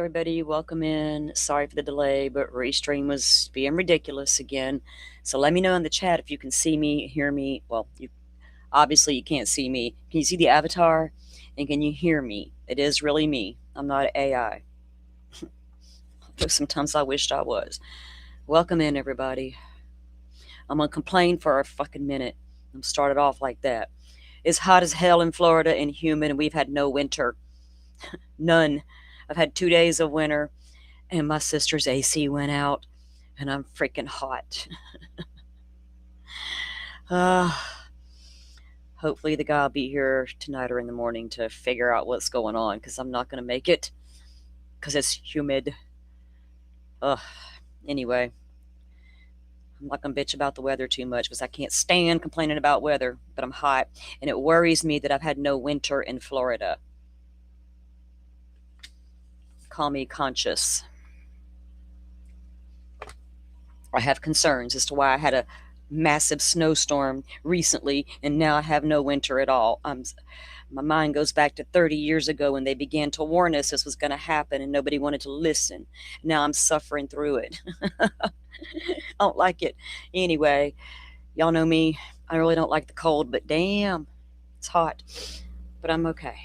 everybody. Welcome in. Sorry for the delay, but Restream was being ridiculous again. So let me know in the chat if you can see me, hear me. Well, you obviously you can't see me. Can you see the avatar? And can you hear me? It is really me. I'm not an AI. Though sometimes I wished I was. Welcome in, everybody. I'm gonna complain for a fucking minute. I'm started off like that. It's hot as hell in Florida and humid, and we've had no winter. None. I've had 2 days of winter, and my sister's AC went out, and I'm freaking hot. uh, Hopefully, the guy will be here tonight or in the morning to figure out what's going on, because I'm not going to make it because it's humid. Ugh. Anyway, I'm not going to bitch about the weather too much because I can't stand complaining about weather, but I'm hot, and it worries me that I've had no winter in Florida. Call me conscious. I have concerns as to why I had a massive snowstorm recently and now I have no winter at all. My mind goes back to 30 years ago when they began to warn us this was going to happen and nobody wanted to listen. Now I'm suffering through it. I don't like it. Anyway, y'all know me. I really don't like the cold, but damn, it's hot. But I'm okay.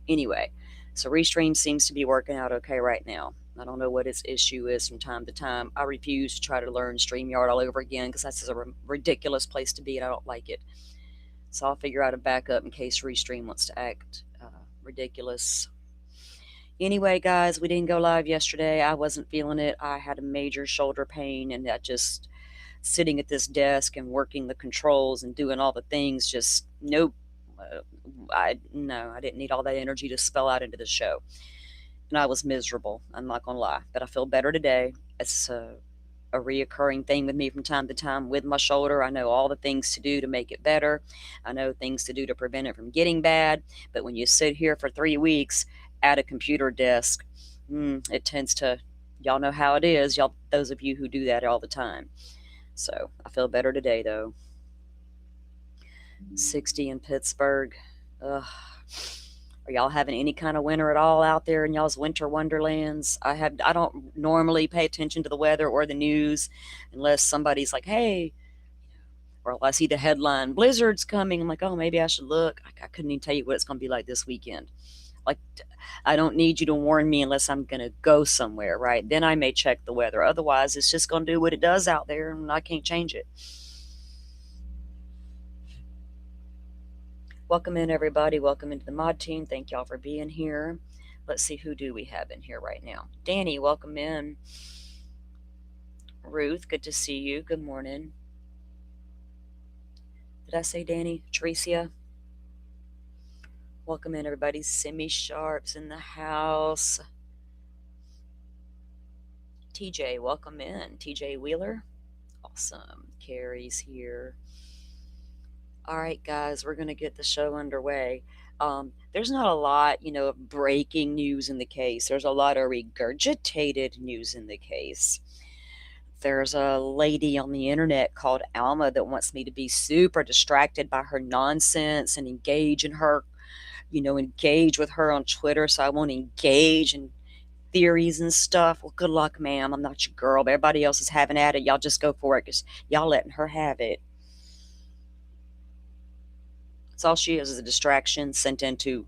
Anyway, so Restream seems to be working out okay right now. I don't know what its issue is from time to time. I refuse to try to learn StreamYard all over again because that's a ridiculous place to be and I don't like it. So I'll figure out a backup in case Restream wants to act ridiculous. Anyway, guys, we didn't go live yesterday. I wasn't feeling it. I had a major shoulder pain, and that just sitting at this desk and working the controls and doing all the things, just nope. I didn't need all that energy to spell out into the show. And I was miserable. I'm not gonna lie, but I feel better today. It's a reoccurring thing with me from time to time with my shoulder. I know all the things to do to make it better. I know things to do to prevent it from getting bad. But when you sit here for 3 weeks at a computer desk, it tends to, y'all know how it is, y'all, those of you who do that all the time. So I feel better today though. 60 in Pittsburgh. Ugh. Are y'all having any kind of winter at all out there in y'all's winter wonderlands? I don't normally pay attention to the weather or the news unless somebody's like, hey, or I see the headline, blizzard's coming. I'm like, oh, maybe I should look. I couldn't even tell you what it's going to be like this weekend. Like, I don't need you to warn me unless I'm going to go somewhere, right? Then I may check the weather. Otherwise, it's just going to do what it does out there, and I can't change it. Welcome in, everybody. Welcome into the mod team. Thank y'all for being here. Let's see, who do we have in here right now? Danny, welcome in. Ruth, good to see you. Good morning. Did I say Danny? Tricia? Welcome in, everybody. Semi Sharp's in the house. TJ, welcome in. TJ Wheeler. Awesome. Carrie's here. All right, guys, we're going to get the show underway. There's not a lot, of breaking news in the case. There's a lot of regurgitated news in the case. There's a lady on the internet called Alma that wants me to be super distracted by her nonsense and engage in her, engage with her on Twitter so I won't engage in theories and stuff. Well, good luck, ma'am. I'm not your girl, but everybody else is having at it. Y'all just go for it because y'all letting her have it. That's all she is a distraction sent into,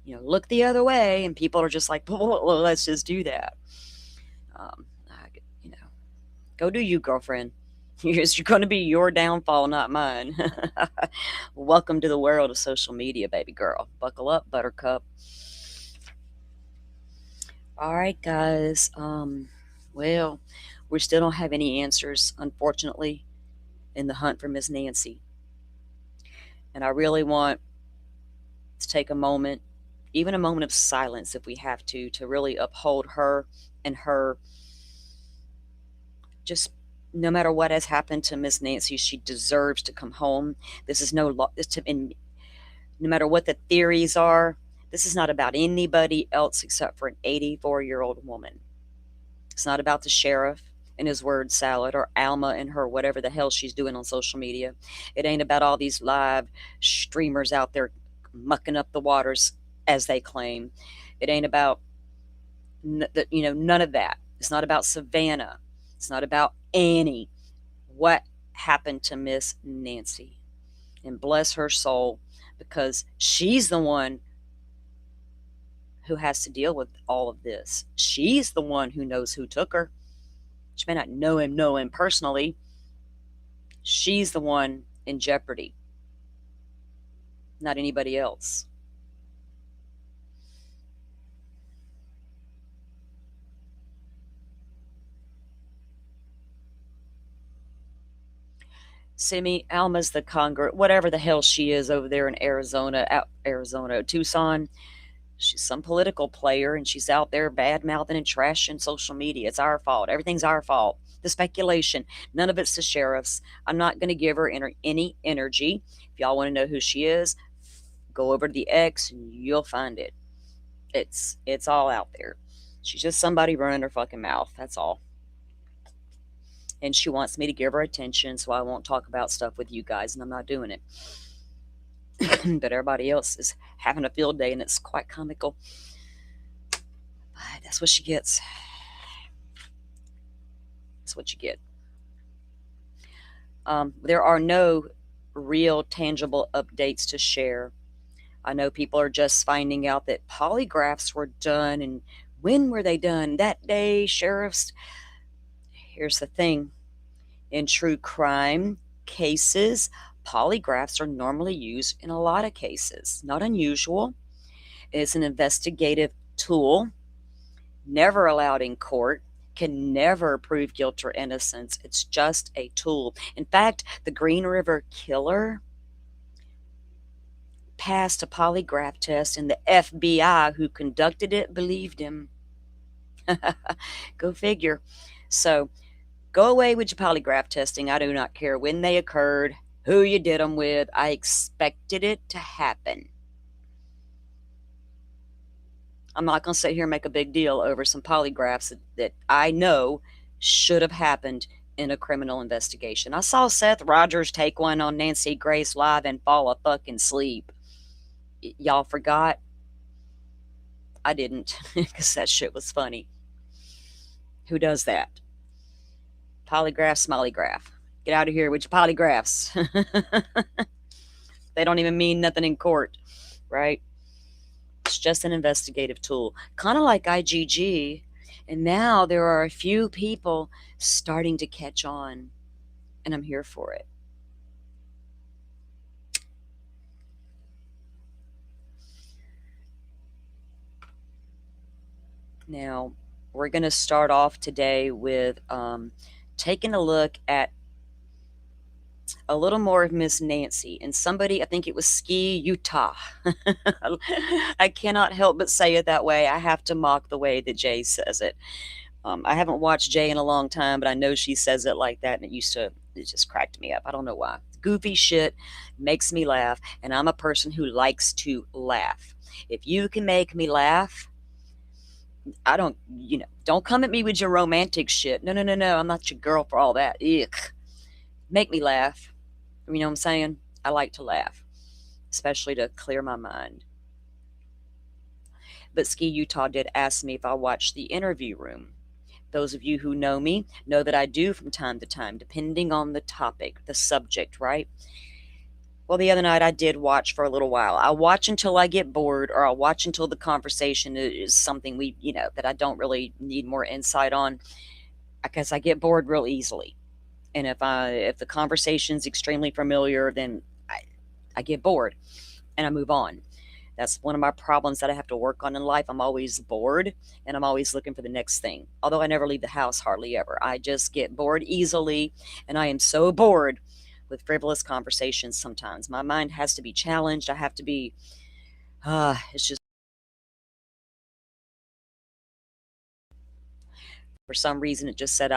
look the other way, and people are just like, well, let's just do that. Go do you, girlfriend. It's going to be your downfall, not mine. Welcome to the world of social media, baby girl. Buckle up, buttercup. All right, guys. Well, we still don't have any answers, unfortunately, in the hunt for Miss Nancy. And I really want to take a moment, even a moment of silence if we have to really uphold her and her. Just no matter what has happened to Miss Nancy, she deserves to come home. This is no matter what the theories are, this is not about anybody else except for an 84-year-old woman. It's not about the sheriff and his word salad or Alma and her whatever the hell she's doing on social media. It ain't about all these live streamers out there mucking up the waters as they claim. It ain't about None of that. It's not about Savannah. It's not about Annie. What happened to Miss Nancy? And bless her soul, because she's the one who has to deal with all of this. She's the one who knows who took her. She may not know him personally. She's the one in jeopardy, not anybody else. Simi Alma's the whatever the hell she is over there in Arizona, Tucson. She's some political player, and she's out there bad mouthing and trashing social media. It's our fault. Everything's our fault. The speculation, none of it's the sheriff's. I'm not going to give her any energy. If y'all want to know who she is, go over to the X and you'll find it. It's all out there. She's just somebody running her fucking mouth. That's all. And she wants me to give her attention, so I won't talk about stuff with you guys, and I'm not doing it. But everybody else is having a field day, and it's quite comical. But that's what she gets. That's what you get. There are no real tangible updates to share. I know people are just finding out that polygraphs were done, and when were they done? That day, sheriffs. Here's the thing. In true crime cases, polygraphs are normally used in a lot of cases. Not unusual. It's an investigative tool, never allowed in court, can never prove guilt or innocence. It's just a tool. In fact, the Green River killer passed a polygraph test, and the FBI who conducted it believed him. Go figure. So go away with your polygraph testing. I do not care when they occurred, who you did them with. I expected it to happen. I'm not going to sit here and make a big deal over some polygraphs that I know should have happened in a criminal investigation. I saw Seth Rogers take one on Nancy Grace live and fall a fucking sleep. Y'all forgot? I didn't, because that shit was funny. Who does that? Polygraph, smilegraph. Get out of here with your polygraphs. They don't even mean nothing in court, right? It's just an investigative tool, kind of like IgG. And now there are a few people starting to catch on, and I'm here for it. Now, we're going to start off today with taking a look at a little more of Miss Nancy and somebody, I think it was Ski Utah. I cannot help but say it that way. I have to mock the way that Jay says it. I haven't watched Jay in a long time, but I know she says it like that, and it just cracked me up. I don't know why. Goofy shit makes me laugh, and I'm a person who likes to laugh. If you can make me laugh, don't come at me with your romantic shit. No. I'm not your girl for all that. Ugh. Make me laugh. You know what I'm saying? I like to laugh, especially to clear my mind. But Ski Utah did ask me if I watched the interview room. Those of you who know me know that I do from time to time, depending on the topic, the subject, right? Well, the other night I did watch for a little while. I watch until I get bored, or I'll watch until the conversation is something that I don't really need more insight on, because I get bored real easily. And if the conversation's extremely familiar, then I get bored and I move on. That's one of my problems that I have to work on in life. I'm always bored, and I'm always looking for the next thing. Although I never leave the house, hardly ever. I just get bored easily, and I am so bored with frivolous conversations sometimes. My mind has to be challenged. I have to be, it's just, for some reason, it just said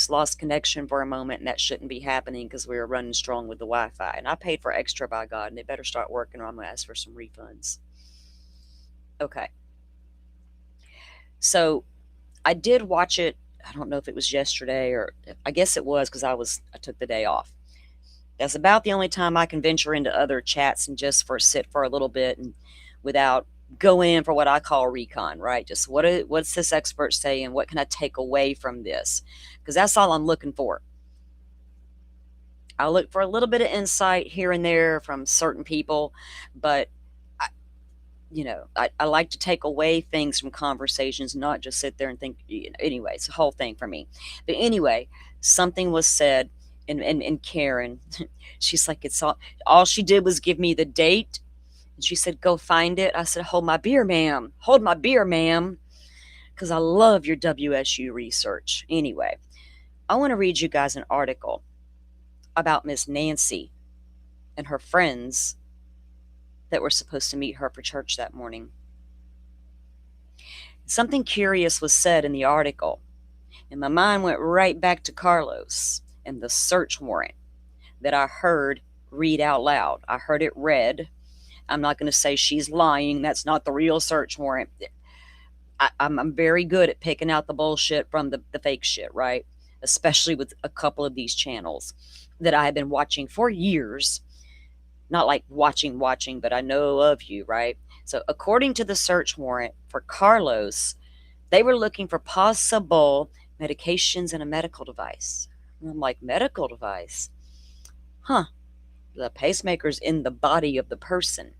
lost connection for a moment, and that shouldn't be happening because we were running strong with the Wi-Fi. And I paid for extra, by God, and they better start working, or I'm going to ask for some refunds. Okay. So I did watch it. I don't know if it was yesterday, or I guess it was, because I took the day off. That's about the only time I can venture into other chats and just sit for a little bit and without go in for what I call recon, right? Just what's this expert saying? What can I take away from this? Because that's all I'm looking for. I look for a little bit of insight here and there from certain people, but I, I like to take away things from conversations, not just sit there and think. Anyway, it's a whole thing for me. But anyway, something was said, and Karen, she's like, it's all she did was give me the date. And she said, go find it. I said, hold my beer, ma'am. Hold my beer, ma'am. Because I love your WSU research. Anyway, I want to read you guys an article about Miss Nancy and her friends that were supposed to meet her for church that morning. Something curious was said in the article, and my mind went right back to Carlos and the search warrant that I heard read out loud. I heard it read. I'm not going to say she's lying. That's not the real search warrant. I'm very good at picking out the bullshit from the fake shit, right? Especially with a couple of these channels that I have been watching for years. Not like watching, but I know of you, right? So according to the search warrant for Carlos, they were looking for possible medications and a medical device. And I'm like, medical device? Huh. The pacemaker's in the body of the person.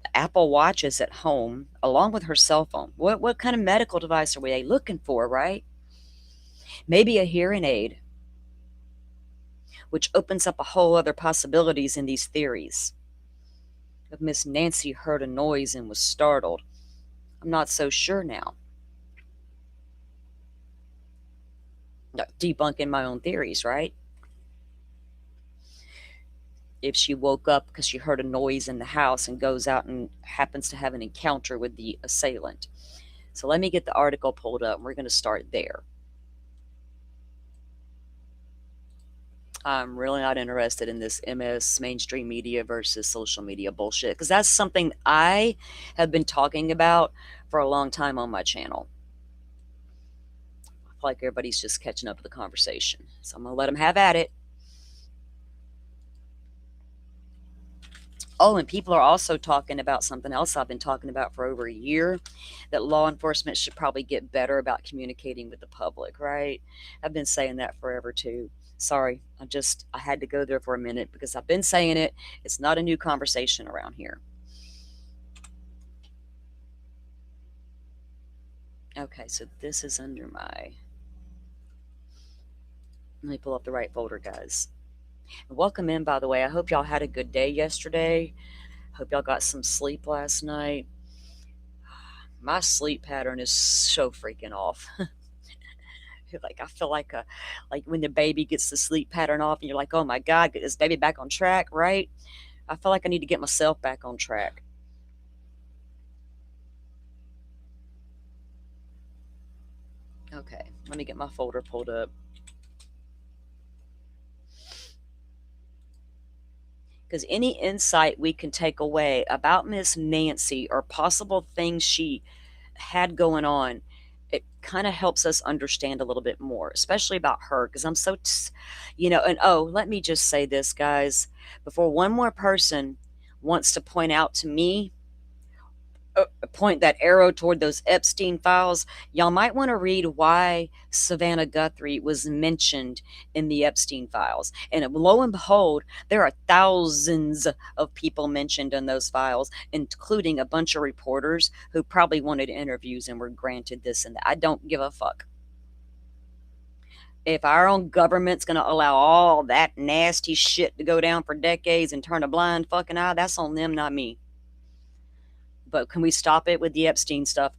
The Apple Watch is at home, along with her cell phone. What kind of medical device are we looking for, right? Maybe a hearing aid, which opens up a whole other possibilities in these theories. If Miss Nancy heard a noise and was startled, I'm not so sure now. Debunking my own theories, right? If she woke up because she heard a noise in the house and goes out and happens to have an encounter with the assailant. So let me get the article pulled up, and we're going to start there. I'm really not interested in this MS mainstream media versus social media bullshit, because that's something I have been talking about for a long time on my channel. I feel like everybody's just catching up with the conversation, so I'm going to let them have at it. Oh, and people are also talking about something else I've been talking about for over a year, that law enforcement should probably get better about communicating with the public, right? I've been saying that forever too. Sorry, I had to go there for a minute because I've been saying it. It's not a new conversation around here. Okay, so this is under my... Let me pull up the right folder, guys. Welcome in, by the way. I hope y'all had a good day yesterday. Hope y'all got some sleep last night. My sleep pattern is so freaking off. Like, I feel like when the baby gets the sleep pattern off and you're like, oh my God, get this baby back on track, right? I feel like I need to get myself back on track. Okay, let me get my folder pulled up. Because any insight we can take away about Miss Nancy or possible things she had going on, it kind of helps us understand a little bit more, especially about her. Because I'm so, and oh, let me just say this, guys, before one more person wants to point out to me, point that arrow toward those Epstein files, y'all might want to read why Savannah Guthrie was mentioned in the Epstein files. And lo and behold, there are thousands of people mentioned in those files, including a bunch of reporters who probably wanted interviews and were granted this and that. I don't give a fuck. If our own government's going to allow all that nasty shit to go down for decades and turn a blind fucking eye, that's on them, not me. But can we stop it with the Epstein stuff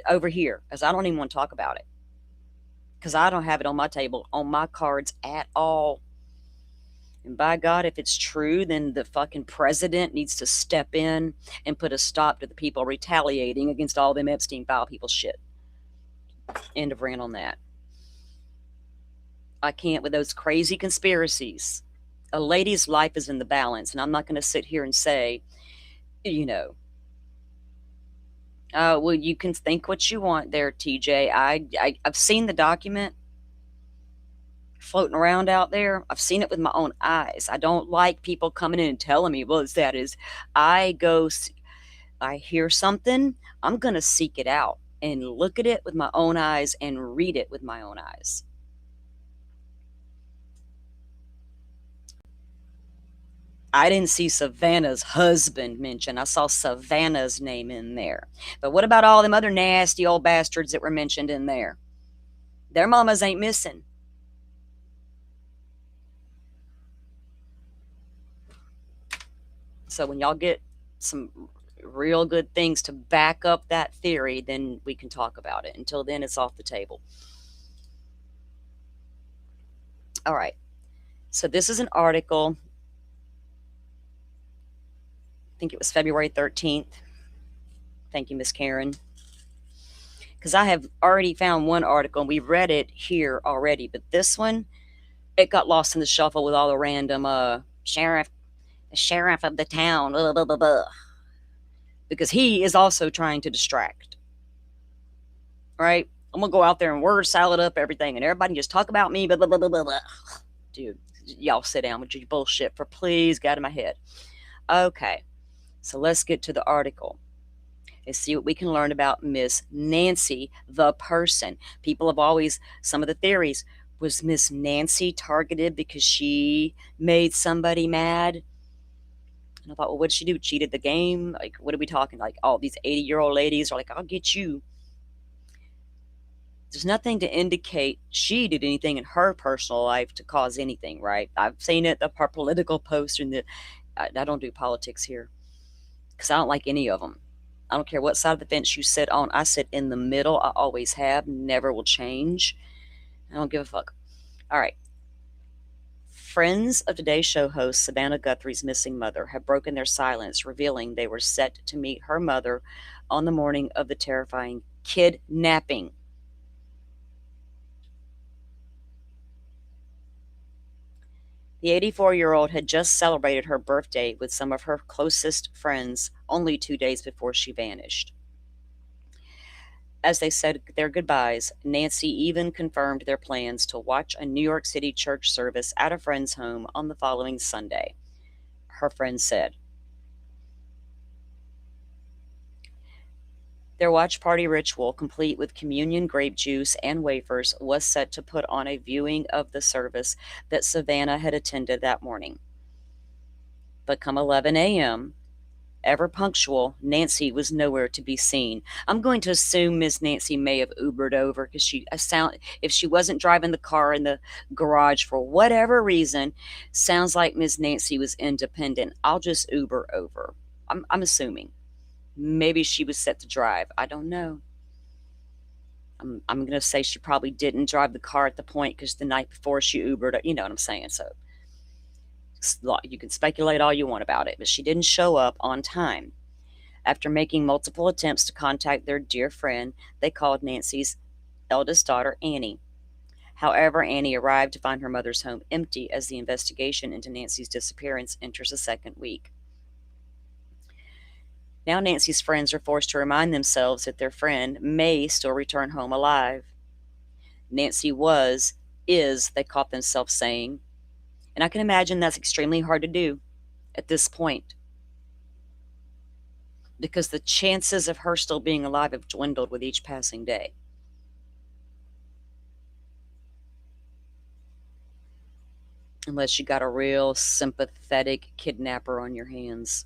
over here? Because I don't even want to talk about it. Because I don't have it on my table, on my cards at all. And by God, if it's true, then the fucking president needs to step in and put a stop to the people retaliating against all them Epstein file people shit. End of rant on that. I can't with those crazy conspiracies. A lady's life is in the balance, and I'm not going to sit here and say, well, you can think what you want there, TJ. I've seen the document floating around out there. I've seen it with my own eyes. I don't like people coming in and telling me, well, I go I hear something, I'm going to seek it out and look at it with my own eyes and read it with my own eyes. I didn't see Savannah's husband mentioned. I saw Savannah's name in there. But what about all them other nasty old bastards that were mentioned in there? Their mamas ain't missing. So when y'all get some real good things to back up that theory, then we can talk about it. Until then, it's off the table. All right. So this is an article. I think it was February 13th. Thank you, Miss Karen. Because I have already found one article and we read it here already, but this one, it got lost in the shuffle with all the random sheriff of the town, blah, blah, blah, blah, because he is also trying to distract. Right? I'm gonna go out there and word salad up everything, and everybody just talk about me, blah blah blah blah blah. Dude, y'all sit down with your bullshit for please, get out of my head. Okay, so let's get to the article and see what we can learn about Miss Nancy, the person. People have always, some of the theories, was Miss Nancy targeted because she made somebody mad? And I thought, well, what did she do? Cheated the game? Like, what are we talking? Like, all these 80-year-old ladies are like, I'll get you. There's nothing to indicate she did anything in her personal life to cause anything, right? I've seen it, her political posts, and I don't do politics here because I don't like any of them. I don't care what side of the fence you sit on. I sit in the middle. I always have, never will change. I don't give a fuck. All right. Friends of Today's Show host Savannah Guthrie's missing mother have broken their silence, revealing they were set to meet her mother on the morning of the terrifying kidnapping. The 84-year-old had just celebrated her birthday with some of her closest friends only 2 days before she vanished. As they said their goodbyes, Nancy even confirmed their plans to watch a New York City church service at a friend's home on the following Sunday. Her friend said, their watch party ritual, complete with communion, grape juice, and wafers, was set to put on a viewing of the service that Savannah had attended that morning. But come 11 a.m., ever punctual, Nancy was nowhere to be seen. I'm going to assume Miss Nancy may have Ubered over because if she wasn't driving the car in the garage for whatever reason, sounds like Miss Nancy was independent. I'll just Uber over. I'm assuming. Maybe she was set to drive. I don't know. I'm going to say she probably didn't drive the car at the point because the night before she Ubered. You know what I'm saying? So you can speculate all you want about it, but she didn't show up on time. After making multiple attempts to contact their dear friend, they called Nancy's eldest daughter, Annie. However, Annie arrived to find her mother's home empty as the investigation into Nancy's disappearance enters a second week. Now Nancy's friends are forced to remind themselves that their friend may still return home alive. Nancy is, they caught themselves saying, and I can imagine that's extremely hard to do at this point because the chances of her still being alive have dwindled with each passing day. Unless you got a real sympathetic kidnapper on your hands.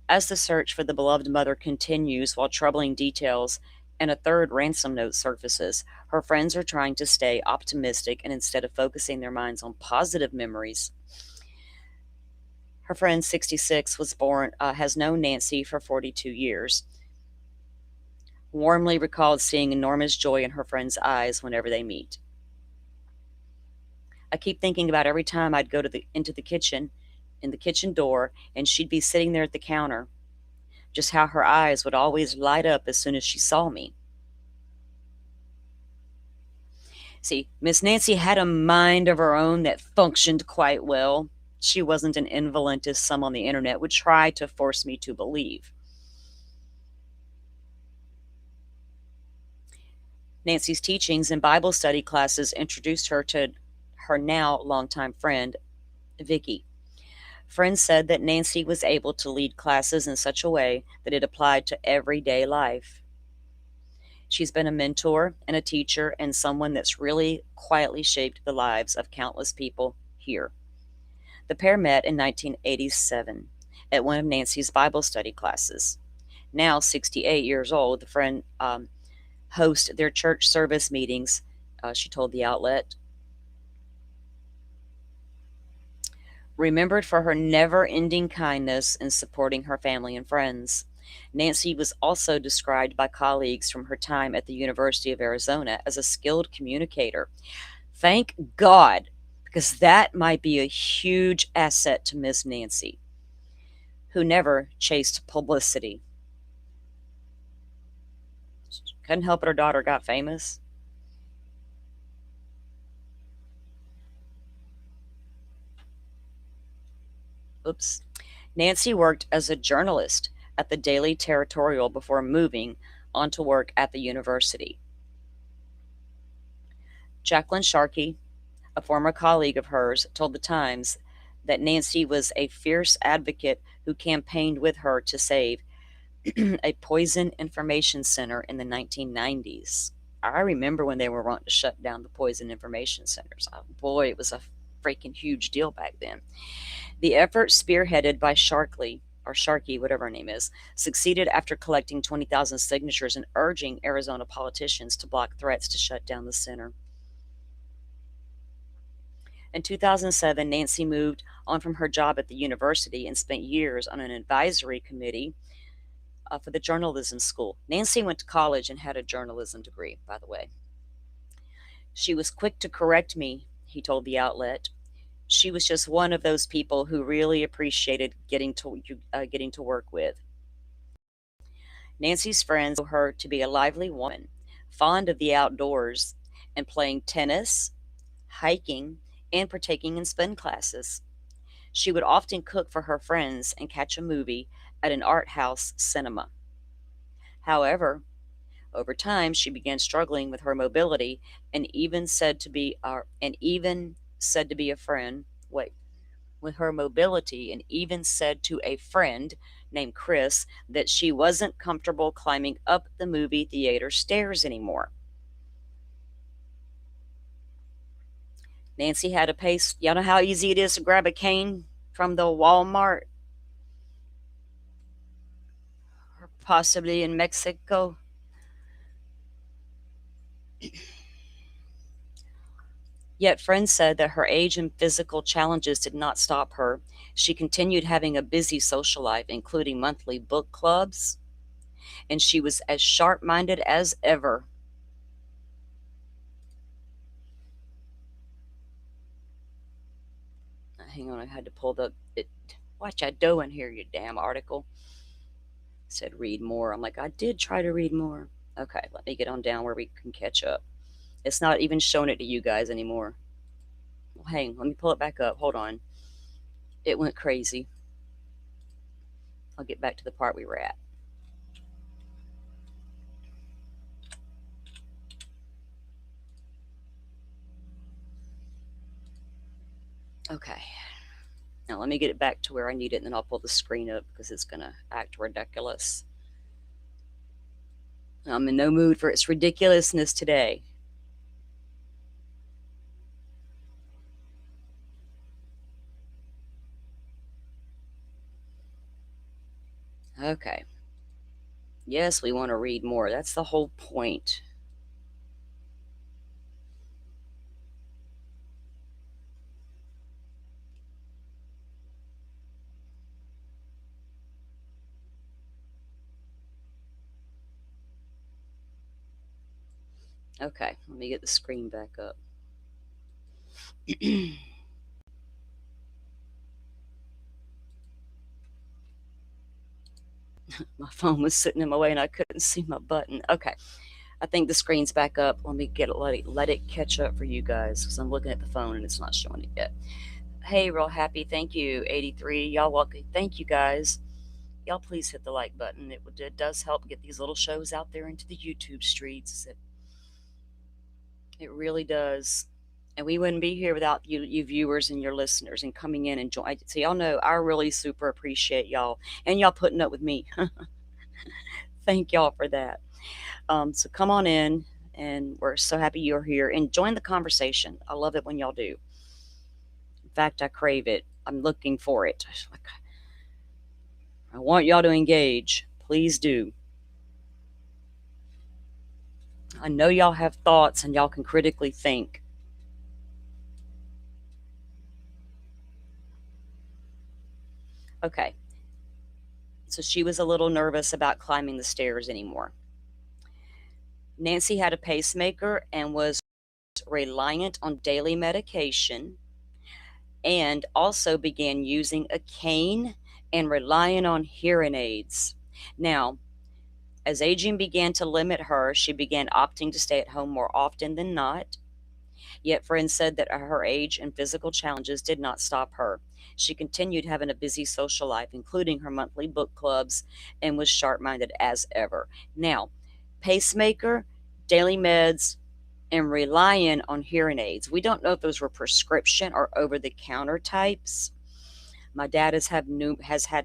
As the search for the beloved mother continues while troubling details and a third ransom note surfaces, her friends are trying to stay optimistic and instead of focusing their minds on positive memories. Her friend, 66, has known Nancy for 42 years. Warmly recalled seeing enormous joy in her friend's eyes whenever they meet. I keep thinking about every time I'd go into the kitchen, in the kitchen door, and she'd be sitting there at the counter. Just how her eyes would always light up as soon as she saw me. See, Miss Nancy had a mind of her own that functioned quite well. She wasn't an invalid as some on the internet would try to force me to believe. Nancy's teachings and Bible study classes introduced her to her now longtime friend, Vicky. Friends said that Nancy was able to lead classes in such a way that it applied to everyday life. She's been a mentor and a teacher and someone that's really quietly shaped the lives of countless people here. The pair met in 1987 at one of Nancy's Bible study classes. Now 68 years old, the friend hosts their church service meetings, she told the outlet. Remembered for her never ending kindness in supporting her family and friends. Nancy was also described by colleagues from her time at the University of Arizona as a skilled communicator. Thank God, because that might be a huge asset to Miss Nancy, who never chased publicity. Couldn't help it her daughter got famous. Oops. Nancy worked as a journalist at the Daily Territorial before moving on to work at the university. Jacqueline Sharkey, a former colleague of hers, told the Times that Nancy was a fierce advocate who campaigned with her to save a poison information center in the 1990s. I remember when they were wanting to shut down the poison information centers. Oh, boy, it was a freaking huge deal back then. The effort, spearheaded by Sharkey, or Sharkey, whatever her name is, succeeded after collecting 20,000 signatures and urging Arizona politicians to block threats to shut down the center. In 2007, Nancy moved on from her job at the university and spent years on an advisory committee for the journalism school. Nancy went to college and had a journalism degree, by the way. She was quick to correct me, he told the outlet. She was just one of those people who really appreciated getting to work with. Nancy's friends know her to be a lively woman, fond of the outdoors, and playing tennis, hiking, and partaking in spin classes. She would often cook for her friends and catch a movie at an art house cinema. However, over time, she began struggling with her mobility and even said to be a friend. Wait, with her mobility and even said to a friend named Chris that she wasn't comfortable climbing up the movie theater stairs anymore. Nancy had a pace. Y'all know how easy it is to grab a cane from the Walmart, or possibly in Mexico. Yet friends said that her age and physical challenges did not stop her. She continued having a busy social life, including monthly book clubs, and she was as sharp minded as ever. Hang on, I had to pull the. What you doing here, you damn article? It said read more. I'm like, I did try to read more. Okay, let me get on down where we can catch up. It's not even showing it to you guys anymore. Well, hang, let me pull it back up. Hold on. It went crazy. I'll get back to the part we were at. Okay. Now let me get it back to where I need it, and then I'll pull the screen up because it's going to act ridiculous. I'm in no mood for its ridiculousness today. Okay. Yes, we want to read more. That's the whole point. Okay, let me get the screen back up. My phone was sitting in my way and I couldn't see my button. Okay, I think the screen's back up. Let me let it catch up for you guys because I'm looking at the phone and it's not showing it yet. Hey, real happy. Thank you, 83. Y'all welcome. Thank you guys. Y'all please hit the like button. It does help get these little shows out there into the YouTube streets. It really does. And we wouldn't be here without you viewers and your listeners and coming in and join. So y'all know I really super appreciate y'all and y'all putting up with me. Thank y'all for that. So come on in, and we're so happy you're here and join the conversation. I love it when y'all do. In fact, I crave it. I'm looking for it. Like, I want y'all to engage. Please do. I know y'all have thoughts and y'all can critically think. Okay. So she was a little nervous about climbing the stairs anymore. Nancy had a pacemaker and was reliant on daily medication and also began using a cane and relying on hearing aids. Now, as aging began to limit her, she began opting to stay at home more often than not. Yet friends said that her age and physical challenges did not stop her. She continued having a busy social life, including her monthly book clubs, and was sharp minded as ever. Now, pacemaker, daily meds, and relying on hearing aids. We don't know if those were prescription or over the counter types. My dad has had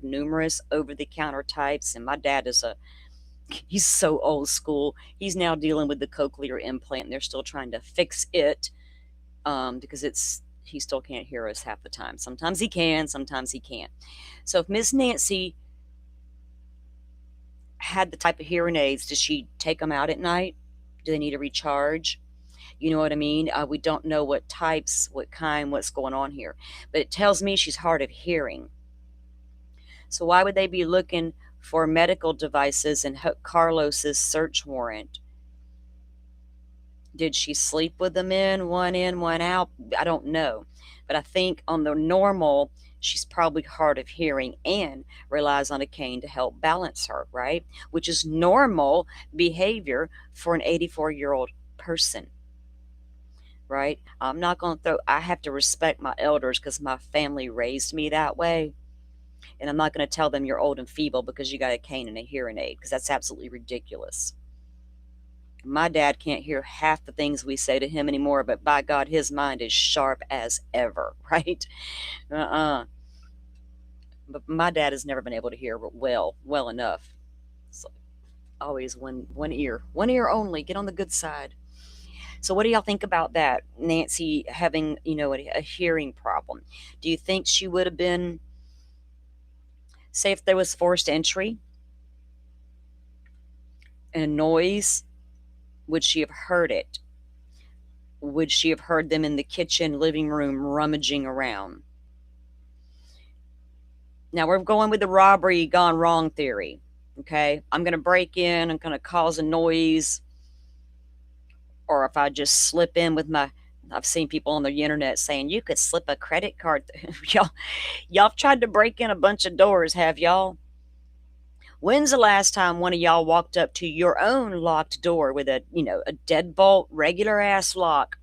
numerous over the counter types, and my dad is he's so old school. He's now dealing with the cochlear implant, and they're still trying to fix it because he still can't hear us half the time. Sometimes he can, sometimes he can't. So if Miss Nancy had the type of hearing aids, does she take them out at night? Do they need to recharge? You know what I mean? We don't know what types, what kind, what's going on here. But it tells me she's hard of hearing. So why would they be looking for medical devices in Carlos's search warrant? Did she sleep with the men, one in, one out? I don't know. But I think on the normal, she's probably hard of hearing and relies on a cane to help balance her, right? Which is normal behavior for an 84-year-old person, right? I'm not going to I have to respect my elders because my family raised me that way. And I'm not going to tell them you're old and feeble because you got a cane and a hearing aid, because that's absolutely ridiculous. My dad can't hear half the things we say to him anymore, but by God, his mind is sharp as ever, right? Uh-uh. But my dad has never been able to hear well enough. So always one ear only. Get on the good side. So what do y'all think about that? Nancy having, a hearing problem. Do you think she would have been, say if there was forced entry and a noise, would she have heard it? Would she have heard them in the kitchen, living room, rummaging around? Now we're going with the robbery gone wrong theory. Okay. I'm going to break in. I'm going to cause a noise. Or if I just slip in with I've seen people on the internet saying you could slip a credit card. Y'all tried to break in a bunch of doors, have y'all? When's the last time one of y'all walked up to your own locked door with a deadbolt, regular ass lock?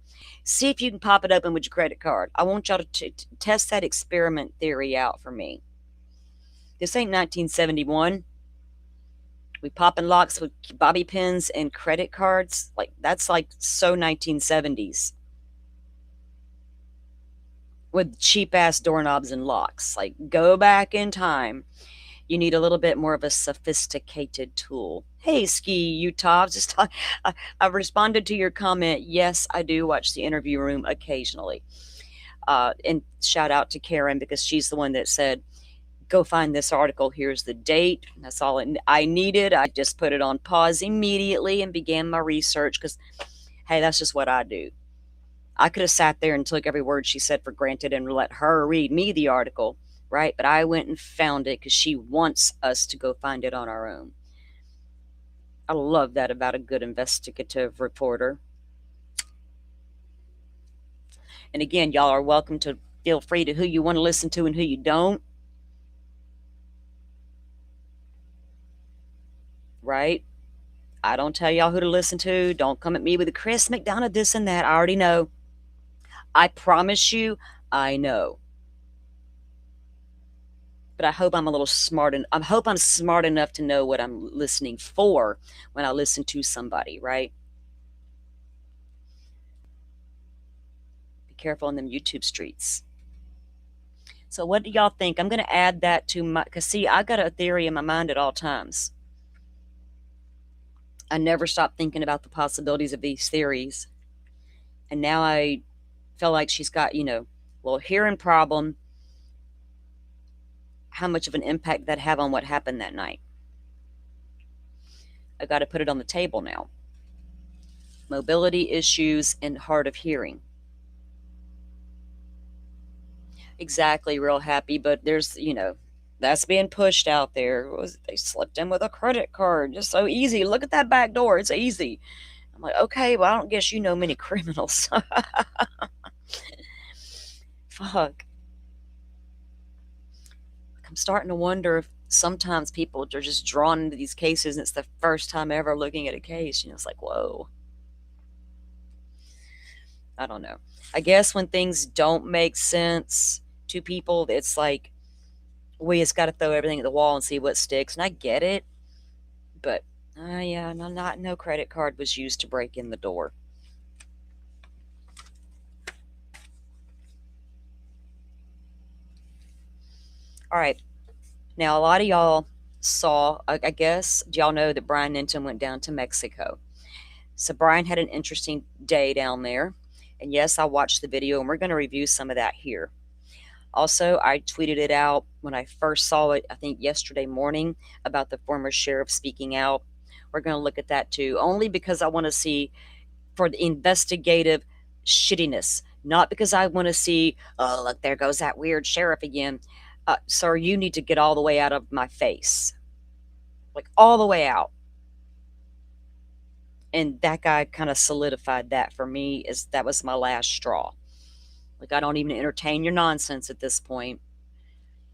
See if you can pop it open with your credit card. I want y'all to test that experiment theory out for me. This ain't 1971. We popping locks with bobby pins and credit cards. Like, that's like so 1970s. With cheap ass doorknobs and locks. Like, go back in time. You need a little bit more of a sophisticated tool. Hey, Ski Utah, I've responded to your comment. Yes, I do watch the interview room occasionally. And shout out to Karen because she's the one that said, go find this article. Here's the date. That's all I needed. I just put it on pause immediately and began my research because, hey, that's just what I do. I could have sat there and took every word she said for granted and let her read me the article, right? But I went and found it because she wants us to go find it on our own. I love that about a good investigative reporter. And again, y'all are welcome to feel free to who you want to listen to and who you don't. Right? I don't tell y'all who to listen to. Don't come at me with a Chris McDonough this and that. I already know. I promise you, I know. But I hope I'm a little smart, and I hope I'm smart enough to know what I'm listening for when I listen to somebody, right? careful in them YouTube streets. So what do y'all think? I'm going to add that to my, because see, I got a theory in my mind at all times. I never stop thinking about the possibilities of these theories. And now I feel like she's got, well, hearing problem, how much of an impact that have on what happened that night. I got to put it on the table now. Mobility issues and hard of hearing. Exactly, real happy, but there's, that's being pushed out there. They slipped in with a credit card, just so easy. Look at that back door, it's easy. I'm like, okay, well, I don't guess you know many criminals. Fuck. I'm starting to wonder if sometimes people are just drawn into these cases and it's the first time ever looking at a case. It's like, whoa. I don't know. I guess when things don't make sense to people, it's like we just got to throw everything at the wall and see what sticks. And I get it, but yeah, no credit card was used to break in the door. All right. Now, a lot of y'all saw, I guess, do y'all know that Brian Nenton went down to Mexico? So Brian had an interesting day down there. And yes, I watched the video and we're going to review some of that here. Also, I tweeted it out when I first saw it, I think yesterday morning, about the former sheriff speaking out. We're going to look at that too, only because I want to see for the investigative shittiness, not because I want to see, oh, look, there goes that weird sheriff again. Sir, you need to get all the way out of my face. Like, all the way out. And that guy kind of solidified that for me, is that was my last straw. Like, I don't even entertain your nonsense at this point.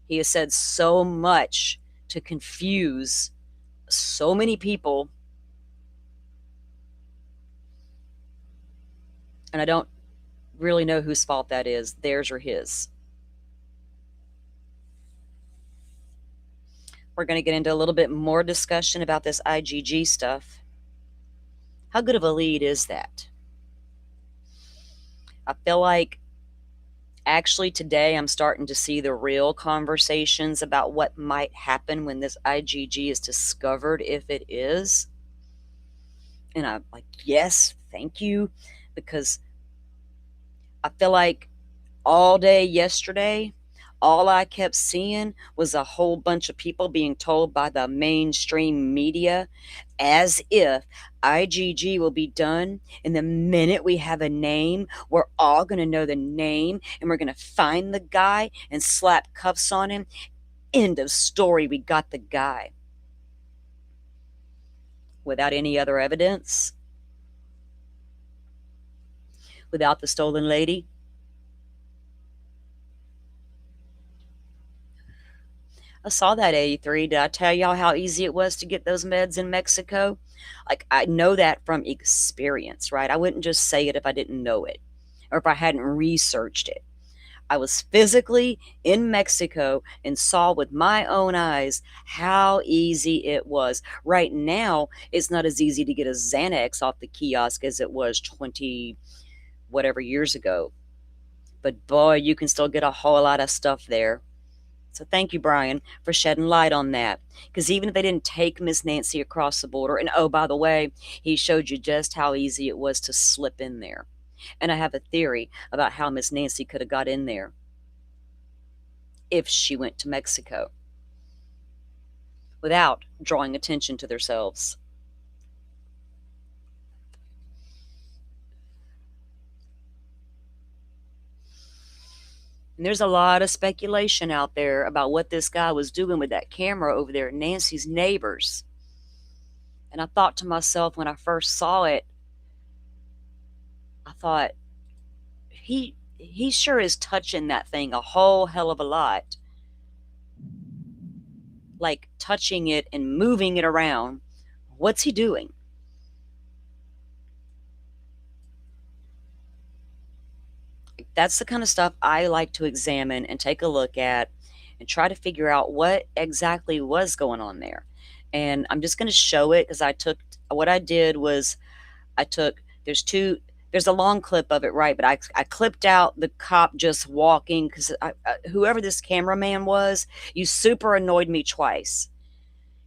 He has said so much to confuse so many people. And I don't really know whose fault that is, theirs or his. We're going to get into a little bit more discussion about this IGG stuff. How good of a lead is that? I feel like actually today I'm starting to see the real conversations about what might happen when this IGG is discovered, if it is. And I'm like, yes, thank you, because I feel like all day yesterday, all I kept seeing was a whole bunch of people being told by the mainstream media as if IGG will be done. And the minute we have a name, we're all going to know the name and we're going to find the guy and slap cuffs on him. End of story. We got the guy. Without any other evidence. Without the stolen lady. I saw that 83. Did I tell y'all how easy it was to get those meds in Mexico? Like, I know that from experience, right? I wouldn't just say it if I didn't know it or if I hadn't researched it. I was physically in Mexico and saw with my own eyes how easy it was. Right now, it's not as easy to get a Xanax off the kiosk as it was 20 whatever years ago. But boy, you can still get a whole lot of stuff there. So thank you, Brian, for shedding light on that. Because even if they didn't take Miss Nancy across the border, and oh, by the way, he showed you just how easy it was to slip in there. And I have a theory about how Miss Nancy could have got in there if she went to Mexico without drawing attention to themselves. And there's a lot of speculation out there about what this guy was doing with that camera over there, Nancy's neighbors. And I thought to myself when I first saw it, I thought, he sure is touching that thing a whole hell of a lot. Like touching it and moving it around. What's he doing? That's the kind of stuff I like to examine and take a look at and try to figure out what exactly was going on there. And I'm just going to show it because what I did was there's There's a long clip of it, right? But I clipped out the cop just walking because whoever this cameraman was, you super annoyed me twice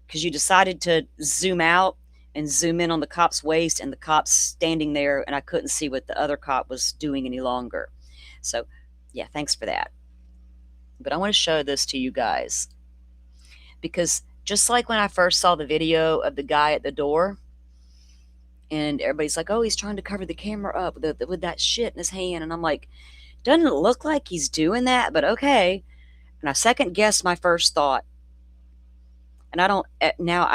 because you decided to zoom out and zoom in on the cop's waist, and the cop's standing there, and I couldn't see what the other cop was doing any longer. So, yeah, thanks for that. But I want to show this to you guys because just like when I first saw the video of the guy at the door, and everybody's like, oh, he's trying to cover the camera up with that shit in his hand. And I'm like, doesn't it look like he's doing that? But okay. And I second guessed my first thought. And I don't, now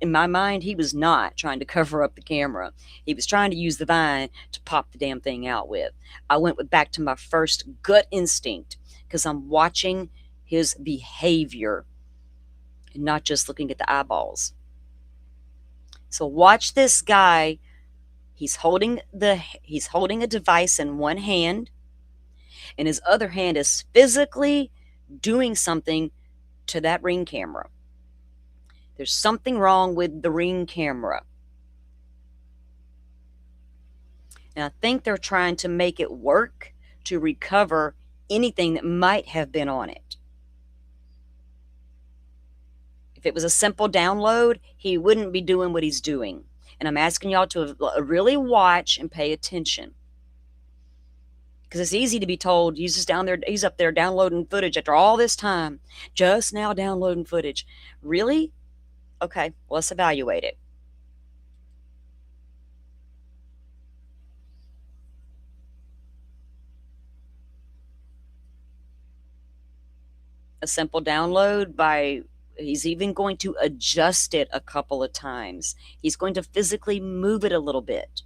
in my mind, he was not trying to cover up the camera. He was trying to use the vine to pop the damn thing out with. I went back to my first gut instinct because I'm watching his behavior and not just looking at the eyeballs. So watch this guy. He's holding a device in one hand, and his other hand is physically doing something to that Ring camera. There's something wrong with the Ring camera. And I think they're trying to make it work to recover anything that might have been on it. If it was a simple download, he wouldn't be doing what he's doing. And I'm asking y'all to really watch and pay attention. Because it's easy to be told, he's up there downloading footage after all this time. Just now downloading footage. Really? Okay, well, let's evaluate it. A simple download he's even going to adjust it a couple of times. He's going to physically move it a little bit.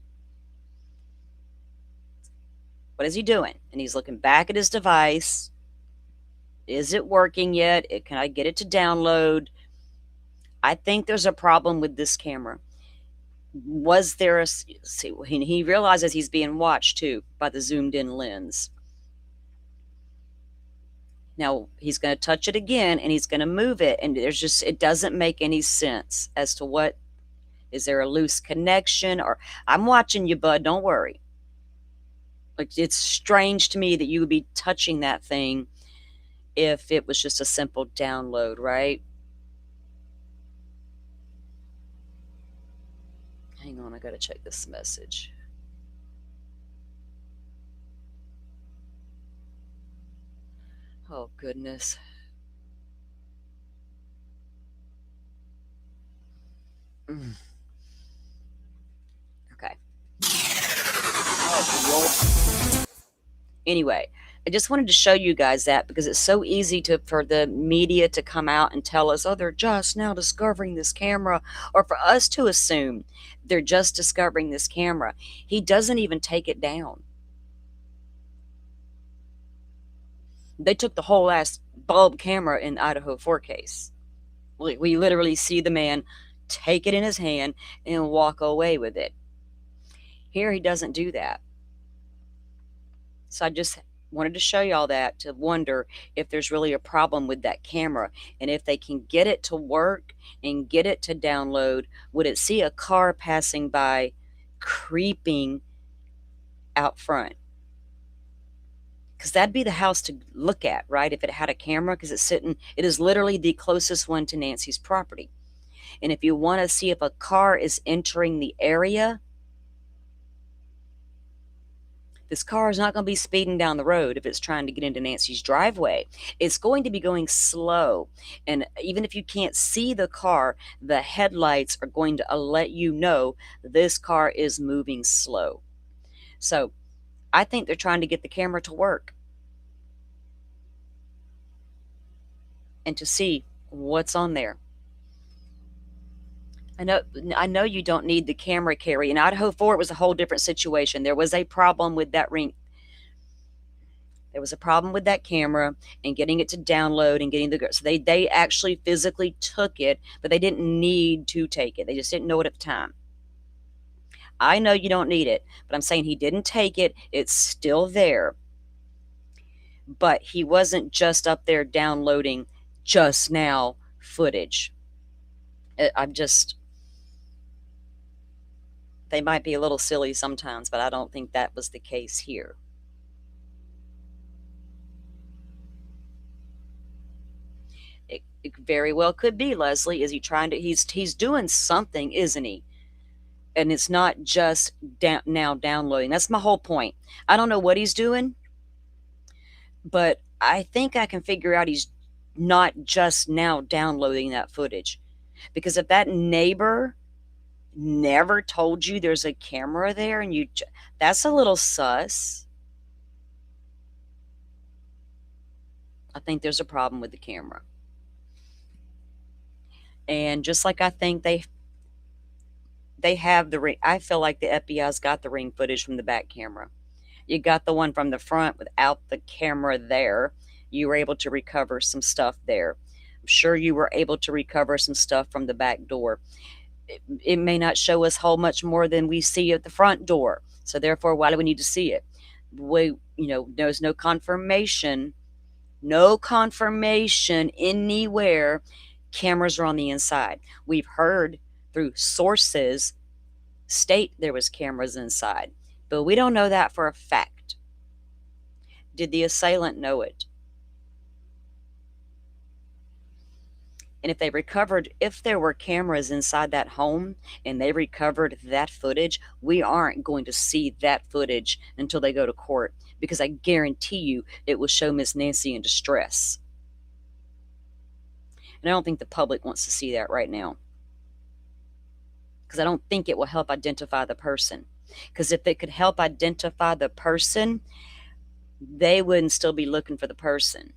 What is he doing? And he's looking back at his device. Is it working yet? Can I get it to download? I think there's a problem with this camera. Was there a... See, he realizes he's being watched, too, by the zoomed-in lens. Now, he's going to touch it again, and he's going to move it, and it doesn't make any sense as to what... Is there a loose connection? Or I'm watching you, bud. Don't worry. Like, it's strange to me that you would be touching that thing if it was just a simple download, right? Hang on, I gotta check this message. Oh, goodness. Okay. Anyway, I just wanted to show you guys that because it's so easy for the media to come out and tell us, oh, they're just now discovering this camera, or for us to assume they're just discovering this camera. He doesn't even take it down. They took the whole ass bulb camera in Idaho 4 case. We literally see the man take it in his hand and walk away with it. Here he doesn't do that. So I just wanted to show y'all that, to wonder if there's really a problem with that camera, and if they can get it to work and get it to download. Would it see a car passing by creeping out front? Because that'd be the house to look at, right? If it had a camera, because it is literally the closest one to Nancy's property. And if you want to see if a car is entering the area, this car is not going to be speeding down the road if it's trying to get into Nancy's driveway. It's going to be going slow. And even if you can't see the car, the headlights are going to let you know this car is moving slow. So I think they're trying to get the camera to work and to see what's on there. I know you don't need the camera carry. In Idaho 4, it was a whole different situation. There was a problem with that Ring. There was a problem with that camera and getting it to download and getting so they actually physically took it, but they didn't need to take it. They just didn't know it at the time. I know you don't need it, but I'm saying he didn't take it. It's still there. But he wasn't just up there downloading just now footage. They might be a little silly sometimes, but I don't think that was the case here. It very well could be, Leslie. Is he trying to? He's doing something, isn't he? And it's not just now downloading. That's my whole point. I don't know what he's doing, but I think I can figure out he's not just now downloading that footage. Because if that neighbor never told you there's a camera there and that's a little sus. I think there's a problem with the camera. And just like I think they have the ring, I feel like the FBI's got the ring footage from the back camera. You got the one from the front without the camera there. You were able to recover some stuff there. I'm sure you were able to recover some stuff from the back door. It may not show us whole much more than we see at the front door. So therefore, why do we need to see it? There's no confirmation anywhere cameras are on the inside. We've heard through sources state there was cameras inside, but we don't know that for a fact. Did the assailant know it? And if there were cameras inside that home and they recovered that footage, we aren't going to see that footage until they go to court, because I guarantee you it will show Miss Nancy in distress. And I don't think the public wants to see that right now, because I don't think it will help identify the person. Because if it could help identify the person, they wouldn't still be looking for the person.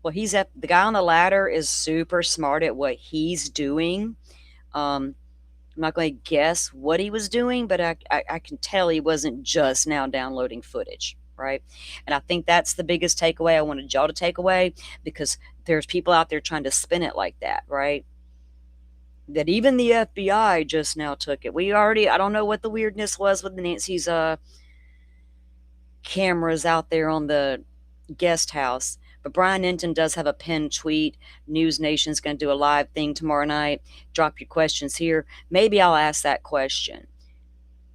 Well, the guy on the ladder is super smart at what he's doing. I'm not going to guess what he was doing, but I can tell he wasn't just now downloading footage, right? And I think that's the biggest takeaway I wanted y'all to take away, because there's people out there trying to spin it like that, right? That even the FBI just now took it. I don't know what the weirdness was with Nancy's cameras out there on the guest house. But Brian Enton does have a pinned tweet. News Nation's going to do a live thing tomorrow night. Drop your questions here. Maybe I'll ask that question.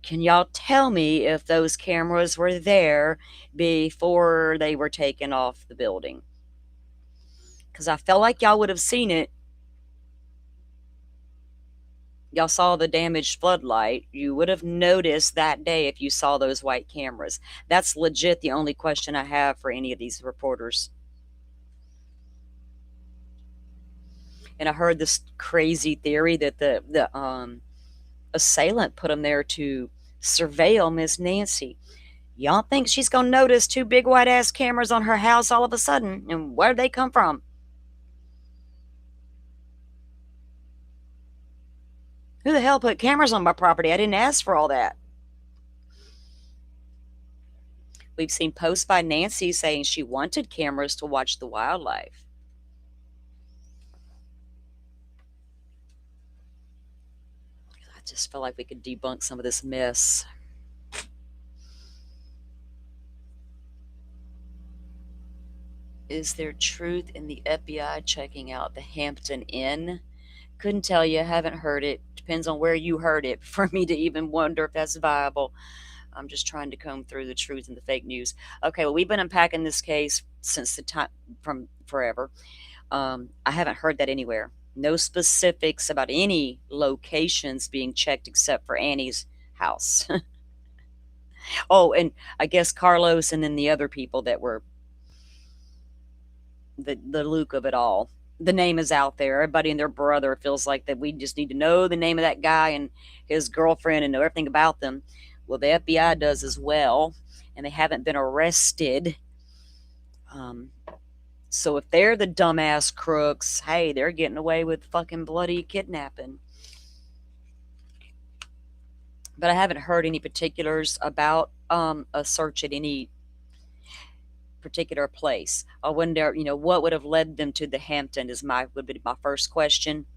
Can y'all tell me if those cameras were there before they were taken off the building? Because I felt like y'all would have seen it. Y'all saw the damaged floodlight. You would have noticed that day if you saw those white cameras. That's legit the only question I have for any of these reporters. And I heard this crazy theory that the assailant put them there to surveil Miss Nancy. Y'all think she's going to notice two big white ass cameras on her house all of a sudden? And where'd they come from? Who the hell put cameras on my property? I didn't ask for all that. We've seen posts by Nancy saying she wanted cameras to watch the wildlife. I just feel like we could debunk some of this mess. Is there truth in the FBI checking out the Hampton Inn? Couldn't tell you. Haven't heard it. Depends on where you heard it for me to even wonder if that's viable. I'm just trying to comb through the truth and the fake news. Okay, well, we've been unpacking this case since the time from forever. I haven't heard that anywhere. No specifics about any locations being checked except for Annie's house. Oh, and I guess Carlos and then the other people that were the Luke of it all. The name is out there. Everybody and their brother feels like that we just need to know the name of that guy and his girlfriend and know everything about them. Well, the FBI does as well, and they haven't been arrested. So if they're the dumbass crooks, hey, they're getting away with fucking bloody kidnapping. But I haven't heard any particulars about a search at any particular place. I wonder, what would have led them to the Hampton would be my first question.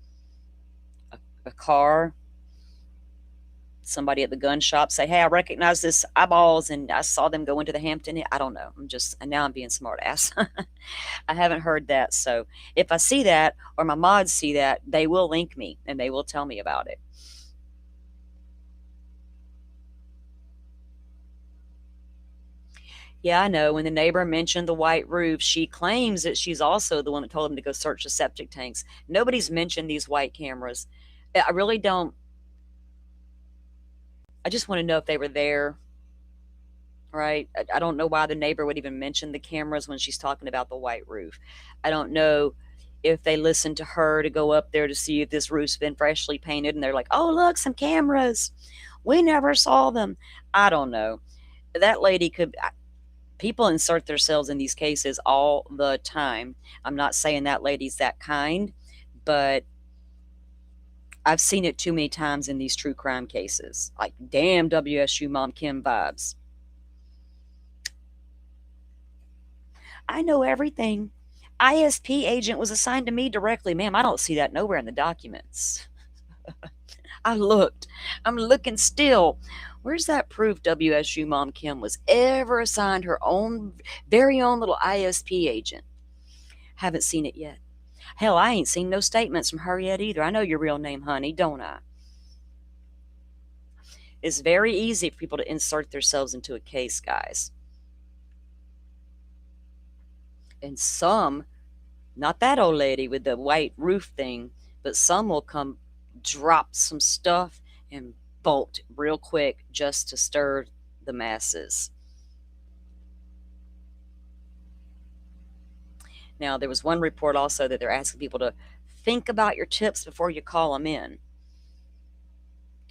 A car. somebody at the gun shop say, "Hey, I recognize this eyeballs, and I saw them go into the Hampton." I don't know. And now I'm being smart ass. I haven't heard that. So if I see that or my mods see that, they will link me and they will tell me about it. Yeah, I know. When the neighbor mentioned the white roof, she claims that she's also the one that told him to go search the septic tanks. Nobody's mentioned these white cameras. I really don't. I just want to know if they were there, right? I don't know why the neighbor would even mention the cameras when she's talking about the white roof. I don't know if they listened to her to go up there to see if this roof's been freshly painted and they're like, "Oh, look, some cameras. We never saw them." I don't know. That lady could. People insert themselves in these cases all the time. I'm not saying that lady's that kind, but I've seen it too many times in these true crime cases. Like, damn WSU Mom Kim vibes. I know everything. ISP agent was assigned to me directly. Ma'am, I don't see that nowhere in the documents. I looked. I'm looking still. Where's that proof WSU Mom Kim was ever assigned her own, very own little ISP agent? Haven't seen it yet. Hell, I ain't seen no statements from her yet either. I know your real name, honey, don't I? It's very easy for people to insert themselves into a case, guys. And some, not that old lady with the white roof thing, but some will come drop some stuff and bolt real quick just to stir the masses. Now, there was one report also that they're asking people to think about your tips before you call them in.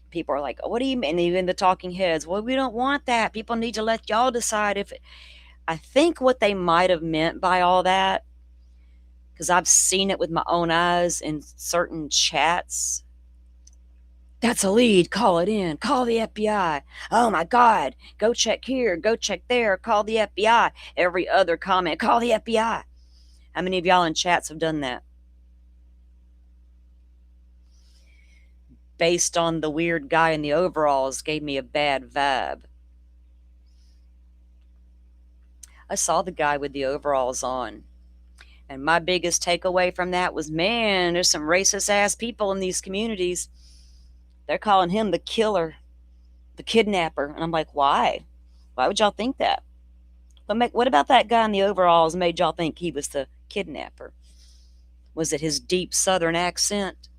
People are like, "Oh, what do you mean?" And even the talking heads, "Well, we don't want that. People need to let y'all decide if I think what they might have meant by all that, because I've seen it with my own eyes in certain chats. That's a lead. Call it in. Call the FBI. Oh my God. Go check here. Go check there. Call the FBI. Every other comment, call the FBI. How many of y'all in chats have done that? Based on the weird guy in the overalls gave me a bad vibe. I saw the guy with the overalls on. And my biggest takeaway from that was, man, there's some racist ass people in these communities. They're calling him the killer, the kidnapper. And I'm like, why? Why would y'all think that? What about that guy in the overalls made y'all think he was the kidnapper? Was it his deep southern accent?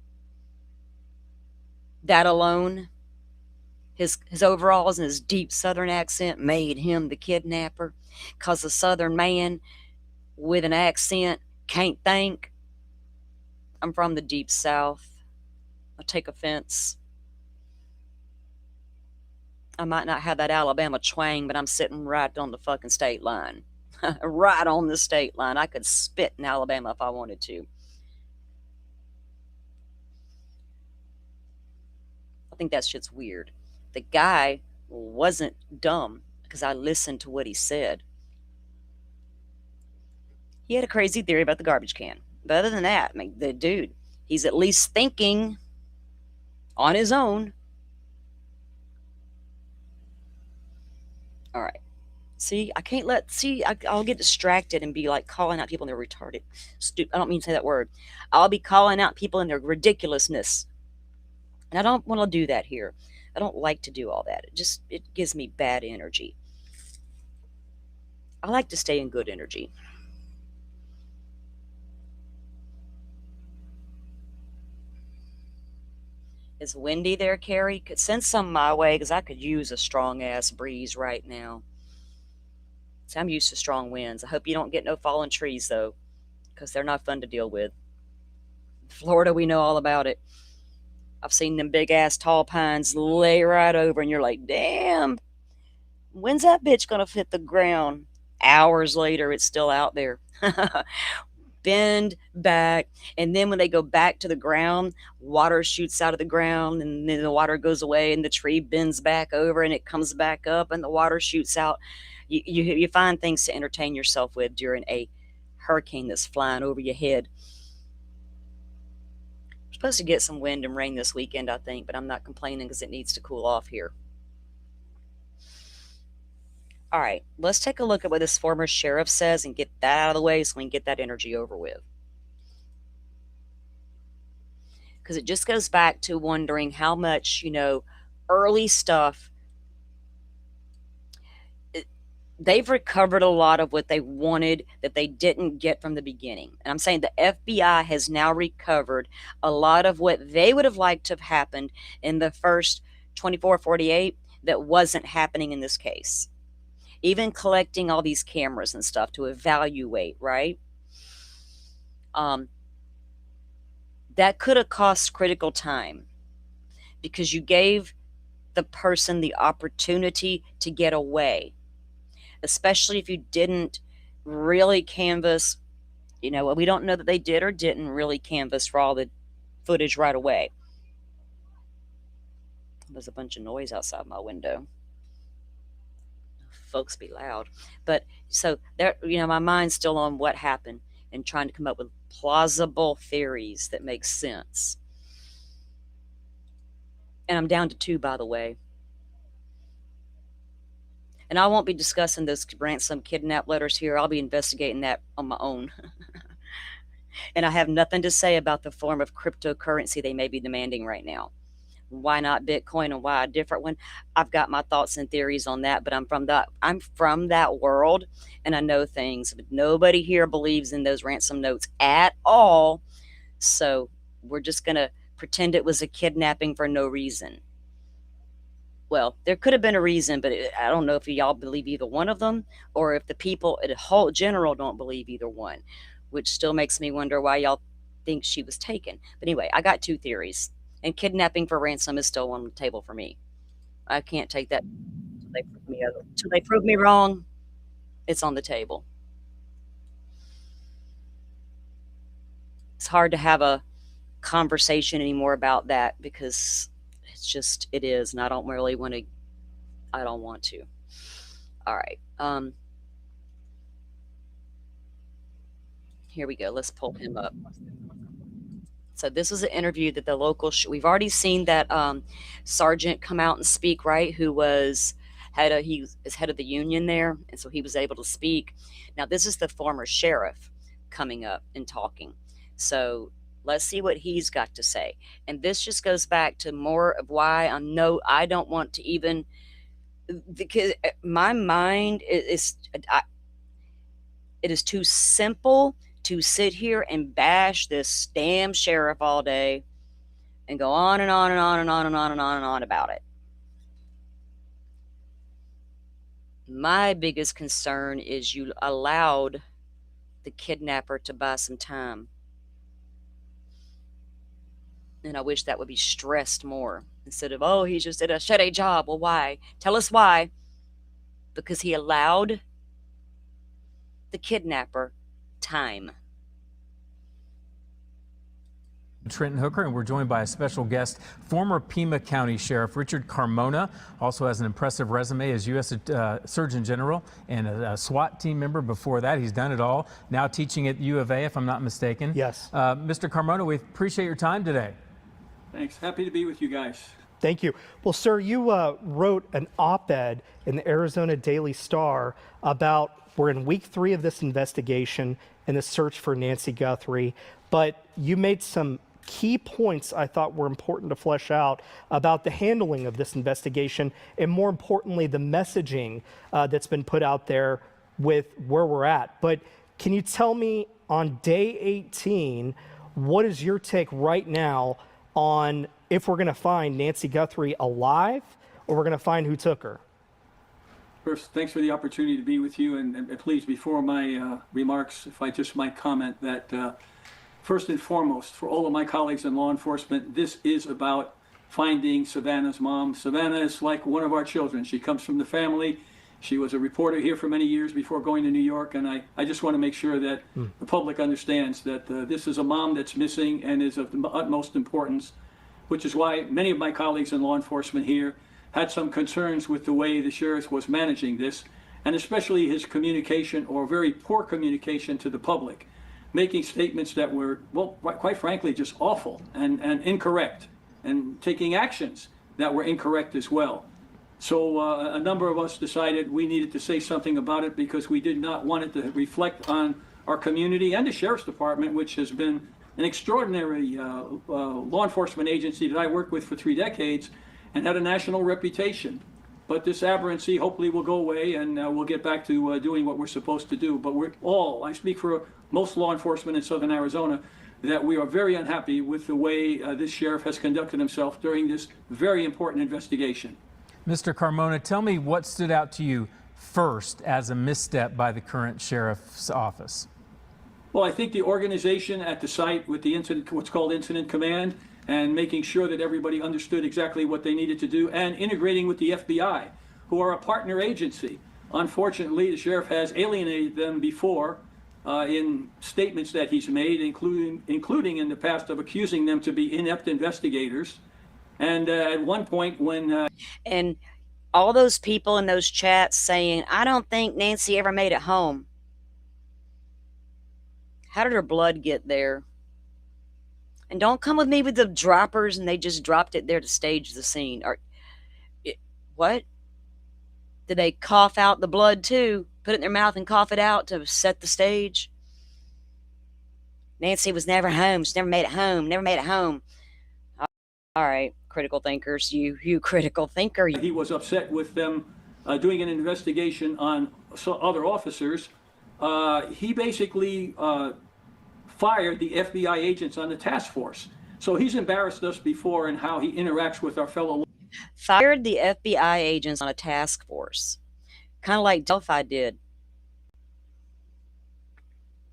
That alone, his overalls and his deep southern accent made him the kidnapper? Because a southern man with an accent can't think? I'm from the deep south. I take offense. I might not have that Alabama twang, but I'm sitting right on the fucking state line. Right on the state line. I could spit in Alabama if I wanted to. I think that shit's weird. The guy wasn't dumb because I listened to what he said. He had a crazy theory about the garbage can. But other than that, I mean, the dude, he's at least thinking on his own. All right. See, I can't I'll get distracted and be like calling out people and they're retarded. I don't mean to say that word. I'll be calling out people and their ridiculousness. And I don't want to do that here. I don't like to do all that. It gives me bad energy. I like to stay in good energy. It's windy there, Carrie. Could send some my way because I could use a strong ass breeze right now. So I'm used to strong winds. I hope you don't get no fallen trees though, because they're not fun to deal with. Florida, we know all about it. I've seen them big ass tall pines lay right over, and you're like, damn, when's that bitch gonna fit the ground? Hours later, it's still out there. Bend back, and then when they go back to the ground, water shoots out of the ground, and then the water goes away, and the tree bends back over, and it comes back up, and the water shoots out. You find things to entertain yourself with during a hurricane that's flying over your head. Supposed to get some wind and rain this weekend, I think, but I'm not complaining because it needs to cool off here. All right, let's take a look at what this former sheriff says and get that out of the way so we can get that energy over with. Because it just goes back to wondering how much, early stuff, they've recovered a lot of what they wanted that they didn't get from the beginning. And I'm saying the FBI has now recovered a lot of what they would have liked to have happened in the first 24, 48 that wasn't happening in this case. Even collecting all these cameras and stuff to evaluate, right? That could have cost critical time because you gave the person the opportunity to get away, especially if you didn't really canvass. We don't know that they did or didn't really canvass for all the footage right away. There's a bunch of noise outside my window. Folks be loud. But so there, my mind's still on what happened and trying to come up with plausible theories that make sense. And I'm down to 2, by the way. And I won't be discussing those ransom kidnap letters here. I'll be investigating that on my own. And I have nothing to say about the form of cryptocurrency they may be demanding right now. Why not Bitcoin and why a different one? I've got my thoughts and theories on that, but I'm from that world and I know things. But nobody here believes in those ransom notes at all. So we're just going to pretend it was a kidnapping for no reason. Well, there could have been a reason, but I don't know if y'all believe either one of them or if the people in whole general don't believe either one, which still makes me wonder why y'all think she was taken. But anyway, I got 2 theories. And kidnapping for ransom is still on the table for me. I can't take that until they prove me wrong. It's on the table. It's hard to have a conversation anymore about that because it is, and I don't want to. All right. Here we go. Let's pull him up. So this was an interview that the local, we've already seen that sergeant come out and speak, right? Who was he is head of the union there. And so he was able to speak. Now this is the former sheriff coming up and talking. So let's see what he's got to say. And this just goes back to more of why I don't want to even, because my mind is it is too simple to sit here and bash this damn sheriff all day and go on and on and on and on and on and on and on about it. My biggest concern is you allowed the kidnapper to buy some time. And I wish that would be stressed more instead of, oh, he just did a shitty job. Well, why? Tell us why. Because he allowed the kidnapper time. Trenton Hooker, and we're joined by a special guest, former Pima County Sheriff Richard Carmona, also has an impressive resume as U.S. Surgeon General and a SWAT team member before that. He's done it all, now teaching at U of A, if I'm not mistaken. Yes. Mr. Carmona, we appreciate your time today. Thanks. Happy to be with you guys. Thank you. Well, sir, you wrote an op-ed in the Arizona Daily Star about we're in week 3 of this investigation and the search for Nancy Guthrie, but you made some key points I thought were important to flesh out about the handling of this investigation and, more importantly, the messaging that's been put out there with where we're at. But can you tell me on day 18, what is your take right now on if we're going to find Nancy Guthrie alive or we're going to find who took her? First, thanks for the opportunity to be with you. And please, before my remarks, if I just might comment that first and foremost, for all of my colleagues in law enforcement, this is about finding Savannah's mom. Savannah is like one of our children. She comes from the family. She was a reporter here for many years before going to New York. And I just want to make sure that the public understands that this is a mom that's missing and is of the utmost importance, which is why many of my colleagues in law enforcement here had some concerns with the way the sheriff was managing this, and especially his communication or very poor communication to the public. making statements that were, well, quite frankly, just awful and incorrect, and taking actions that were incorrect as well. So a number of us decided we needed to say something about it because we did not want it to reflect on our community and the Sheriff's Department, which has been an extraordinary law enforcement agency that I worked with for 3 decades and had a national reputation. But this aberrancy hopefully will go away, and we'll get back to doing what we're supposed to do. But we're all, I speak for most law enforcement in Southern Arizona, that we are very unhappy with the way this sheriff has conducted himself during this very important investigation. Mr. Carmona, tell me what stood out to you first as a misstep by the current sheriff's office. Well, I think the organization at the site with the incident, what's called incident command, and making sure that everybody understood exactly what they needed to do, and integrating with the FBI, who are a partner agency. Unfortunately, the sheriff has alienated them before in statements that he's made, including in the past of accusing them to be inept investigators. And at one point when... And all those people in those chats saying, I don't think Nancy ever made it home. How did her blood get there? And don't come with me with the droppers and they just dropped it there to stage the scene. What? Did they cough out the blood too? Put it in their mouth and cough it out to set the stage? Nancy was never home. She never made it home. Never made it home. All right, critical thinkers. You critical thinker. He was upset with them doing an investigation on other officers. He basically fired the FBI agents on the task force. So he's embarrassed us before in how he interacts with our fellow. Fired the FBI agents on a task force, kind of like Delphi did.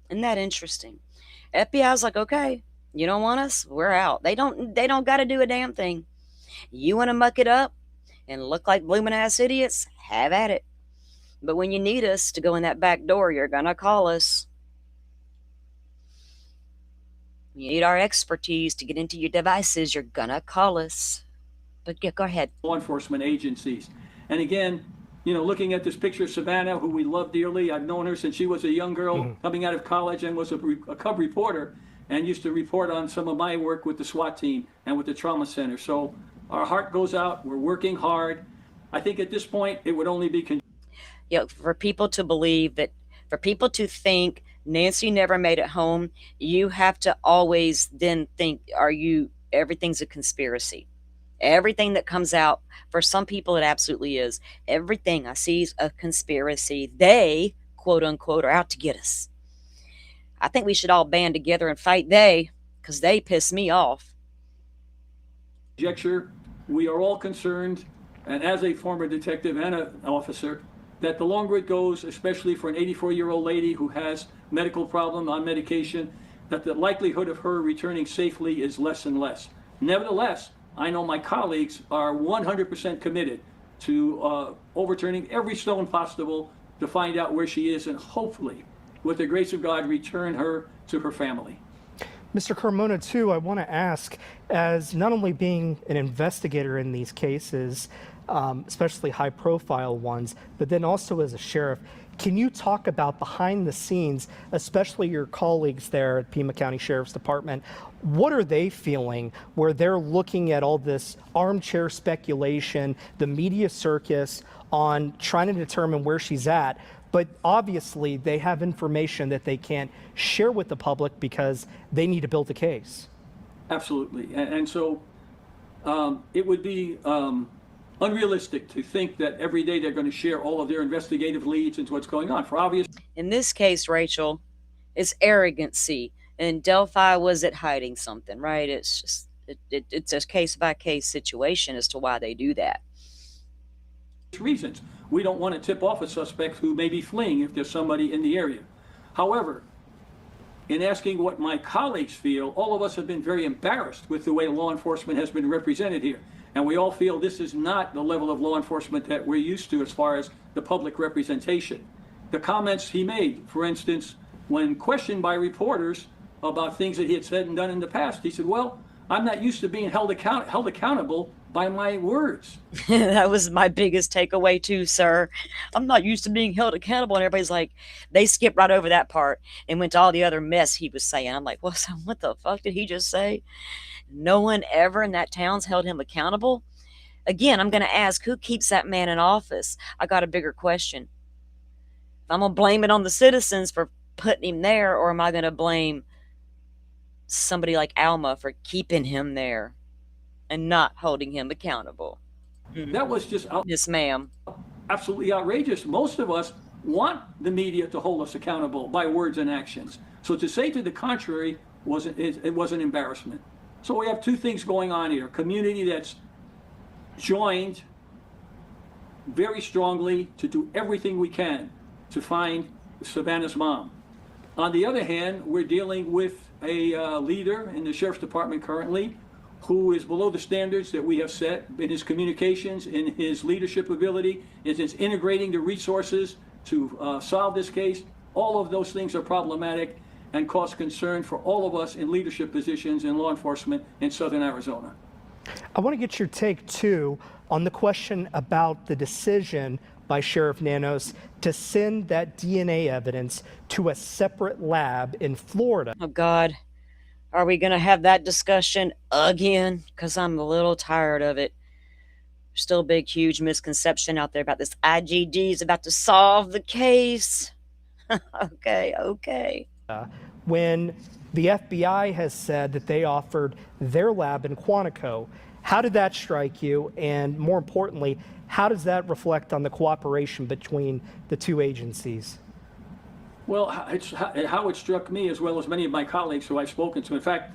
Isn't that interesting? FBI's like, okay, you don't want us? We're out. They don't got to do a damn thing. You want to muck it up and look like blooming ass idiots? Have at it. But when you need us to go in that back door, you're gonna call us. You need our expertise to get into your devices, you're gonna call us. But yeah, go ahead. Law enforcement agencies. And again, you know, looking at this picture of Savannah, who we love dearly, I've known her since she was a young girl coming out of college and was a cub reporter and used to report on some of my work with the SWAT team and with the trauma center. So our heart goes out. We're working hard. I think at this point, it would only be... For people to believe that, for people to think Nancy never made it home, you have to always then think, everything's a conspiracy. Everything that comes out, for some people it absolutely is. Everything I see is a conspiracy. They, quote unquote, are out to get us. I think we should all band together and fight they, because they piss me off. Conjecture, we are all concerned, and as a former detective and an officer, that the longer it goes, especially for an 84-year-old lady who has medical problem on medication, that the likelihood of her returning safely is less and less. Nevertheless, I know my colleagues are 100% committed to overturning every stone possible to find out where she is and hopefully, with the grace of God, return her to her family. Mr. Carmona, too, I want to ask, as not only being an investigator in these cases, especially high-profile ones, but then also as a sheriff, can you talk about behind the scenes, especially your colleagues there at Pima County Sheriff's Department? What are they feeling where they're looking at all this armchair speculation, the media circus on trying to determine where she's at, but obviously they have information that they can't share with the public because they need to build a case? Absolutely. And so it would be unrealistic to think that every day they're going to share all of their investigative leads into what's going on, for obvious. In this case, Rachel, it's arrogancy, and Delphi was it hiding something, right? It's just it's a case-by-case situation as to why they do that. Reasons. We don't want to tip off a suspect who may be fleeing if there's somebody in the area. However, in asking what my colleagues feel, all of us have been very embarrassed with the way law enforcement has been represented here. And we all feel this is not the level of law enforcement that we're used to as far as the public representation. The comments he made, for instance, when questioned by reporters about things that he had said and done in the past, he said, well, I'm not used to being held accountable by my words. That was my biggest takeaway too, sir. I'm not used to being held accountable, and everybody's like, they skipped right over that part and went to all the other mess he was saying. I'm like, well, so what the fuck did he just say? No one ever in that town's held him accountable. Again, I'm going to ask, who keeps that man in office? I got a bigger question. I'm going to blame it on the citizens for putting him there, or am I going to blame somebody like Alma for keeping him there and not holding him accountable? That was just Yes, ma'am. absolutely outrageous. Most of us want the media to hold us accountable by words and actions. So to say to the contrary was an embarrassment. So we have two things going on here. Community that's joined very strongly to do everything we can to find Savannah's mom. On the other hand, we're dealing with a leader in the Sheriff's Department currently who is below the standards that we have set in his communications, in his leadership ability, in his integrating the resources to solve this case. All of those things are problematic and cause concern for all of us in leadership positions in law enforcement in Southern Arizona. I want to get your take, too, on the question about the decision by Sheriff Nanos to send that DNA evidence to a separate lab in Florida. Oh, God. Are we going to have that discussion again? Because I'm a little tired of it. There's still a big, huge misconception out there about this IGD is about to solve the case. Okay. When the FBI has said that they offered their lab in Quantico, how did that strike you? And more importantly, how does that reflect on the cooperation between the two agencies? Well, it's how it struck me, as well as many of my colleagues who I've spoken to. In fact,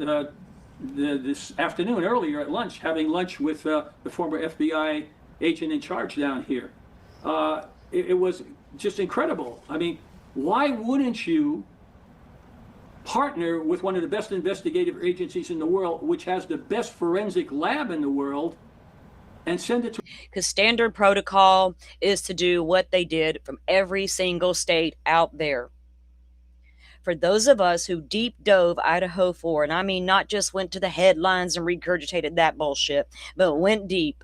this afternoon, earlier at lunch, having lunch with the former FBI agent in charge down here, it was just incredible. I mean, why wouldn't you partner with one of the best investigative agencies in the world, which has the best forensic lab in the world, and send it to? Because standard protocol is to do what they did from every single state out there. For those of us who deep dove Idaho 4, and I mean not just went to the headlines and regurgitated that bullshit, but went deep,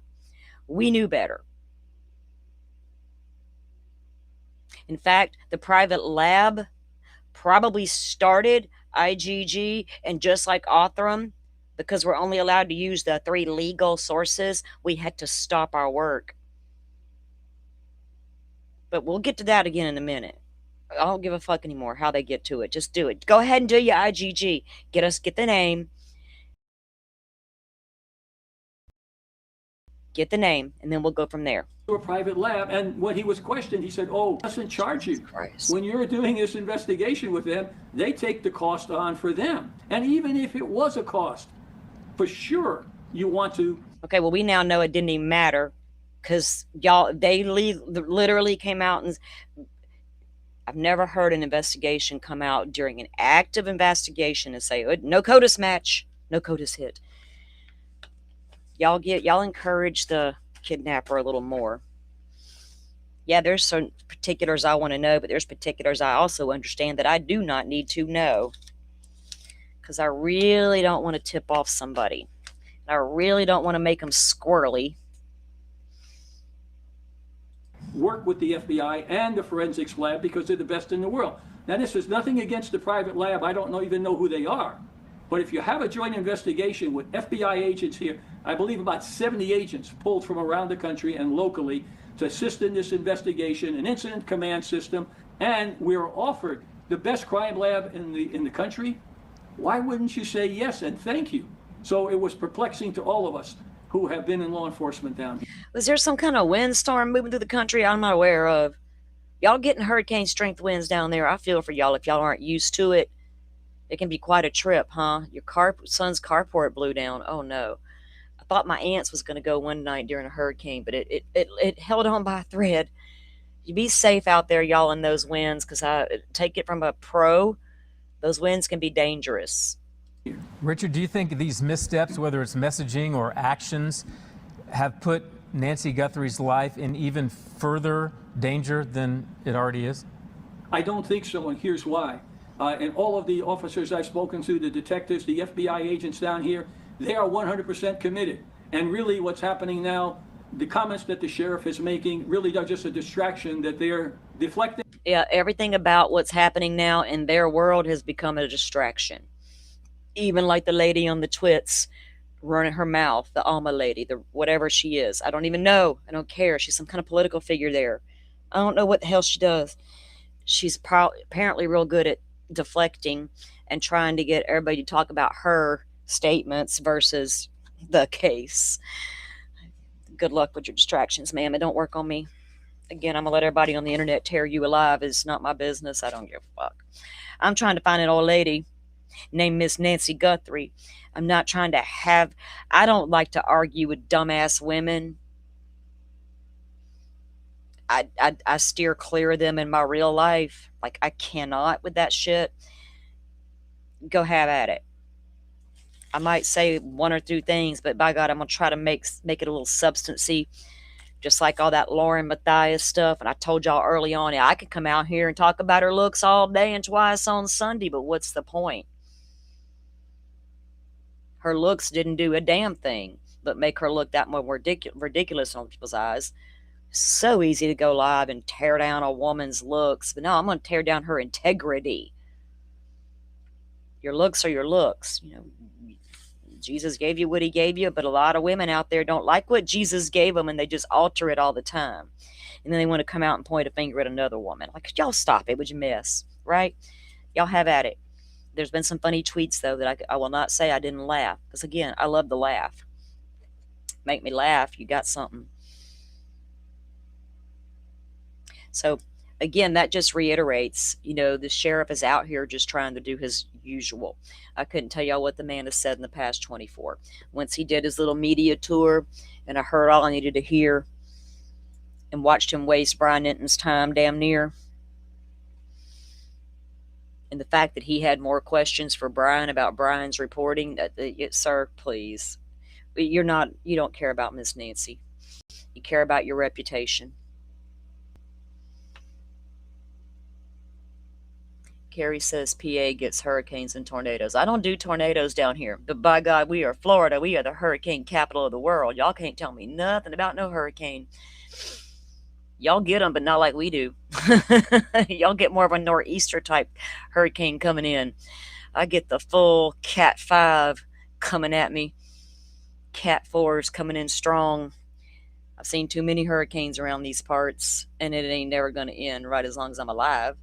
we knew better. In fact, the private lab probably started IGG, and just like Othram, because we're only allowed to use the 3 legal sources, we had to stop our work. But we'll get to that again in a minute. I don't give a fuck anymore how they get to it. Just do it. Go ahead and do your IGG. Get the name. Get the name, and then we'll go from there. A private lab, and when he was questioned, he said, "Oh, doesn't charge you. When you're doing this investigation with them, they take the cost on for them. And even if it was a cost, for sure you want to." Okay, well, we now know it didn't even matter because they literally came out and I've never heard an investigation come out during an active investigation and say, no CODIS match, no CODIS hit. Y'all encourage the kidnapper a little more. Yeah, there's some particulars I want to know, but there's particulars I also understand that I do not need to know. Because I really don't want to tip off somebody. I really don't want to make them squirrely. Work with the FBI and the forensics lab because they're the best in the world. Now, this is nothing against the private lab. I don't even know who they are. But if you have a joint investigation with FBI agents here, I believe about 70 agents pulled from around the country and locally to assist in this investigation, an incident command system, and we're offered the best crime lab in the country, why wouldn't you say yes and thank you? So it was perplexing to all of us who have been in law enforcement down here. Was there some kind of windstorm moving through the country I'm not aware of? Y'all getting hurricane strength winds down there. I feel for y'all if y'all aren't used to it. It can be quite a trip, huh? Your son's carport blew down. Oh no. I thought my aunt's was going to go one night during a hurricane, but it held on by a thread. You be safe out there, y'all, in those winds, because I take it from a pro. Those winds can be dangerous. Richard, do you think these missteps, whether it's messaging or actions, have put Nancy Guthrie's life in even further danger than it already is? I don't think so, and here's why. And all of the officers I've spoken to, the detectives, the FBI agents down here, they are 100% committed. And really what's happening now, the comments that the sheriff is making really are just a distraction that they're deflecting. Yeah, everything about what's happening now in their world has become a distraction. Even like the lady on the twits running her mouth, the Alma lady, the whatever she is. I don't even know. I don't care. She's some kind of political figure there. I don't know what the hell she does. She's apparently real good at deflecting and trying to get everybody to talk about her statements versus the case. Good luck with your distractions, ma'am. It don't work on me. Again, I'm gonna let everybody on the internet tear you alive. It's not my business. I don't give a fuck. I'm trying to find an old lady named Miss Nancy Guthrie. I'm not trying to have, I don't like to argue with dumbass women. I steer clear of them in my real life. Like, I cannot with that shit. Go have at it. I might say one or two things, but by God, I'm gonna try to make it a little substancy, just like all that Lauren Matthias stuff. And I told y'all early on, I could come out here and talk about her looks all day and twice on Sunday, but what's the point? Her looks didn't do a damn thing but make her look that more ridiculous in people's eyes. So easy to go live and tear down a woman's looks, but no, I'm going to tear down her integrity. Your looks are your looks. You know, Jesus gave you what he gave you, but a lot of women out there don't like what Jesus gave them, and they just alter it all the time. And then they want to come out and point a finger at another woman. Like, y'all stop it, would you miss? Right? Y'all have at it. There's been some funny tweets, though, that I will not say I didn't laugh. Because, again, I love to laugh. Make me laugh. You got something. So, again, that just reiterates, the sheriff is out here just trying to do his usual. I couldn't tell y'all what the man has said in the past 24. Once he did his little media tour, and I heard all I needed to hear, and watched him waste Brian Enton's time damn near. And the fact that he had more questions for Brian about Brian's reporting, sir, please. You don't care about Miss Nancy. You care about your reputation. Carrie says PA gets hurricanes and tornadoes. I don't do tornadoes down here, but by God, we are Florida. We are the hurricane capital of the world. Y'all can't tell me nothing about no hurricane. Y'all get them, but not like we do. Y'all get more of a nor'easter type hurricane coming in. I get the full Cat 5 coming at me. Cat 4s coming in strong. I've seen too many hurricanes around these parts, and it ain't never going to end right as long as I'm alive.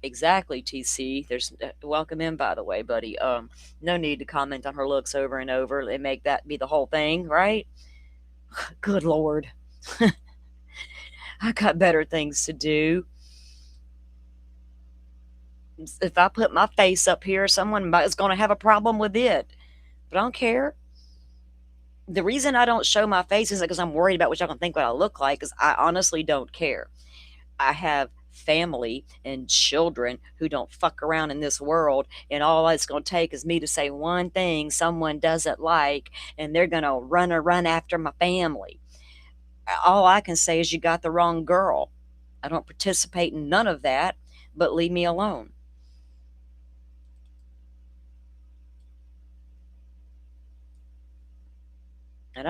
Exactly, TC. There's welcome in, by the way, buddy. No need to comment on her looks over and over and make that be the whole thing, right? Good Lord. I got better things to do. If I put my face up here, someone is going to have a problem with it. But I don't care. The reason I don't show my face is because I'm worried about what y'all gonna think what I look like, because I honestly don't care. I have family and children who don't fuck around in this world, and all it's going to take is me to say one thing someone doesn't like, and they're going to run after my family. All I can say is you got the wrong girl. I don't participate in none of that, but leave me alone. And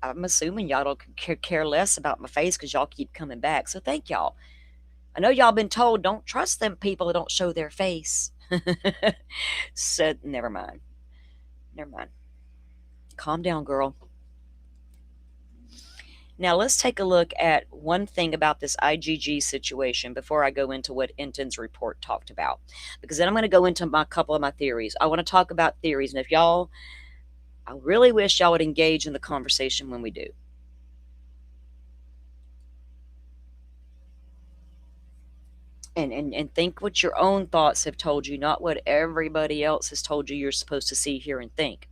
I'm assuming y'all don't care less about my face because y'all keep coming back. So thank y'all. I know y'all been told don't trust them people that don't show their face. So never mind. Calm down, girl. Now let's take a look at one thing about this IGG situation before I go into what Enton's report talked about. Because then I'm going to go into a couple of my theories. I want to talk about theories. And I really wish y'all would engage in the conversation when we do. And think what your own thoughts have told you, not what everybody else has told you you're supposed to see, hear, and think.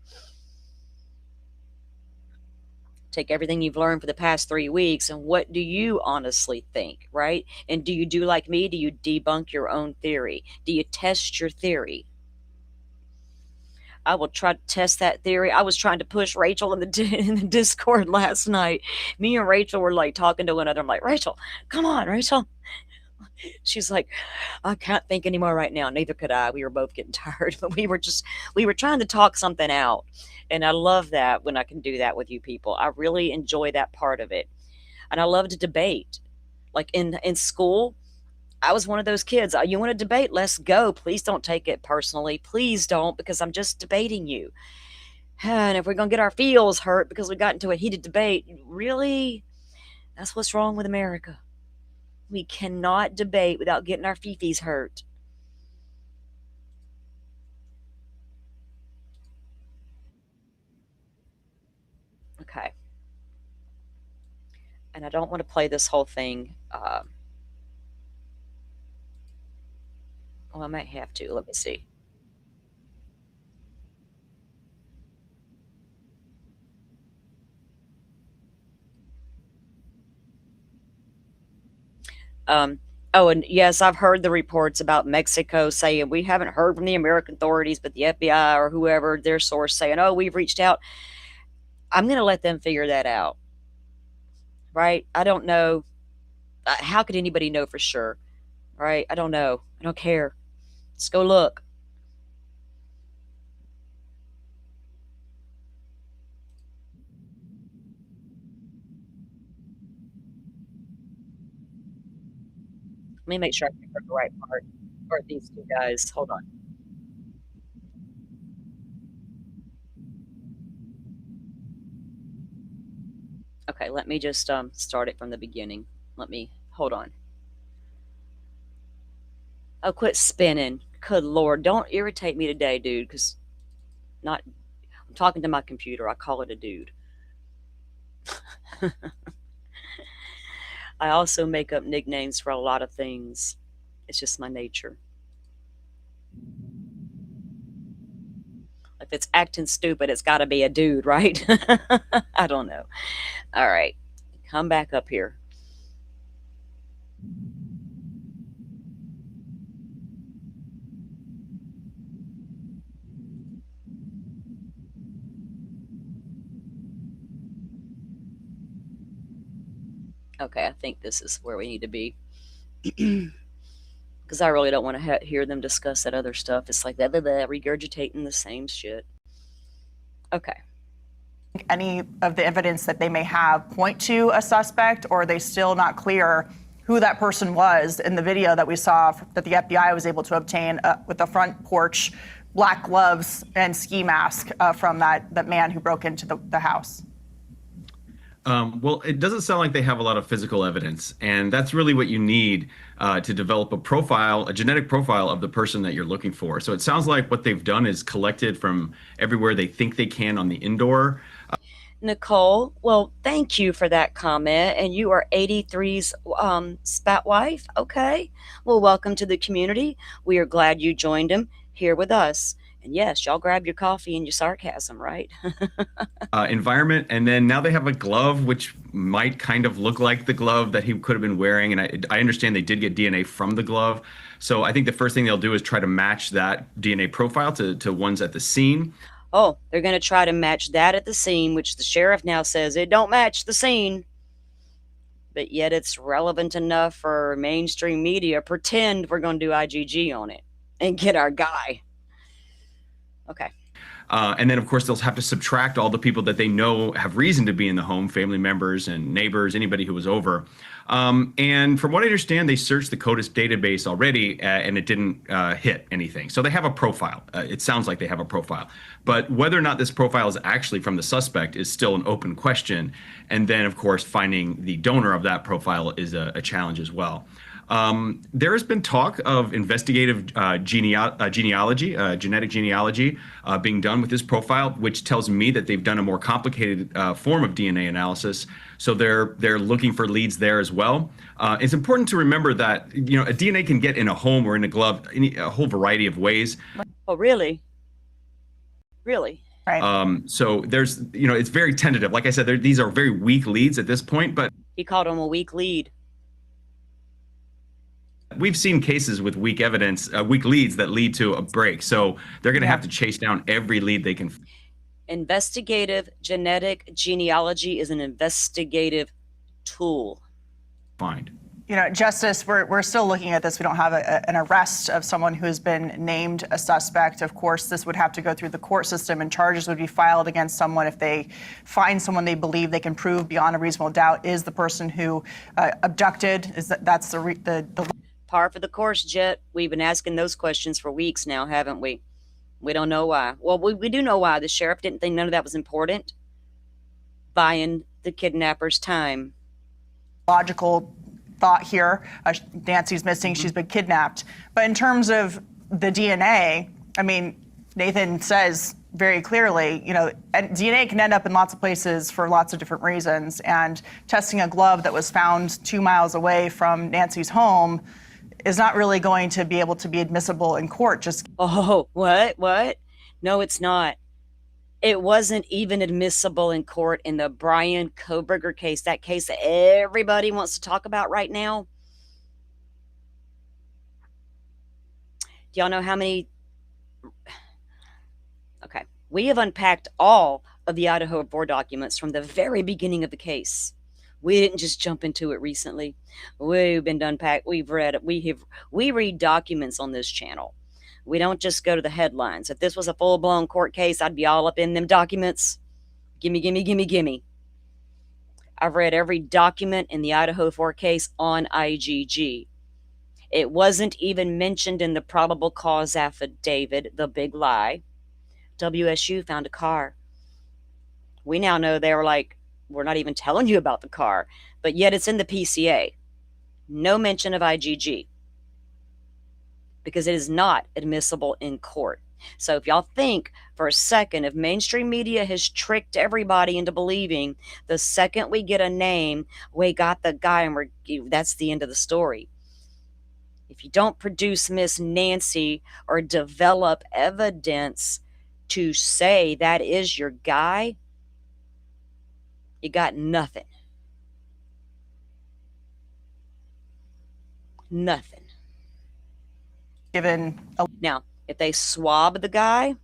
Take everything you've learned for the past 3 weeks, and what do you honestly think, right? And do you do like me? Do you debunk your own theory? Do you test your theory? I will try to test that theory. I was trying to push Rachel in the Discord last night. Me and Rachel were like talking to one another. I'm like, Rachel, come on, Rachel. She's like, I can't think anymore right now. Neither could I. We were both getting tired, but we were trying to talk something out. And I love that when I can do that with you people. I really enjoy that part of it. And I love to debate. Like in school, I was one of those kids. You want to debate? Let's go. Please don't take it personally. Please don't, because I'm just debating you. And if we're going to get our feels hurt because we got into a heated debate, really, that's what's wrong with America. We cannot debate without getting our fifis hurt. Okay. And I don't want to play this whole thing. Well, I might have to. Let me see. Um, oh, and yes, I've heard the reports about Mexico saying we haven't heard from the American authorities, but the FBI or whoever, their source, saying, oh, we've reached out. I'm going to let them figure that out. Right? I don't know. How could anybody know for sure? Right? I don't know. I don't care. Let's go look. Let me make sure I pick up the right part. Or these two guys. Hold on. Okay, let me just start it from the beginning. Let me hold on. Oh, quit spinning. Good Lord, don't irritate me today, dude, because not I'm talking to my computer. I call it a dude. I also make up nicknames for a lot of things. It's just my nature. If it's acting stupid, it's got to be a dude, right? I don't know. All right, come back up here. Okay, I think this is where we need to be. Because I really don't want to hear them discuss that other stuff. It's like that, regurgitating the same shit. Okay. Any of the evidence that they may have point to a suspect, or are they still not clear who that person was in the video that we saw that the FBI was able to obtain with the front porch, black gloves and ski mask from that man who broke into the house? Well, it doesn't sound like they have a lot of physical evidence, and that's really what you need to develop a profile, a genetic profile of the person that you're looking for. So it sounds like what they've done is collected from everywhere they think they can on the indoor. Nicole, well, thank you for that comment. And you are 83's spat wife? Okay. Well, welcome to the community. We are glad you joined him here with us. And yes, y'all grab your coffee and your sarcasm, right? Environment, and then now they have a glove which might kind of look like the glove that he could have been wearing, and I understand they did get DNA from the glove. So I think the first thing they'll do is try to match that DNA profile to ones at the scene. Oh, they're going to try to match that at the scene, which the sheriff now says it don't match the scene. But yet it's relevant enough for mainstream media. Pretend we're going to do IgG on it and get our guy. Okay. And then, of course, they'll have to subtract all the people that they know have reason to be in the home, family members and neighbors, anybody who was over. And from what I understand, they searched the CODIS database already, and it didn't hit anything. So they have a profile. It sounds like they have a profile. But whether or not this profile is actually from the suspect is still an open question. And then, of course, finding the donor of that profile is a challenge as well. There has been talk of investigative genealogy, genetic genealogy being done with this profile, which tells me that they've done a more complicated form of DNA analysis. So they're looking for leads there as well. It's important to remember that a DNA can get in a home or in a glove a whole variety of ways. Oh, really? Really? Right. So there's it's very tentative. Like I said, these are very weak leads at this point, but He called him a weak lead. we've seen cases with weak evidence, weak leads that lead to a break. So they're going to have to chase down every lead they can. Investigative genetic genealogy is an investigative tool. Find. Justice, we're still looking at this. We don't have an arrest of someone who has been named a suspect. Of course, this would have to go through the court system, and charges would be filed against someone if they find someone they believe they can prove beyond a reasonable doubt is the person who abducted. That's the Par for the course, Jet. We've been asking those questions for weeks now, haven't we? We don't know why. Well, we do know why. The sheriff didn't think none of that was important. Buying the kidnapper's time. logical thought here. Nancy's missing. She's been kidnapped. But in terms of the DNA, I mean, Nathan says very clearly, DNA can end up in lots of places for lots of different reasons. And testing a glove that was found 2 miles away from Nancy's home is not really going to be able to be admissible in court. Oh, what? No, it's not. It wasn't even admissible in court in the Brian Kohberger case, that case that everybody wants to talk about right now. Do y'all know how many? Okay. We have unpacked all of the Idaho 4 documents from the very beginning of the case. We didn't just jump into it recently. We've been unpacked. We've read it. We read documents on this channel. We don't just go to the headlines. If this was a full-blown court case, I'd be all up in them documents. Gimme. I've read every document in the Idaho 4 case on IGG. It wasn't even mentioned in the probable cause affidavit, the big lie. WSU found a car. We now know they were like, we're not even telling you about the car, but yet it's in the PCA. No mention of IGG, because it is not admissible in court. So if y'all think for a second, if mainstream media has tricked everybody into believing the second we get a name, we got the guy and that's the end of the story. If you don't produce Miss Nancy or develop evidence to say that is your guy, you got nothing. Nothing. Now, if they swab the guy,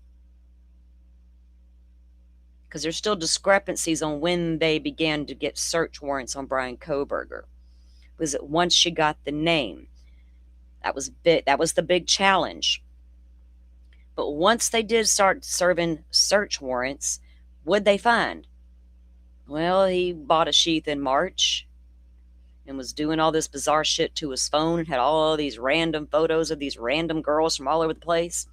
because there's still discrepancies on when they began to get search warrants on Brian Kohberger. Was it once she got the name? That was the big challenge. But once they did start serving search warrants, what'd they find? Well, he bought a sheath in March and was doing all this bizarre shit to his phone and had all these random photos of these random girls from all over the place,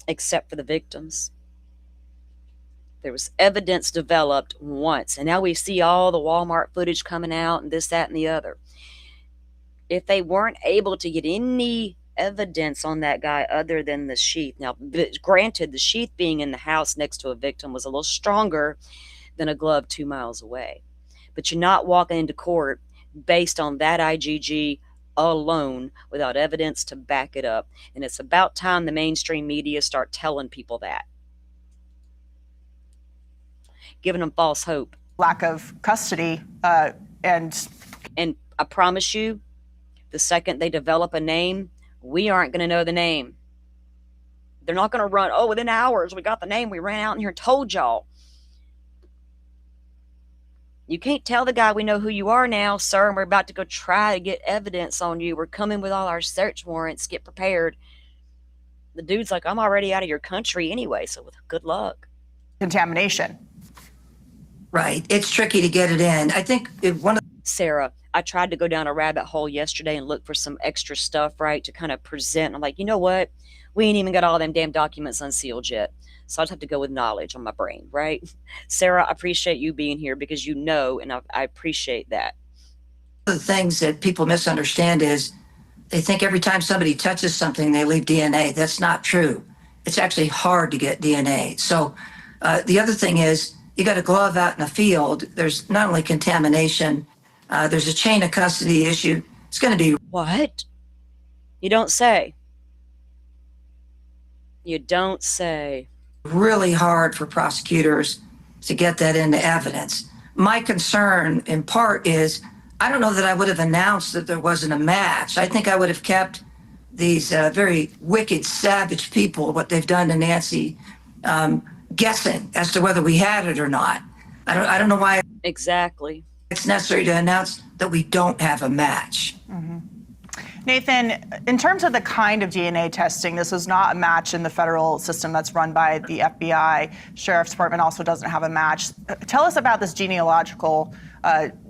except for the victims. There was evidence developed once, and now we see all the Walmart footage coming out and this, that, and the other. If they weren't able to get any evidence on that guy other than the sheath, now granted, the sheath being in the house next to a victim was a little stronger than a glove 2 miles away. But you're not walking into court based on that IGG alone without evidence to back it up. And it's about time the mainstream media start telling people that. Giving them false hope. Lack of custody and I promise you, the second they develop a name, we aren't going to know the name. They're not going to run, oh, within hours, we got the name. We ran out in here and told y'all. You can't tell the guy we know who you are now, sir, and we're about to go try to get evidence on you. We're coming with all our search warrants. Get prepared. The dude's like, I'm already out of your country anyway, so good luck. Contamination. Right. It's tricky to get it in. I think Sarah, I tried to go down a rabbit hole yesterday and look for some extra stuff, right, to kind of present. I'm like, you know what? We ain't even got all them damn documents unsealed yet. So I just have to go with knowledge on my brain, right? Sarah, I appreciate you being here because you know, and I appreciate that. one of the things that people misunderstand is they think every time somebody touches something, they leave DNA. That's not true. It's actually hard to get DNA. So the other thing is you got a glove out in a field. There's not only contamination, there's a chain of custody issue. It's going to be... What? You don't say. You don't say. Really hard for prosecutors to get that into evidence. My concern, in part, is I don't know that I would have announced that there wasn't a match. I think I would have kept these very wicked, savage people, what they've done to Nancy, guessing as to whether we had it or not. I don't know why. Exactly. it's necessary to announce that we don't have a match. Nathan, in terms of the kind of DNA testing, this is not a match in the federal system that's run by the FBI. Sheriff's Department also doesn't have a match. Tell us about this genealogical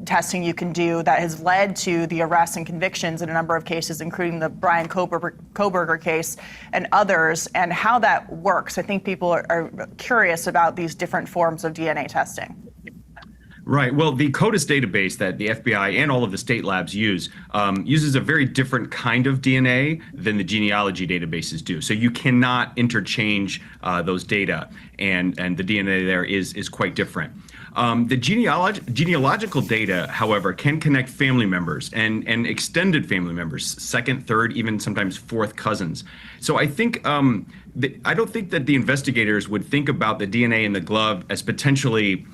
testing you can do that has led to the arrests and convictions in a number of cases, including the Brian Koberger case and others, and how that works. I think people are curious about these different forms of DNA testing. Right. Well, the CODIS database that the FBI and all of the state labs use uses a very different kind of DNA than the genealogy databases do. So you cannot interchange those data, and the DNA there is quite different. The genealogical data, however, can connect family members and extended family members, second, third, even sometimes fourth cousins. So I think I don't think that the investigators would think about the DNA in the glove as potentially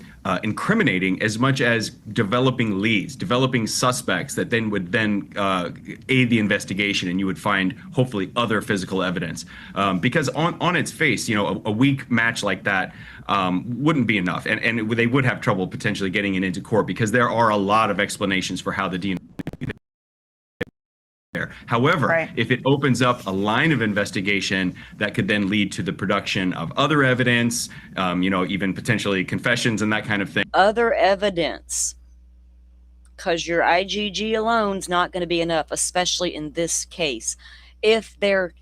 incriminating as much as developing leads, developing suspects that then would aid the investigation, and you would find hopefully other physical evidence. Because on its face, a weak match like that wouldn't be enough, and they would have trouble potentially getting it into court because there are a lot of explanations for how the DNA. However, right. If it opens up a line of investigation that could then lead to the production of other evidence, even potentially confessions and that kind of thing. Other evidence, because your IgG alone is not going to be enough, especially in this case. If they're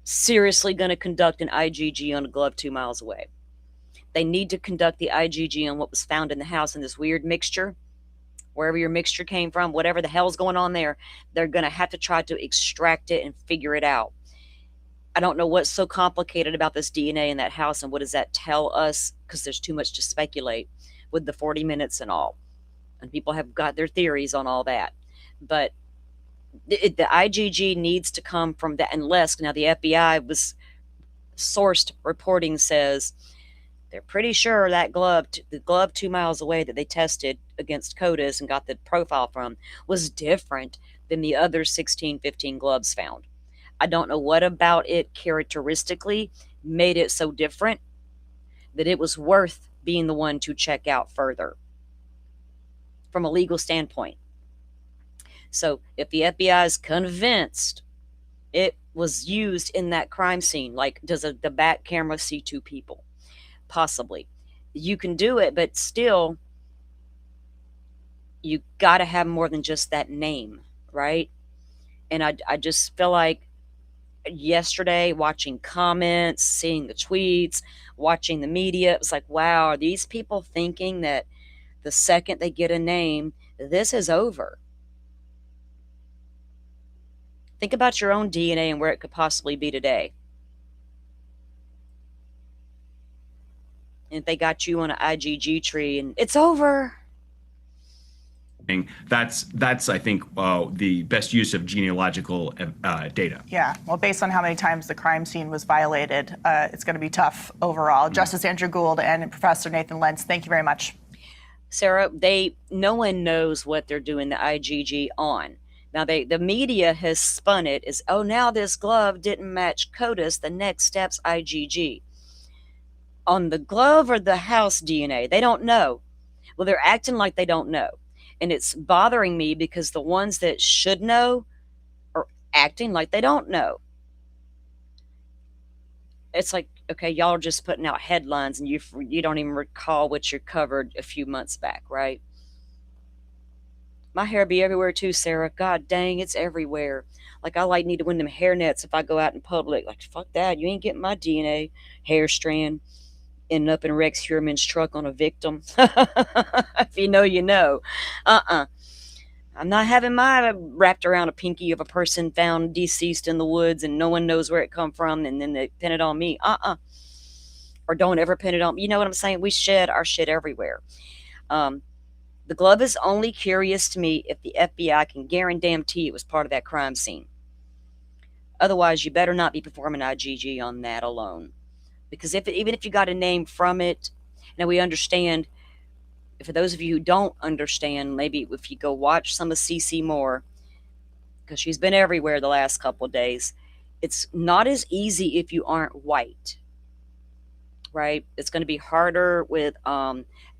seriously going to conduct an IgG on a glove 2 miles away, they need to conduct the IgG on what was found in the house in this weird mixture. Wherever your mixture came from, whatever the hell's going on there, they're going to have to try to extract it and figure it out. I don't know what's so complicated about this DNA in that house, and what does that tell us, because there's too much to speculate with the 40 minutes and all. And people have got their theories on all that. But the IgG needs to come from that, unless now the FBI was sourced reporting says they're pretty sure that the glove 2 miles away that they tested against CODIS and got the profile from was different than the other 16, 15 gloves found. I don't know what about it characteristically made it so different that it was worth being the one to check out further from a legal standpoint. So if the FBI is convinced it was used in that crime scene, like does the back camera see two people? Possibly. You can do it, but still, you got to have more than just that name, right? And I just feel like yesterday, watching comments, seeing the tweets, watching the media, it was like, wow, are these people thinking that the second they get a name, this is over? Think about your own DNA and where it could possibly be today. And if they got you on an IgG tree and it's over. That's I think the best use of genealogical data. Yeah, well, based on how many times the crime scene was violated, it's going to be tough overall. Justice Andrew Gould and Professor Nathan Lentz, thank you very much. Sarah, no one knows what they're doing the IgG on. Now, the media has spun it as, oh, now this glove didn't match CODIS, the next step's IgG. On the glove or the house DNA, they don't know. Well, they're acting like they don't know. And it's bothering me because the ones that should know are acting like they don't know. It's like, okay, y'all are just putting out headlines and you don't even recall what you covered a few months back, right? My hair be everywhere too, Sarah. God dang, it's everywhere. Like, I need to win them hair nets if I go out in public. Like, fuck that. You ain't getting my DNA hair strand ending up in Rex Heuermann's truck on a victim. If you know, you know. I'm not having my wrapped around a pinky of a person found deceased in the woods and no one knows where it come from, and then they pin it on me. Or don't ever pin it on me. You know what I'm saying? We shed our shit everywhere. The glove is only curious to me if the FBI can guarantee it was part of that crime scene. Otherwise, you better not be performing IgG on that alone. Because even if you got a name from it, now we understand, for those of you who don't understand, maybe if you go watch some of CeCe Moore, because she's been everywhere the last couple of days, it's not as easy if you aren't white. right? It's going to be harder with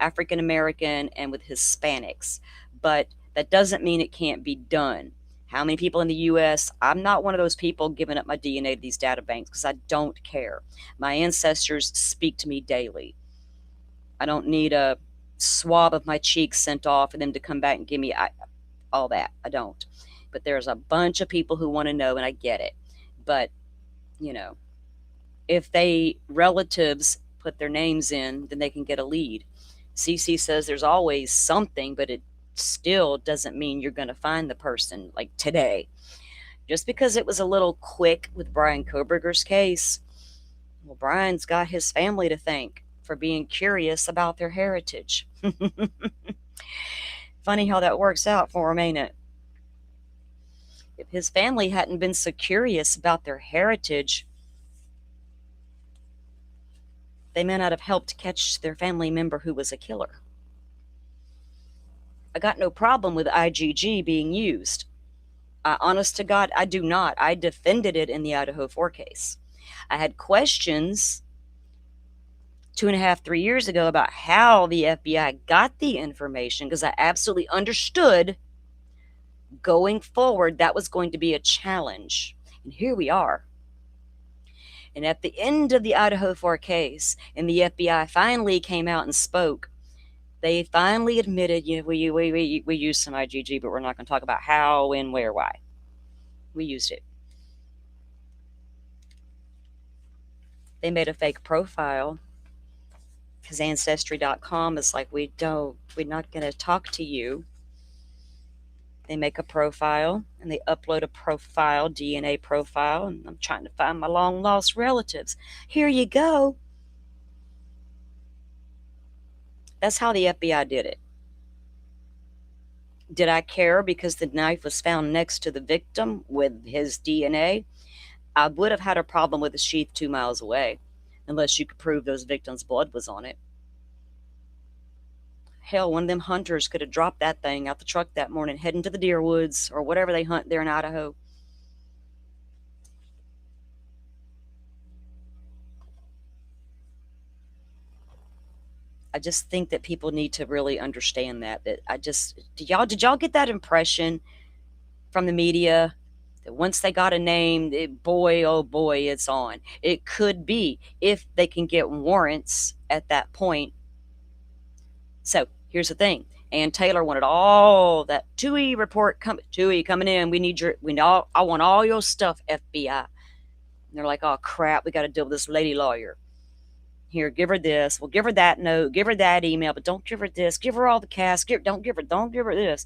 African American and with Hispanics, but that doesn't mean it can't be done. How many people in the US? I'm not one of those people giving up my DNA to these data banks because I don't care. My ancestors speak to me daily. I don't need a swab of my cheeks sent off for them to come back and give me all that. I don't. But there's a bunch of people who want to know, and I get it. But, you know, if they relatives put their names in, then they can get a lead. CC says there's always something, but it still doesn't mean you're going to find the person like today. Just because it was a little quick with Brian Koberger's case, well, Brian's got his family to thank for being curious about their heritage. Funny how that works out for him, ain't it? If his family hadn't been so curious about their heritage, they may not have helped catch their family member who was a killer. I got no problem with IgG being used. Honest to God, I do not. I defended it in the Idaho 4 case. I had questions 2.5, 3 years ago about how the FBI got the information because I absolutely understood going forward that was going to be a challenge. And here we are. And at the end of the Idaho 4 case, and the FBI finally came out and spoke, they finally admitted, you know, we used some IgG, but we're not going to talk about how, when, where, why. We used it. They made a fake profile because Ancestry.com is like, we're not going to talk to you. They make a profile and they upload a profile, DNA profile, and I'm trying to find my long lost relatives. Here you go. That's how the FBI did it. Did I care because the knife was found next to the victim with his DNA? I would have had a problem with the sheath 2 miles away, unless you could prove those victims' blood was on it. Hell, one of them hunters could have dropped that thing out the truck that morning, heading to the deer woods or whatever they hunt there in Idaho. I just think that people need to really understand that did y'all get that impression from the media that once they got a name, boy, oh boy, it's on. It could be if they can get warrants at that point. So here's the thing. Ann Taylor wanted all that TUI report TUI coming in. I want all your stuff, FBI. And they're like, oh crap, we got to deal with this lady lawyer. Here, give her this. Well, give her that note. Give her that email, but don't give her this. Give her all the cash. Don't give her this.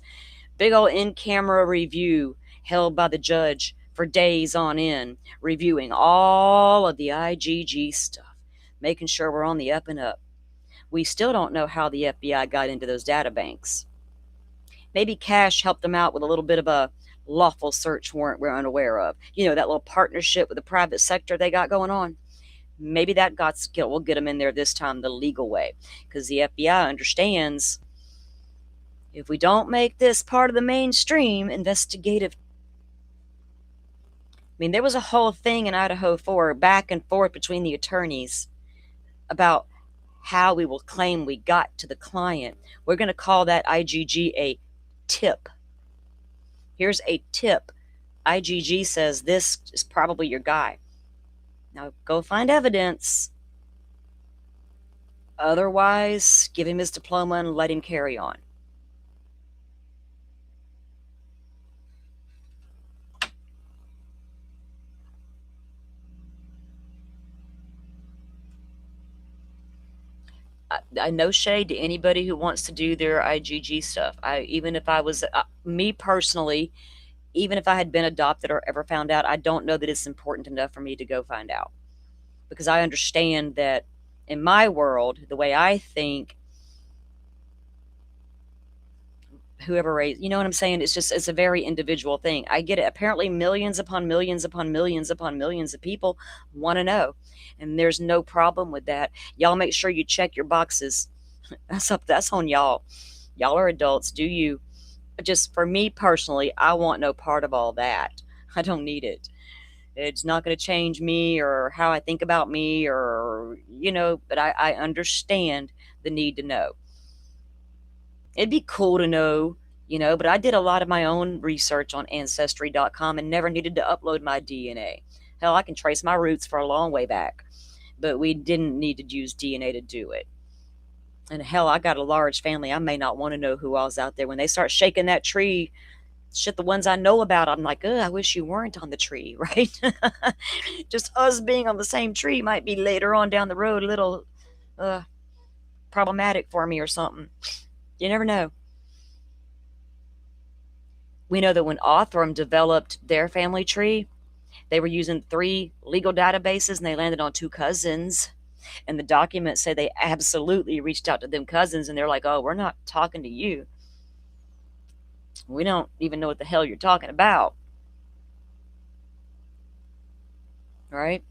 Big old in-camera review held by the judge for days on end, reviewing all of the IgG stuff, making sure we're on the up and up. We still don't know how the FBI got into those data banks. Maybe Cash helped them out with a little bit of a lawful search warrant we're unaware of. You know, that little partnership with the private sector they got going on. Maybe that will get them in there this time the legal way, because the FBI understands if we don't make this part of the mainstream investigative. I mean, there was a whole thing in Idaho 4 back and forth between the attorneys about how we will claim we got to the client. We're going to call that IgG a tip. Here's a tip. IgG says this is probably your guy. Now go find evidence. Otherwise, give him his diploma and let him carry on. I no shade to anybody who wants to do their IgG stuff. Even if I was, me personally, even if I had been adopted or ever found out, I don't know that it's important enough for me to go find out. Because I understand that in my world, the way I think, whoever raised, you know what I'm saying? It's a very individual thing. I get it. Apparently millions upon millions upon millions upon millions of people want to know. And there's no problem with that. Y'all make sure you check your boxes. That's on y'all. Y'all are adults. Do you? Just for me personally, I want no part of all that. I don't need it. It's not going to change me or how I think about me, or, but I understand the need to know. It'd be cool to know, but I did a lot of my own research on Ancestry.com and never needed to upload my DNA. Hell, I can trace my roots for a long way back, but we didn't need to use DNA to do it. And hell, I got a large family. I may not want to know who else out there. When they start shaking that tree, shit, the ones I know about, I'm like, I wish you weren't on the tree, right? Just us being on the same tree might be later on down the road a little problematic for me or something. You never know. We know that when Othram developed their family tree, they were using 3 legal databases and they landed on 2 cousins. And the documents say they absolutely reached out to them cousins and they're like, oh, we're not talking to you. We don't even know what the hell you're talking about. Right?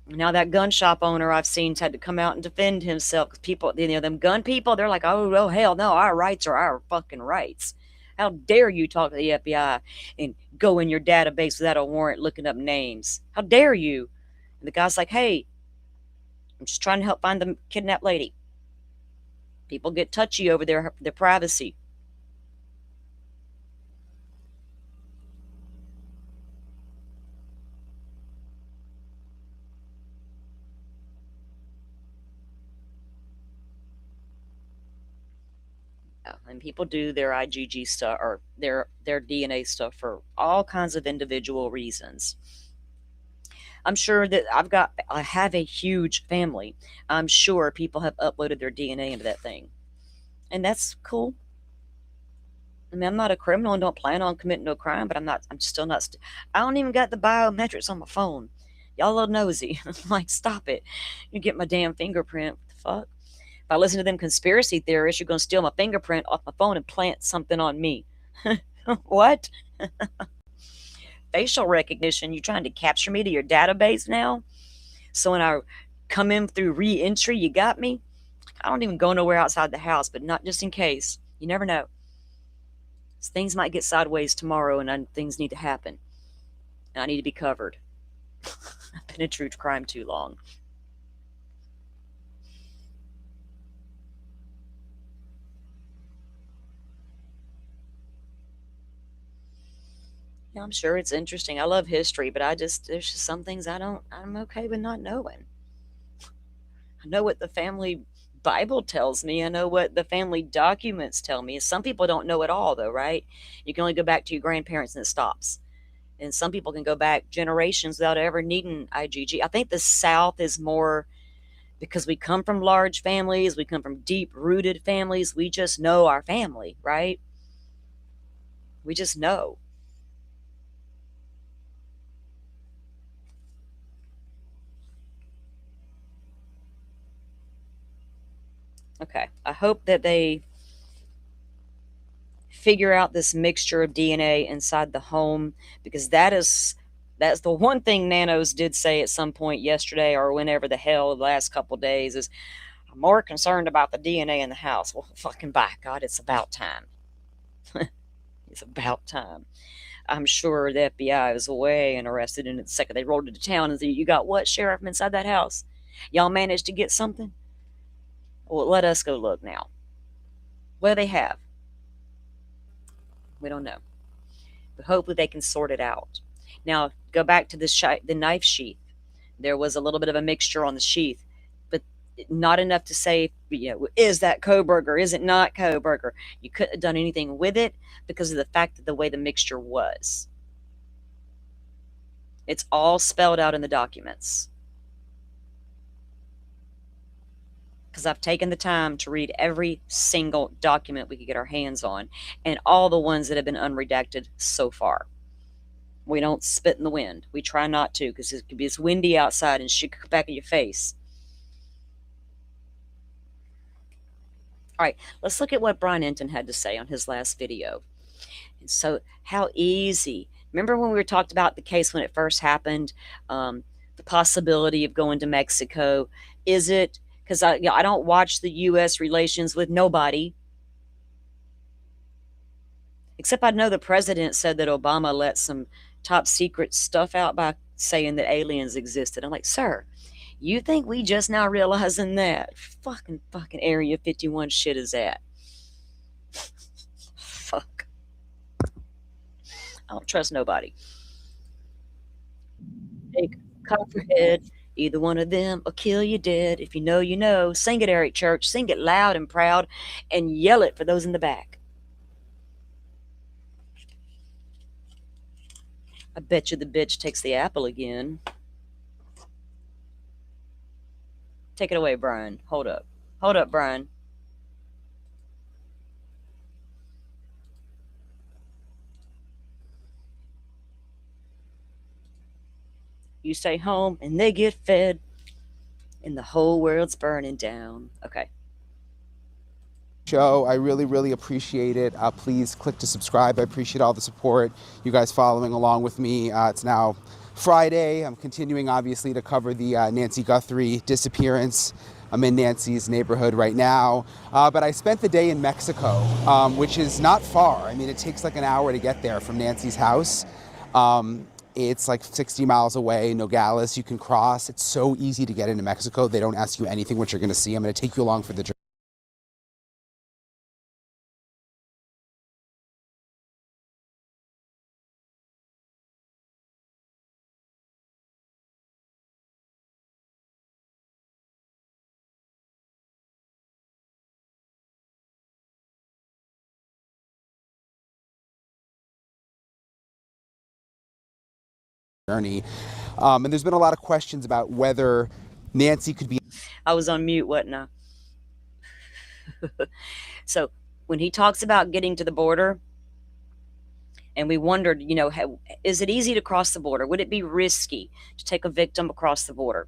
Now that gun shop owner I've seen's had to come out and defend himself, because people, them gun people, they're like, oh, hell no, our rights are our fucking rights. How dare you talk to the FBI and go in your database without a warrant looking up names? How dare you? And the guy's like, hey, I'm just trying to help find the kidnapped lady. People get touchy over their privacy. And people do their IgG stuff or their DNA stuff for all kinds of individual reasons. I'm sure that I have a huge family. I'm sure people have uploaded their DNA into that thing. And that's cool. I mean, I'm not a criminal and don't plan on committing no crime, but I'm still not. I don't even got the biometrics on my phone. Y'all a little nosy. I'm like, stop it. You get my damn fingerprint. What the fuck? If I listen to them conspiracy theorists, you're going to steal my fingerprint off my phone and plant something on me. What? Facial recognition? You trying to capture me to your database now? So when I come in through re-entry, you got me? I don't even go nowhere outside the house, but not just in case. You never know. Things might get sideways tomorrow and things need to happen. And I need to be covered. I've been in true crime too long. Yeah, I'm sure it's interesting. I love history, but there's just some things I'm okay with not knowing. I know what the family Bible tells me. I know what the family documents tell me. Some people don't know it all, though, right? You can only go back to your grandparents and it stops. And some people can go back generations without ever needing IgG. I think the South is more because we come from large families. We come from deep-rooted families. We just know our family, right? We just know. Okay, I hope that they figure out this mixture of DNA inside the home, because that's the one thing Nanos did say at some point yesterday or whenever the hell the last couple of days is, I'm more concerned about the DNA in the house. Well, fucking by God, it's about time. It's about time. I'm sure the FBI is way interested in it the second they rolled into town and said, you got what, Sheriff, inside that house? Y'all managed to get something? Well, let us go look now. What do they have? We don't know. But hopefully they can sort it out. Now, go back to the knife sheath. There was a little bit of a mixture on the sheath, but not enough to say, is that Kohberger? Is it not Kohberger? You couldn't have done anything with it because of the fact that the way the mixture was. It's all spelled out in the documents. Because I've taken the time to read every single document we could get our hands on, and all the ones that have been unredacted so far. We don't spit in the wind. We try not to, because it could be it's windy outside and shit could come back in your face. All right, let's look at what Brian Enton had to say on his last video. And so, how easy. Remember when we were talked about the case when it first happened, the possibility of going to Mexico? Is it because I don't watch the U.S. relations with nobody. Except I know the president said that Obama let some top secret stuff out by saying that aliens existed. I'm like, sir, you think we just now realizing that? Fucking Area 51 shit is that. Fuck. I don't trust nobody. Take Copperhead, either one of them will kill you dead. If you know, you know. Sing it, Eric Church. Sing it loud and proud and yell it for those in the back. I bet you the bitch takes the apple again. Take it away, Brian. Hold up. Hold up, Brian. You stay home and they get fed, and the whole world's burning down. Okay. Show. I really appreciate it. Please click to subscribe. I appreciate all the support, you guys following along with me. It's now Friday. I'm continuing obviously to cover the Nancy Guthrie disappearance. I'm in Nancy's neighborhood right now, but I spent the day in Mexico, which is not far. I mean, it takes like an hour to get there from Nancy's house. It's like 60 miles away, Nogales, you can cross. It's so easy to get into Mexico. They don't ask you anything, what you're gonna see. I'm gonna take you along for the journey. And there's been a lot of questions about whether Nancy could be. I was on mute, wasn't I? So when he talks about getting to the border, and we wondered, you know, is it easy to cross the border? Would it be risky to take a victim across the border?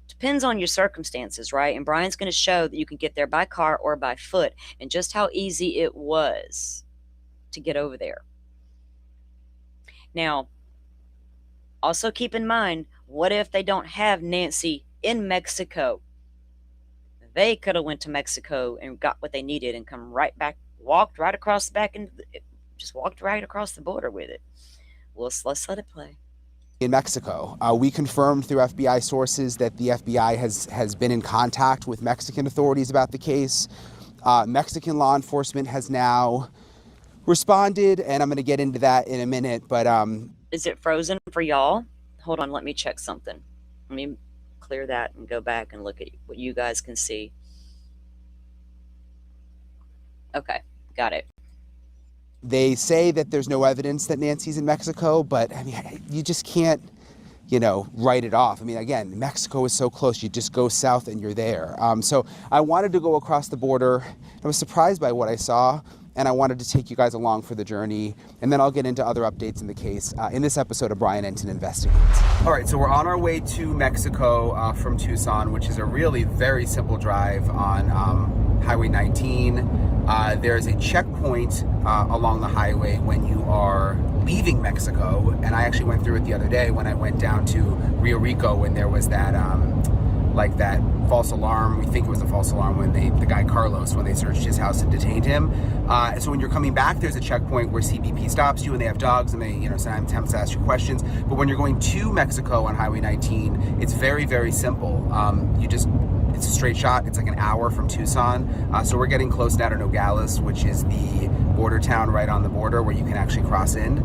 Depends on your circumstances, right? And Brian's going to show that you can get there by car or by foot, and just how easy it was to get over there. Now, also keep in mind, what if they don't have Nancy in Mexico? They could have went to Mexico and got what they needed and come right back, walked right across the back, and just walked right across the border with it. Well, let's let it play. In Mexico, we confirmed through FBI sources that the FBI has been in contact with Mexican authorities about the case. Mexican law enforcement has now responded, and I'm going to get into that in a minute, but is it frozen for y'all? Hold on, let me check something. Let me clear that and go back and look at what you guys can see. Okay, got it. They say that there's no evidence that Nancy's in Mexico, but I mean, you just can't, you know, write it off. I mean, again, Mexico is so close. You just go south and you're there. So I wanted to go across the border. I was surprised by what I saw, and I wanted to take you guys along for the journey, and then I'll get into other updates in the case in this episode of Brian Enton Investigates. All right, so we're on our way to Mexico from Tucson, which is a really very simple drive on Highway 19. There's a checkpoint along the highway when you are leaving Mexico, and I actually went through it the other day when I went down to Rio Rico when there was that like that false alarm. We think it was a false alarm when the guy Carlos, when they searched his house and detained him. So when you're coming back, there's a checkpoint where CBP stops you and they have dogs and they, you know, sometimes attempt to ask you questions. But when you're going to Mexico on Highway 19, it's very, very simple. It's a straight shot. It's like an hour from Tucson. So we're getting close now to Nogales, which is the border town right on the border where you can actually cross in.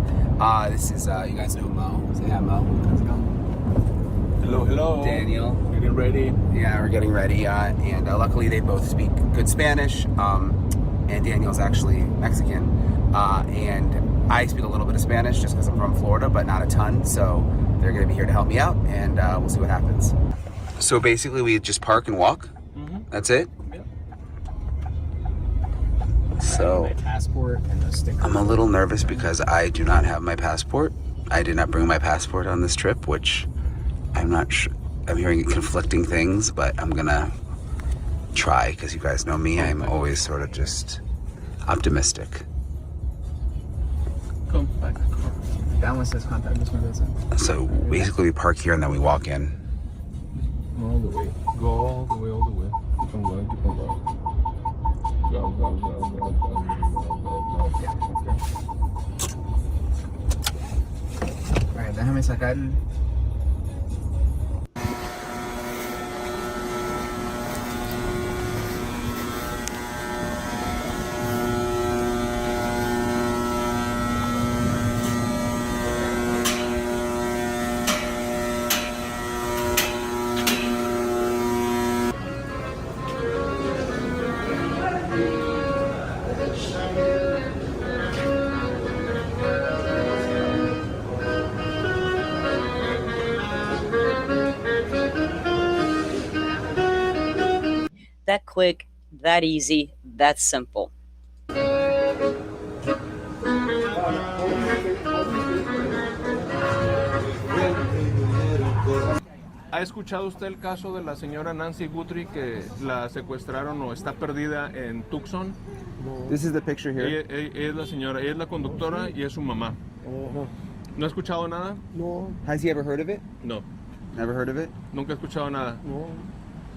This is, you guys know Mo. Say hi, Mo. Let's go. Hello. Daniel. We're getting ready. Yeah, we're getting ready. And luckily they both speak good Spanish. And Daniel's actually Mexican. And I speak a little bit of Spanish just because I'm from Florida, but not a ton. So they're going to be here to help me out, and we'll see what happens. So basically we just park and walk? Mm-hmm. That's it? Yep. So my passport and the sticker. I'm a little nervous because I do not have my passport. I did not bring my passport on this trip, which I'm not sure. I'm hearing conflicting things, but I'm gonna try because you guys know me. I'm always sort of just optimistic. Come back. That one says contact. This one doesn't. So basically we park here and then we walk in. All the way. Go all the way, all the way. Keep on going, keep on going. Go, go, go, go, go, go, go, go. Yeah, okay. ver, déjame sacar. That quick, that easy, that simple. ¿Ha escuchado usted el caso de la señora Nancy Guthrie que la secuestraron o está perdida en Tucson? This is the picture here. Ella es la señora, ella es la conductora y es su mamá. ¿No ha escuchado nada? No. Has he ever heard of it? No, Never heard of it? nunca he escuchado nada. No.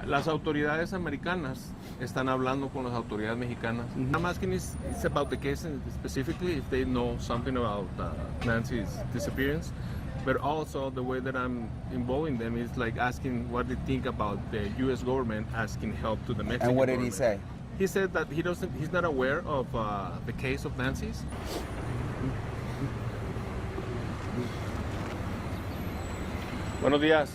Las autoridades americanas están hablando con las autoridades mexicanas. I'm asking is about the case specifically, if they know something about Nancy's disappearance, but also the way that I'm involving them is like asking what they think about the U.S. government asking help to the Mexican And what did he government. say? He said that he's not aware of the case of Nancy's. Buenos días.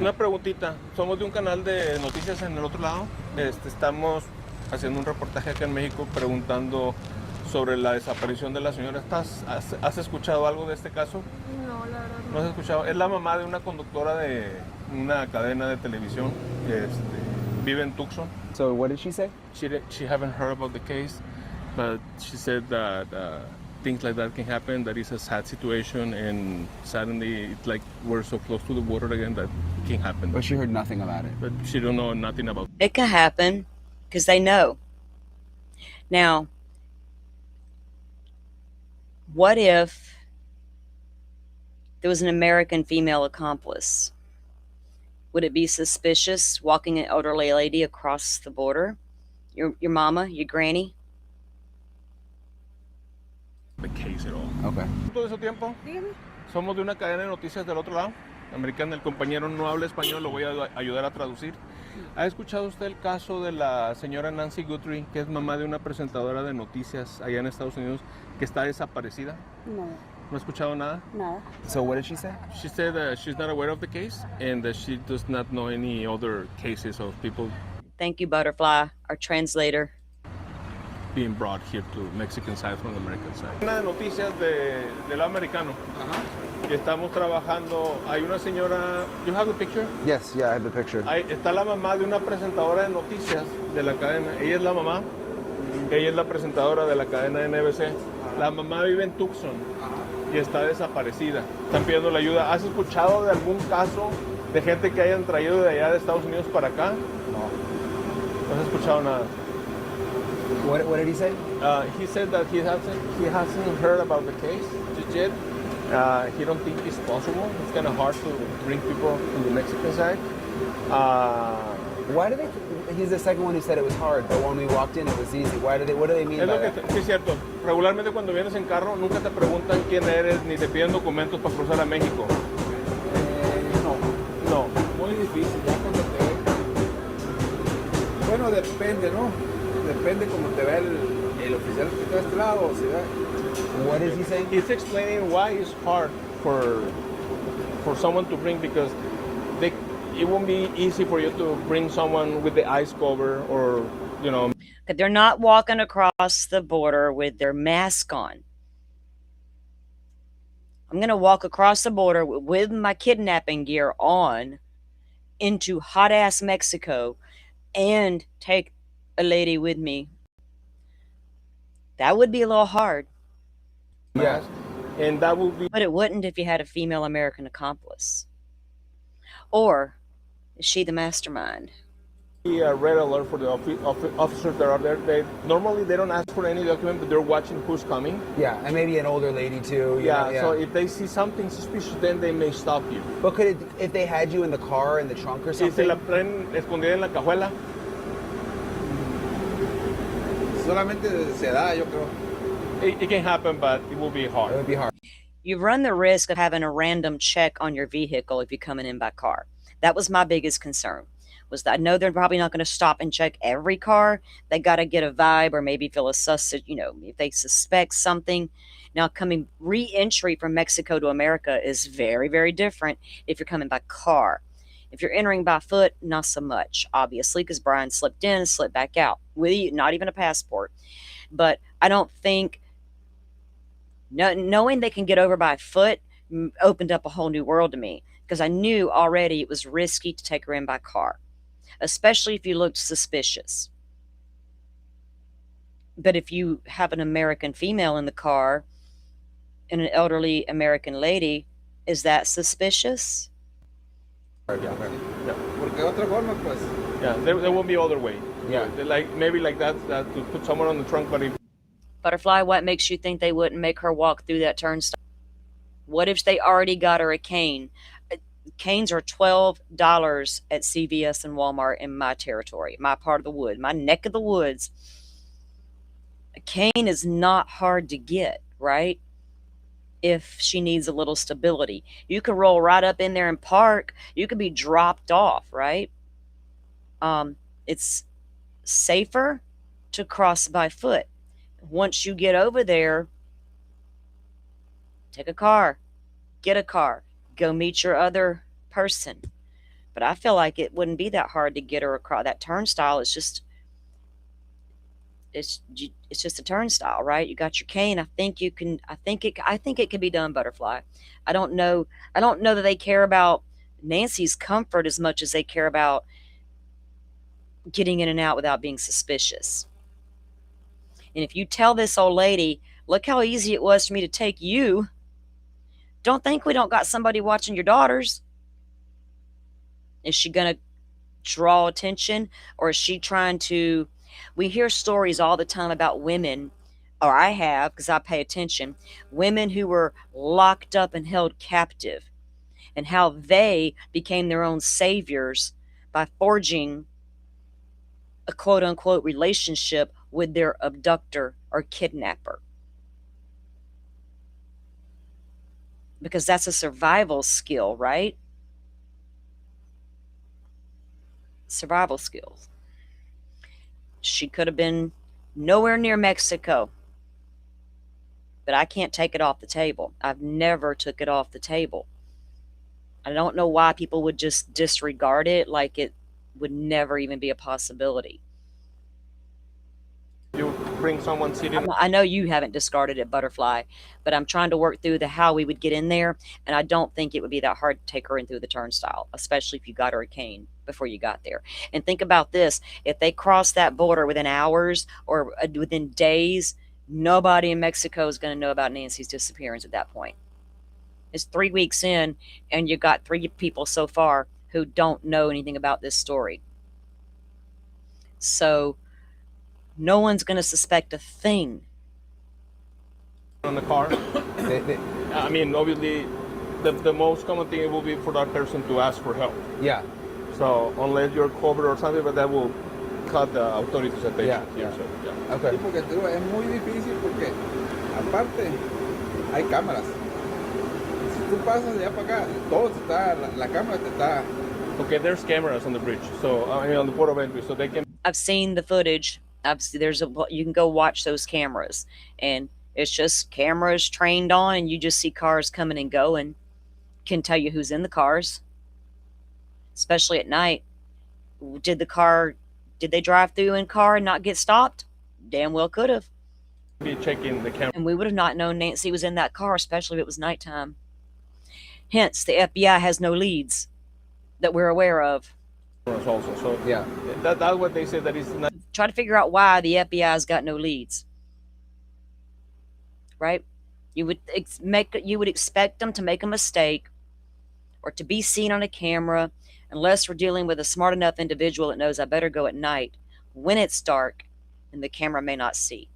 Una preguntita. Somos de un canal de noticias en el otro lado. Estamos haciendo un reportaje acá en México preguntando sobre la desaparición de la señora. ¿Has escuchado algo de este caso? No, la verdad ¿No has escuchado? Es la mamá de una conductora de una cadena de televisión. Vive en Tucson. So what did she say? She haven't heard about the case, but she said that things like that can happen, that it's a sad situation, and suddenly it's like we're so close to the border again that it can happen. But she heard nothing about it. But she don't know nothing about It could happen because they know. Now, what if there was an American female accomplice? Would it be suspicious walking an elderly lady across the border? Your mama, your granny? the case at all. Okay. ¿Todo ese tiempo? Dígame. Somos de una cadena de noticias del otro lado, americana. El compañero no habla español, lo voy a ayudar a traducir. ¿Ha escuchado usted el caso de la señora Nancy Guthrie, que es mamá de una presentadora de noticias allá en Estados Unidos, que está desaparecida? No, ¿No ha escuchado nada? nada. So what did she say? She said that she's not aware of the case and that she does not know any other cases of people Thank you, Butterfly, our translator. being brought here to Mexican side from the American side. Una de noticias de lo americano. Y estamos trabajando. Hay una señora. You have the picture? Yes, yeah, I have the picture. Ahí está la mamá de una presentadora de noticias de la cadena. Ella es la mamá. Ella es la presentadora de la cadena de NBC. La mamá vive en Tucson y está desaparecida. Están pidiendo la ayuda. ¿Has escuchado de algún caso de gente que hayan traído de allá de Estados Unidos para acá? No has escuchado nada. What did he say? He said that he hasn't heard about the case just yet. He don't think it's possible. It's kind of hard to bring people to the Mexican side. Why do they? He's the second one who said it was hard, but when we walked in, it was easy. What do they mean Es by lo que that? sí es cierto. Regularmente cuando vienes en carro nunca te preguntan quién eres ni te piden documentos para cruzar a México. No. Muy difícil, ya cuando te ve. Bueno, depende, ¿no? Depende cómo te ve el oficial que está de este lado. O sea, What is he saying? He's explaining why it's hard for someone to bring because it won't be easy for you to bring someone with the eyes cover or, you know. They're not walking across the border with their mask on. I'm going to walk across the border with my kidnapping gear on into hot-ass Mexico and take a lady with me. That would be a little hard. Yes. And that will be But it wouldn't if you had a female American accomplice. Or is she the mastermind? a red alert for the officers that are there. Normally they don't ask for any document, but they're watching who's coming. Yeah, and maybe an older lady too. Yeah, so if they see something suspicious, then they may stop you. But could it, if they had you in the car, in the trunk or Si se something? la traen escondida en la cajuela, solamente se da, yo creo. it can happen, but it will be It hard. would be hard. You run the risk of having a random check on your vehicle if you're coming in by car. That was my biggest concern. Was that I know they're probably not going to stop and check every car. They got to get a vibe or maybe feel a suspect, if they suspect something. Now, coming re-entry from Mexico to America is very, very different if you're coming by car. If you're entering by foot, not so much, obviously, because Brian slipped in and slipped back out with not even a passport. But I don't think knowing they can get over by foot opened up a whole new world to me, because I knew already it was risky to take her in by car, especially if you looked suspicious. But if you have an American female in the car and an elderly American lady, is that suspicious? Yeah. Porque otra forma, pues. Yeah, there won't be other way. Yeah. Like maybe like that to put someone on the trunk, but if Butterfly, what makes you think they wouldn't make her walk through that turnstile? What if they already got her a cane? Canes are $12 at CVS and Walmart in my territory, my part of the wood, my neck of the woods. A cane is not hard to get, right? If she needs a little stability, you can roll right up in there and park. You could be dropped off, right? It's safer to cross by foot. Once you get over there, take a car, get a car, go meet your other person. But I feel like it wouldn't be that hard to get her across that turnstile. It's just a turnstile, right? You got your cane. I think it can be done, Butterfly. I don't know that they care about Nancy's comfort as much as they care about getting in and out without being suspicious. And if you tell this old lady, look how easy it was for me to take you, don't think we don't got somebody watching your daughters. Is she going to draw attention, or is she trying to... We hear stories all the time about women, or I have, because I pay attention, women who were locked up and held captive, and how they became their own saviors by forging a quote-unquote relationship with their abductor or kidnapper. Because that's a survival skill, right? Survival skills. She could have been nowhere near Mexico, but I can't take it off the table. I've never took it off the table. I don't know why people would just disregard it like it would never even be a possibility. you bring someone sitting. I know you haven't discarded it, Butterfly, but I'm trying to work through how we would get in there, and I don't think it would be that hard to take her in through the turnstile, especially if you got her a cane before you got there. And think about this. If they cross that border within hours or within days, nobody in Mexico is going to know about Nancy's disappearance at that point. It's 3 weeks in, and you got 3 people so far who don't know anything about this story. So no one's going to suspect a thing. On the car. I mean, obviously, the most common thing will be for that person to ask for help. Yeah. So unless you're covered or something, but that will cut the authorities' attention. Yeah. So, yeah. Okay. Sí, porque te digo, es muy difícil porque aparte hay cámaras. Si tú pasas de allá para acá, todo está, la cámara te está. Okay, there's cameras on the bridge, so I mean on the port of entry, so they can. I've seen the footage. You can go watch those cameras, and it's just cameras trained on, and you just see cars coming and going. Can tell you who's in the cars, especially at night. Did they drive through in car and not get stopped? Damn well could have. Be checking the camera. And we would have not known Nancy was in that car, especially if it was nighttime. Hence, the FBI has no leads that we're aware of. Also, so Yeah. that's what they say that is not. Try to figure out why the FBI's got no leads. Right? You would expect them to make a mistake or to be seen on a camera, unless we're dealing with a smart enough individual that knows I better go at night when it's dark and the camera may not see.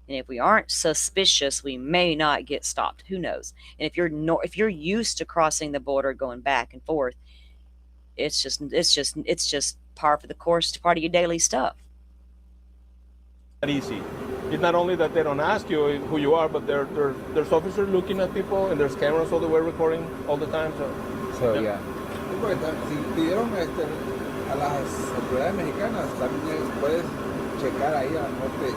And if we aren't suspicious, we may not get stopped. Who knows? And if you're used to crossing the border, going back and forth, it's just par for the course, part of your daily stuff. Not easy. it's not only that they don't ask you who you are, but there's officers looking at people and there's cameras all the way recording all the time. So yeah. Si pidieron a las autoridades mexicanas, también puedes checar ahí al norte.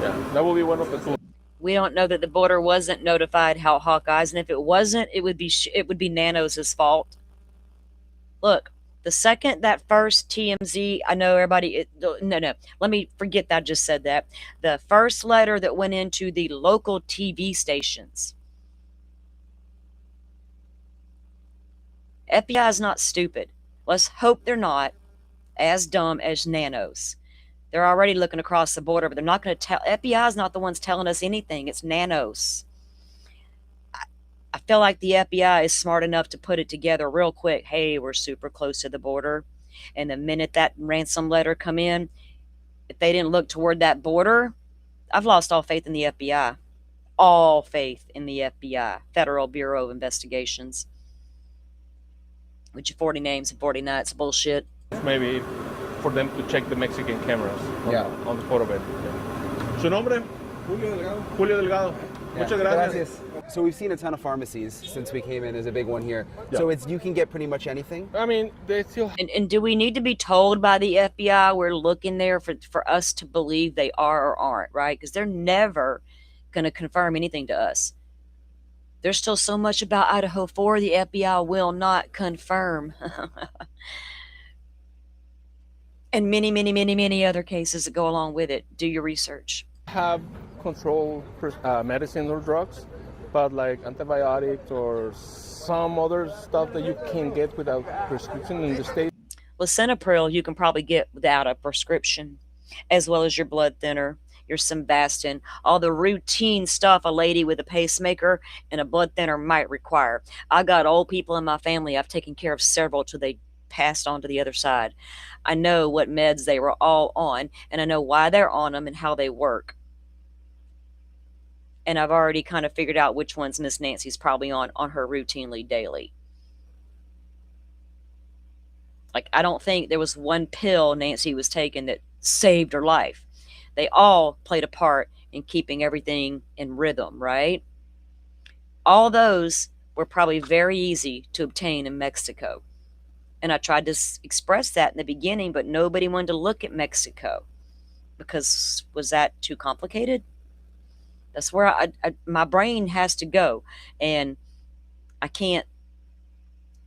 Yeah, that will be one of the tools. We don't know that the border wasn't notified, how Hawkeyes, and if it wasn't, it would be Nanos' fault. Look, the second that first TMZ, I know everybody, no, let me forget that I just said that. The first letter that went into the local TV stations. FBI is not stupid. Let's hope they're not as dumb as Nanos. They're already looking across the border, but they're not going to tell. FBI is not the ones telling us anything. It's Nanos. I feel like the FBI is smart enough to put it together real quick. Hey, we're super close to the border. And the minute that ransom letter come in, if they didn't look toward that border, I've lost all faith in the FBI. All faith in the FBI, Federal Bureau of Investigations. With your 40 names and 40 nights bullshit. Maybe for them to check the Mexican cameras on the photo bed. Yeah. ¿Su nombre? Julio Delgado. Julio Delgado. Muchas gracias. So we've seen a ton of pharmacies since we came in. There's a big one here. Yeah. So you can get pretty much anything? I mean, they still... And do we need to be told by the FBI we're looking there for us to believe they are or aren't, right? Because they're never going to confirm anything to us. There's still so much about Idaho 4 the FBI will not confirm. And many, many, many, many other cases that go along with it. Do your research. Have controlled medicine or drugs, but like antibiotics or some other stuff that you can get without prescription in the state. Lisinopril you can probably get without a prescription, as well as your blood thinner, your Simvastatin, all the routine stuff a lady with a pacemaker and a blood thinner might require. I got old people in my family. I've taken care of several till they passed on to the other side. I know what meds they were all on, and I know why they're on them and how they work. And I've already kind of figured out which ones Miss Nancy's probably on her routinely daily. Like, I don't think there was one pill Nancy was taking that saved her life. They all played a part in keeping everything in rhythm, right? All those were probably very easy to obtain in Mexico. And I tried to express that in the beginning, but nobody wanted to look at Mexico because was that too complicated? That's where my brain has to go. And I can't,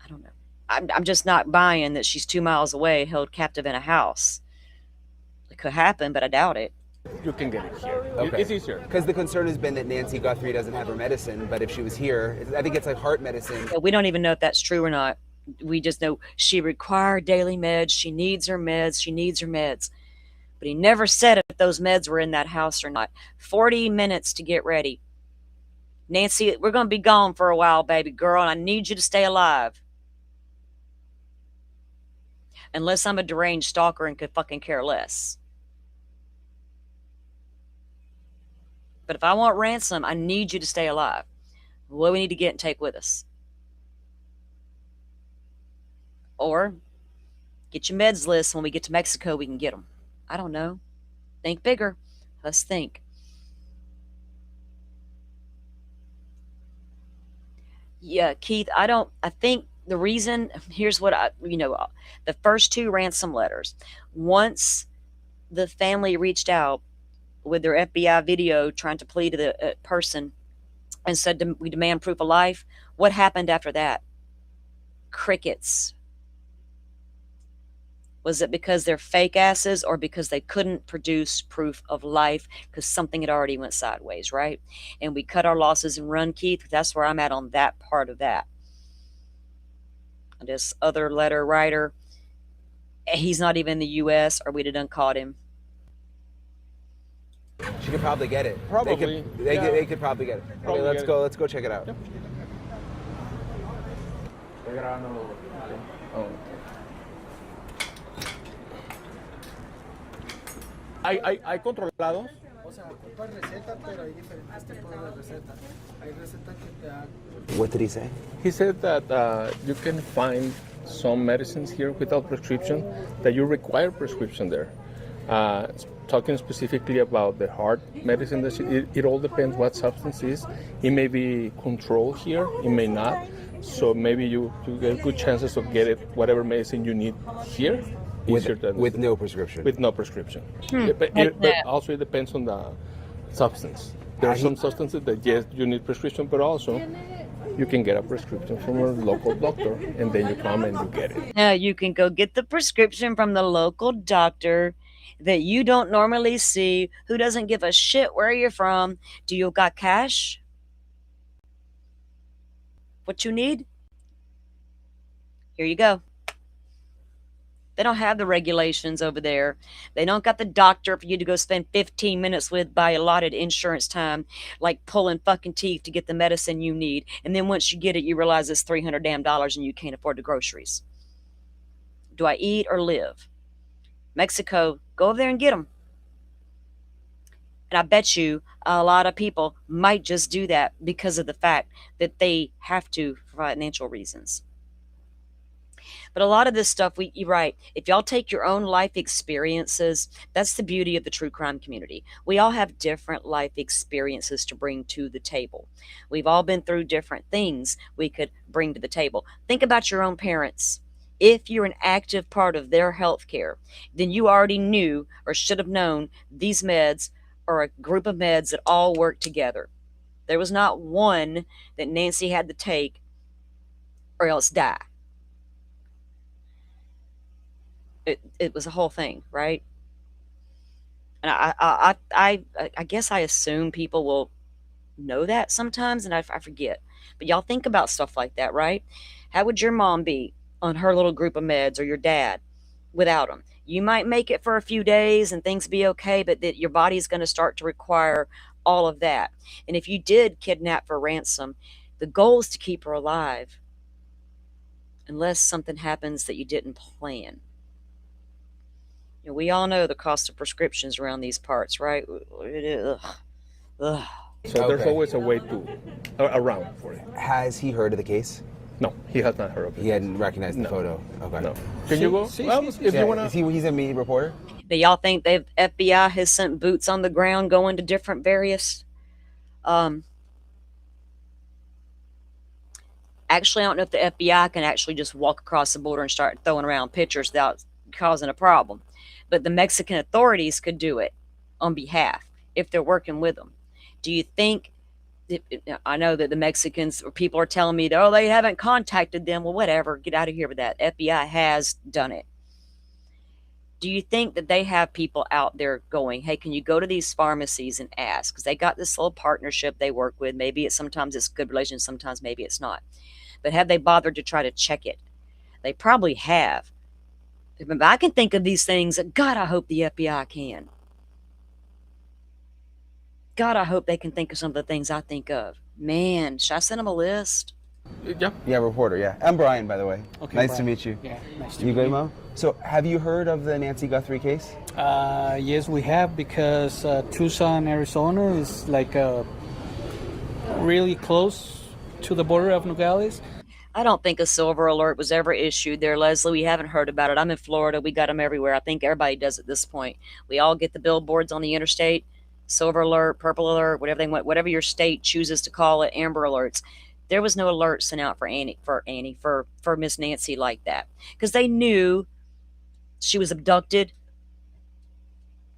I don't know. I'm just not buying that she's 2 miles away, held captive in a house. It could happen, but I doubt it. You can get it here. Okay. It's easier. Because the concern has been that Nancy Guthrie doesn't have her medicine, but if she was here, I think it's like heart medicine. We don't even know if that's true or not. We just know she required daily meds. She needs her meds. She needs her meds. But he never said if those meds were in that house or not. 40 minutes to get ready. Nancy, we're going to be gone for a while, baby girl, and I need you to stay alive. Unless I'm a deranged stalker and could fucking care less. But if I want ransom, I need you to stay alive. What do we need to get and take with us? Or get your meds list. When we get to Mexico, we can get them. I don't know. Think bigger. Let's think. Yeah, Keith, I think the reason, here's what the first 2 ransom letters, once the family reached out with their FBI video trying to plead to the person and said, we demand proof of life, what happened after that? Crickets. Was it because they're fake asses or because they couldn't produce proof of life because something had already went sideways, right? And we cut our losses and run, Keith. That's where I'm at on that part of that. This other letter writer, he's not even in the U.S. or we'd have done caught him. She could probably get it. Probably. They could probably get it. Okay, let's go. Let's go check it out. Yep. ¿Hay controlados? O sea, ocupas receta, pero hay diferentes tipos de recetas. Hay recetas que te dan. What did he say? He said that you can find some medicines here without prescription, that you require prescription there. talking specifically about the heart medicine, it all depends what substance is. It may be controlled here, it may not. So maybe you get good chances of getting whatever medicine you need here. With no prescription. With no prescription. Yeah, but also it depends on the substance. There are some substances that yes, you need prescription, but also you can get a prescription from a local doctor, and then you come and you get it. Now you can go get the prescription from the local doctor that you don't normally see, who doesn't give a shit where you're from. Do you got cash? What you need? Here you go. They don't have the regulations over there. They don't got the doctor for you to go spend 15 minutes with by allotted insurance time, like pulling fucking teeth to get the medicine you need. And then once you get it, you realize it's $300 damn and you can't afford the groceries. Do I eat or live? Mexico, go over there and get them. And I bet you a lot of people might just do that because of the fact that they have to for financial reasons. But a lot of this stuff, you're right. If y'all take your own life experiences, that's the beauty of the true crime community. We all have different life experiences to bring to the table. We've all been through different things we could bring to the table. Think about your own parents. If you're an active part of their health care, then you already knew or should have known these meds are a group of meds that all work together. There was not one that Nancy had to take or else die. It was a whole thing, right? And I guess I assume people will know that sometimes, and I forget. But y'all think about stuff like that, right? How would your mom be on her little group of meds, or your dad without them? You might make it for a few days and things be okay, but that your body's going to start to require all of that. And if you did kidnap for ransom, the goal is to keep her alive, unless something happens that you didn't plan. You know, we all know the cost of prescriptions around these parts, right? Ugh. So there's always a way around for it. Has he heard of the case? No, he has not heard of it. He hadn't recognized the photo. Okay. No. Can you go? Well, if you want to. He's a media reporter? Do y'all think the FBI has sent boots on the ground going to different various... Actually, I don't know if the FBI can actually just walk across the border and start throwing around pictures without causing a problem. But the Mexican authorities could do it on behalf if they're working with them. Do you think... I know that the Mexicans or people are telling me that, oh, they haven't contacted them. Well, whatever. Get out of here with that. FBI has done it. Do you think that they have people out there going, hey, can you go to these pharmacies and ask? Because they got this little partnership they work with. Maybe sometimes it's good relations, sometimes maybe it's not. But have they bothered to try to check it? They probably have. I can think of these things. God, I hope the FBI can. God, I hope they can think of some of the things I think of. Man, should I send them a list? Yeah. Yeah, reporter, yeah. I'm Brian, by the way. Okay, nice Brian. to meet you. Yeah, nice to You meet good, you. Mo? So, have you heard of the Nancy Guthrie case? Yes, we have, because Tucson, Arizona is like really close to the border of Nogales. I don't think a silver alert was ever issued there, Leslie. We haven't heard about it. I'm in Florida. We got them everywhere. I think everybody does at this point. We all get the billboards on the interstate. Silver alert, purple alert, whatever they want, whatever your state chooses to call it, amber alerts. There was no alert sent out for Miss Nancy like that, because they knew she was abducted.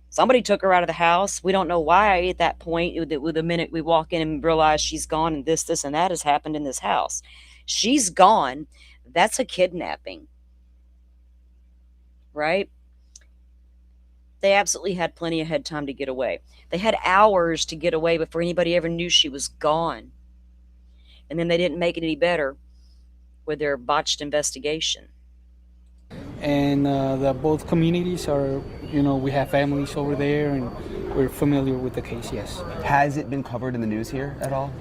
Somebody took her out of the house. We don't know why at that point. With the minute we walk in and realize she's gone, and this, and that has happened in this house. She's gone. That's a kidnapping, right? They absolutely had plenty of head time to get away. They had hours to get away before anybody ever knew she was gone. And then they didn't make it any better with their botched investigation. And both communities are, we have families over there, and we're familiar with the case, yes. Has it been covered in the news here at all?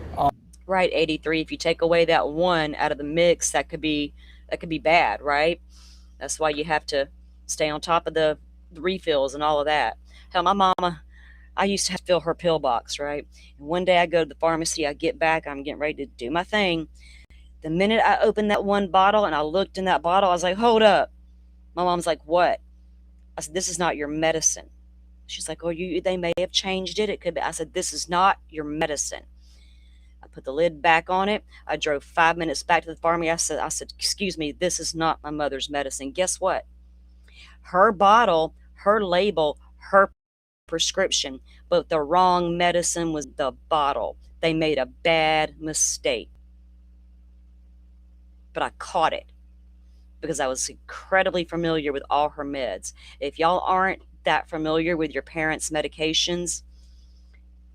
Right, 83. If you take away that one out of the mix, that could be bad, right? That's why you have to stay on top of the refills and all of that. Hell, my mama, I used to have to fill her pill box, right? And one day I go to the pharmacy, I get back, I'm getting ready to do my thing. The minute I opened that one bottle and I looked in that bottle, I was like, hold up. My mom's like, what? I said, this is not your medicine. She's like, oh, they may have changed it. It could be. I said, this is not your medicine. I put the lid back on it. I drove 5 minutes back to the pharmacy. I said, excuse me, this is not my mother's medicine. Guess what? Her bottle, her label, her prescription, but the wrong medicine was the bottle. They made a bad mistake. But I caught it because I was incredibly familiar with all her meds. If y'all aren't that familiar with your parents' medications,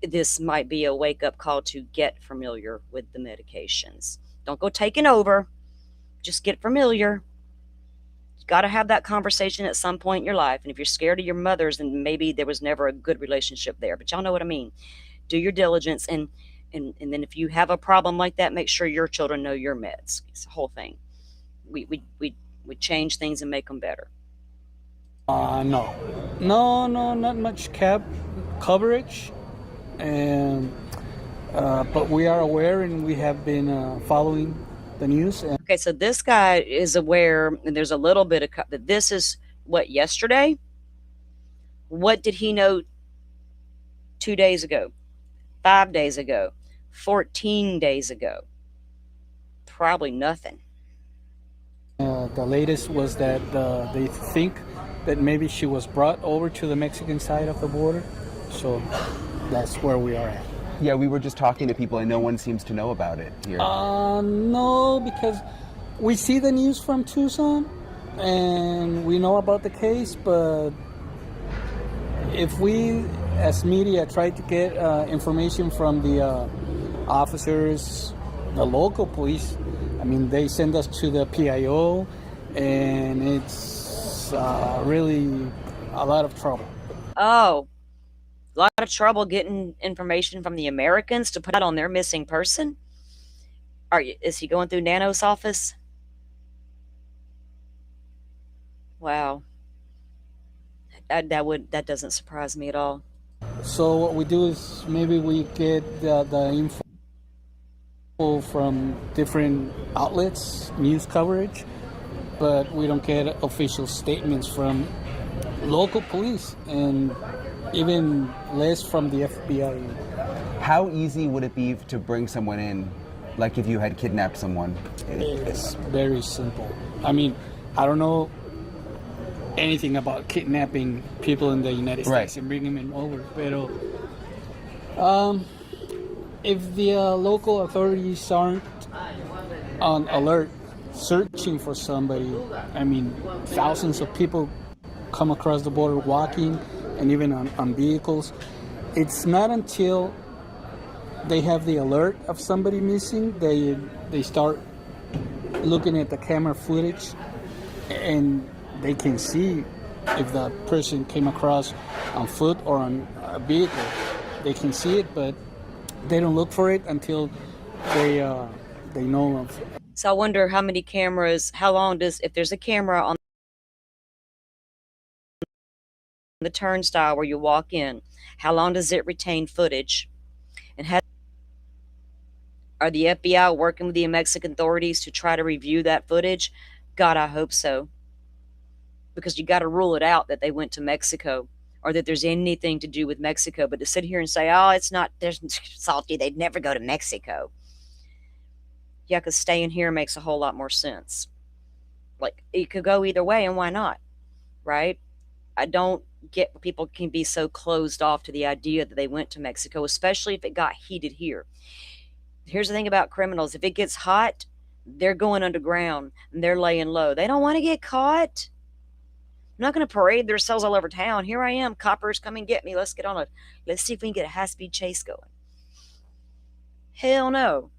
this might be a wake-up call to get familiar with the medications. Don't go taking over. Just get familiar. You got to have that conversation at some point in your life. And if you're scared of your mother's, then maybe there was never a good relationship there. But y'all know what I mean. Do your diligence. And then if you have a problem like that, make sure your children know your meds. It's the whole thing. We change things and make them better. No, not much coverage, and but we are aware and we have been following the news. Okay, so this guy is aware, and there's a little bit of that. This is what, yesterday? What did he know 2 days ago, 5 days ago, 14 days ago? Probably nothing. The latest was that they think that maybe she was brought over to the Mexican side of the border. So that's where we are at. Yeah, we were just talking to people and no one seems to know about it here. No, because we see the news from Tucson and we know about the case, but if we as media try to get information from the officers, the local police, I mean, they send us to the PIO, and it's really a lot of trouble. Oh, a lot of trouble getting information from the Americans to put out on their missing person? Is he going through Nano's office? Wow. That doesn't surprise me at all. So what we do is maybe we get the info from different outlets, news coverage, but we don't get official statements from local police and even less from the FBI. How easy would it be to bring someone in, like if you had kidnapped someone? It's very simple. I mean, I don't know anything about kidnapping people in the United States and bringing them over, but if the local authorities aren't on alert searching for somebody, I mean, thousands of people come across the border walking and even on vehicles. It's not until they have the alert of somebody missing, they start looking at the camera footage and they can see if the person came across on foot or on a vehicle. They can see it, but they don't look for it until they know of. So I wonder how many cameras, if there's a camera on the turnstile where you walk in, how long does it retain footage? And are the FBI working with the Mexican authorities to try to review that footage? God, I hope so. Because you got to rule it out that they went to Mexico or that there's anything to do with Mexico. But to sit here and say, oh, it's not, there's salty, they'd never go to Mexico. Yeah, because staying here makes a whole lot more sense. Like, it could go either way, and why not? Right? I don't get people can be so closed off to the idea that they went to Mexico, especially if it got heated here. Here's the thing about criminals. If it gets hot, they're going underground and they're laying low. They don't want to get caught. I'm not going to parade themselves all over town. Here I am, coppers, come and get me. Let's see if we can get a high-speed chase going. Hell no.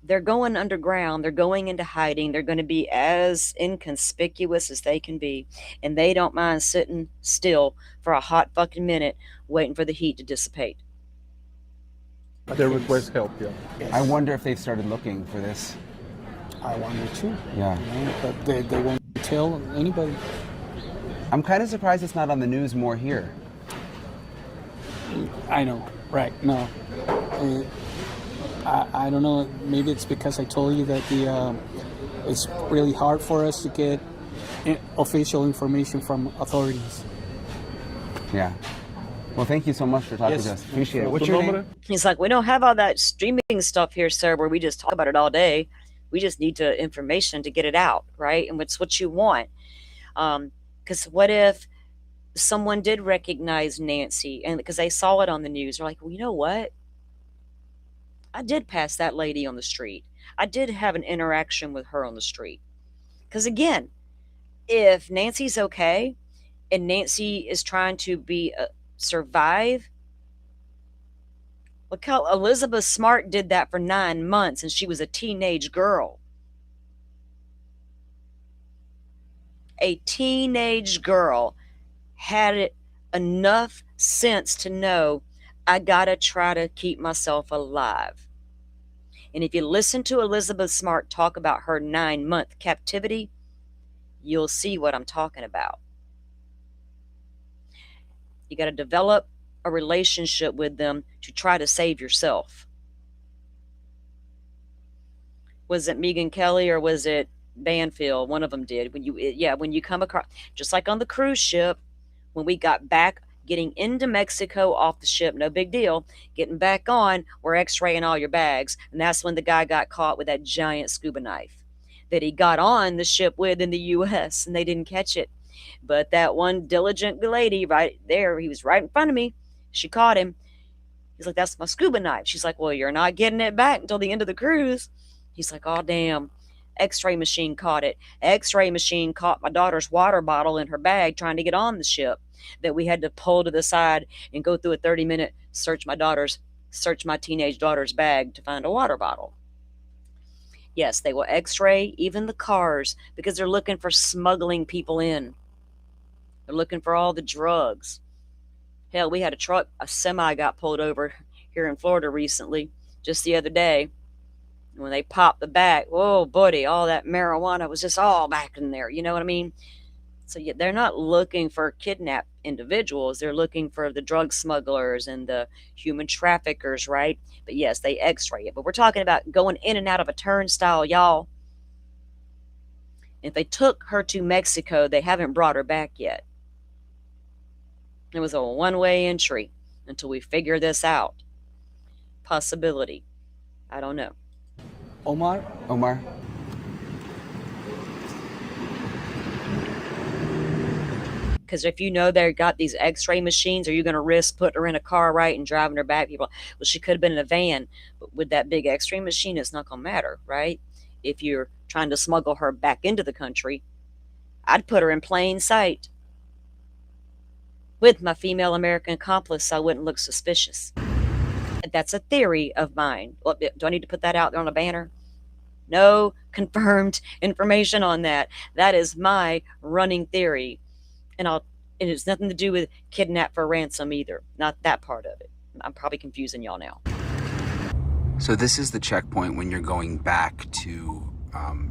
They're going underground. They're going into hiding. They're going to be as inconspicuous as they can be. And they don't mind sitting still for a hot fucking minute waiting for the heat to dissipate. They request help, yeah. I wonder if they've started looking for this. I wonder too. Yeah. But they won't tell anybody. I'm kind of surprised it's not on the news more here. I know, right? No. I don't know. Maybe it's because I told you that it's really hard for us to get official information from authorities. Yeah. Well, thank you so much for talking to us. Appreciate it. What's your name? He's like, we don't have all that streaming stuff here, sir, where we just talk about it all day. We just need information to get it out, right? And it's what you want. Because what if someone did recognize Nancy, and because they saw it on the news, they're like, well, you know what? I did pass that lady on the street. I did have an interaction with her on the street. Because again, if Nancy's okay and Nancy is trying to survive, look how Elizabeth Smart did that for 9 months and she was a teenage girl. A teenage girl had enough sense to know, I gotta try to keep myself alive. And if you listen to Elizabeth Smart talk about her 9-month captivity, you'll see what I'm talking about. You got to develop a relationship with them to try to save yourself. Was it Megyn Kelly or was it Banfield? One of them did. When you come across, just like on the cruise ship, when we got back, getting into Mexico off the ship, no big deal. Getting back on, we're x-raying all your bags. And that's when the guy got caught with that giant scuba knife that he got on the ship with in the U.S. and they didn't catch it. But that one diligent lady right there, he was right in front of me. She caught him. He's like, that's my scuba knife. She's like, well, you're not getting it back until the end of the cruise. He's like, oh, damn. X-ray machine caught it. X-ray machine caught my daughter's water bottle in her bag trying to get on the ship, that we had to pull to the side and go through a 30-minute search my teenage daughter's bag to find a water bottle. Yes, they will x-ray even the cars because they're looking for smuggling people in. They're looking for all the drugs. Hell, we had a semi got pulled over here in Florida recently, just the other day. And when they popped the back, whoa, buddy, all that marijuana was just all back in there. You know what I mean? So yeah, they're not looking for kidnapped individuals. They're looking for the drug smugglers and the human traffickers, right? But yes, they x-ray it. But we're talking about going in and out of a turnstile, y'all. If they took her to Mexico, they haven't brought her back yet. It was a one-way entry until we figure this out. Possibility. I don't know. Omar? Because if you know they've got these x-ray machines, are you going to risk putting her in a car, right, and driving her back? People, well, she could have been in a van, but with that big x-ray machine, it's not going to matter, right? If you're trying to smuggle her back into the country, I'd put her in plain sight with my female American accomplice so I wouldn't look suspicious. That's a theory of mine. Do I need to put that out there on a banner? No confirmed information on that. That is my running theory. And it has nothing to do with kidnap for ransom either. Not that part of it. I'm probably confusing y'all now. So this is the checkpoint when you're going back to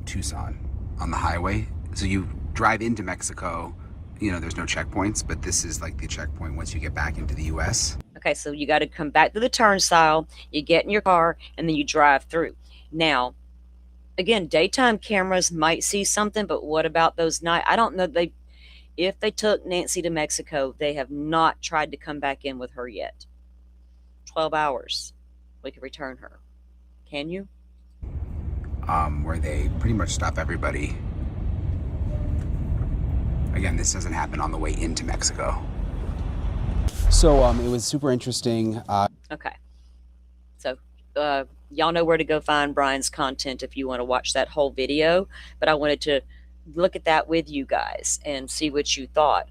Tucson on the highway. So you drive into Mexico, there's no checkpoints, but this is like the checkpoint once you get back into the U.S. Okay, so you got to come back to the turnstile, you get in your car, and then you drive through. Now, again, daytime cameras might see something, but what about those night? I don't know. If they took Nancy to Mexico, they have not tried to come back in with her yet. 12 hours, we could return her. Can you? Where they pretty much stop everybody. Again, this doesn't happen on the way into Mexico. So it was super interesting. Okay. So y'all know where to go find Brian's content if you want to watch that whole video. But I wanted to look at that with you guys and see what you thought.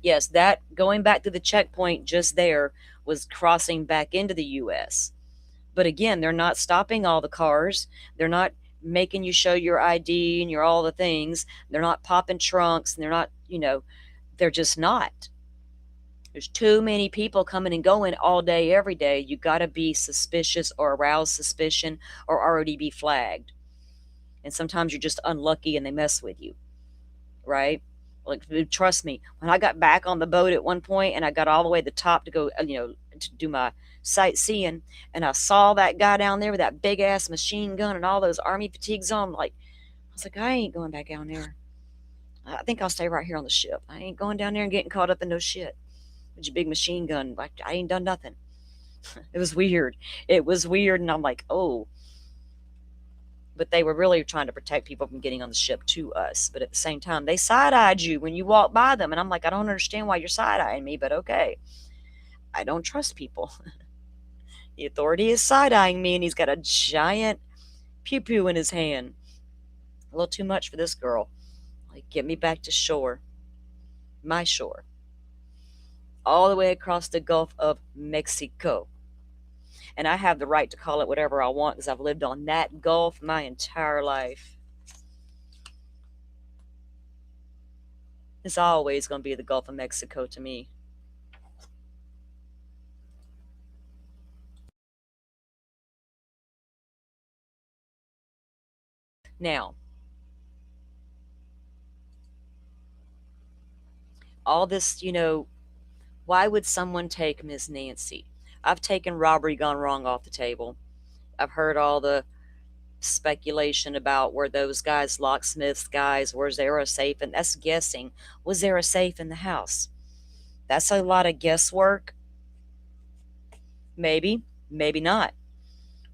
Yes, that going back to the checkpoint just there was crossing back into the U.S. But again, they're not stopping all the cars. They're not making you show your ID and your all the things. They're not popping trunks, and they're not, they're just not. There's too many people coming and going all day, every day. You got to be suspicious or arouse suspicion or already be flagged. And sometimes you're just unlucky and they mess with you, right? Like, trust me, when I got back on the boat at one point and I got all the way to the top to go, to do my sightseeing, and I saw that guy down there with that big ass machine gun and all those army fatigues on, like, was like, I ain't going back down there. I think I'll stay right here on the ship. I ain't going down there and getting caught up in no shit with your big machine gun. Like, I ain't done nothing. It was weird. It was weird. And I'm like, oh. But they were really trying to protect people from getting on the ship to us. But at the same time, they side-eyed you when you walk by them. And I'm like, I don't understand why you're side-eyeing me, but okay. I don't trust people. The authority is side-eyeing me, and he's got a giant pew-pew in his hand. A little too much for this girl. Like, get me back to shore. My shore. All the way across the Gulf of Mexico. And I have the right to call it whatever I want because I've lived on that Gulf my entire life. It's always going to be the Gulf of Mexico to me. Now, all this, why would someone take Miss Nancy? I've taken robbery gone wrong off the table. I've heard all the speculation about were those guys locksmiths guys, was there a safe, and that's guessing. Was there a safe in the house? That's a lot of guesswork. Maybe, maybe not.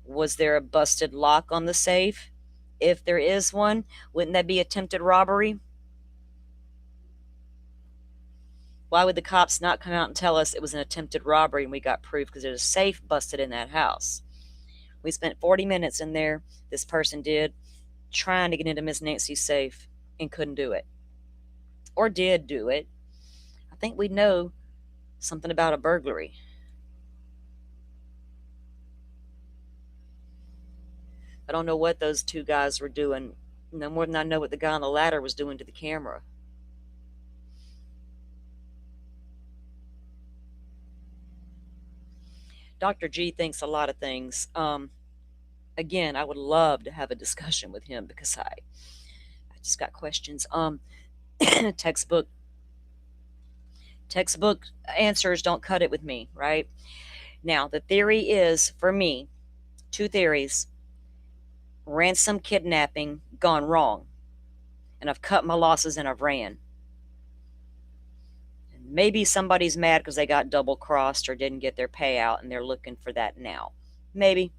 Was there a busted lock on the safe? If there is one, wouldn't that be attempted robbery? Why would the cops not come out and tell us it was an attempted robbery and we got proof because there's a safe busted in that house? We spent 40 minutes in there, this person did, trying to get into Miss Nancy's safe and couldn't do it. Or did do it. I think we know something about a burglary. I don't know what those two guys were doing, no more than I know what the guy on the ladder was doing to the camera. Dr. G thinks a lot of things. Again, I would love to have a discussion with him because I just got questions. Textbook answers don't cut it with me, right? Now, the theory is, for me, two theories. Ransom kidnapping gone wrong. And I've cut my losses and I've ran. Maybe somebody's mad because they got double crossed or didn't get their payout and they're looking for that now. Maybe.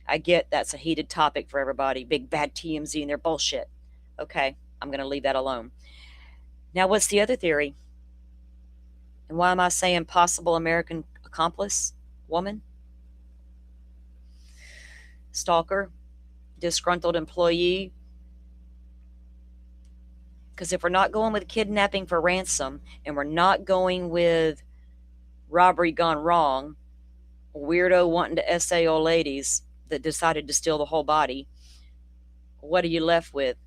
I get that's a heated topic for everybody. Big bad TMZ and their bullshit. Okay, I'm going to leave that alone. Now, what's the other theory? And why am I saying possible American accomplice? Woman? Stalker? Disgruntled employee? Because if we're not going with kidnapping for ransom and we're not going with robbery gone wrong, weirdo wanting to essay old ladies that decided to steal the whole body, what are you left with?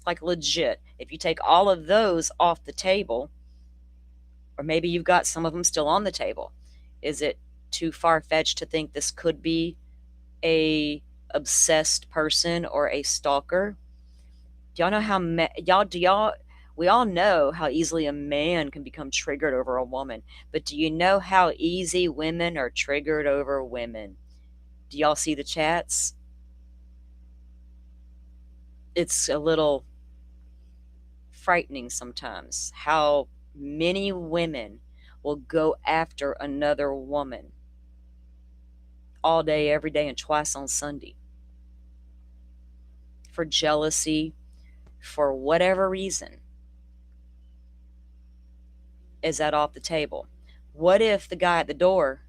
Like, legit, if you take all of those off the table, or maybe you've got some of them still on the table, is it too far-fetched to think this could be a obsessed person or a stalker? Do y'all know how we all know how easily a man can become triggered over a woman, but do you know how easy women are triggered over women? Do y'all see the chats? It's a little frightening sometimes how many women will go after another woman all day, every day, and twice on Sunday for jealousy, for whatever reason. Is that off the table? What if the guy at the door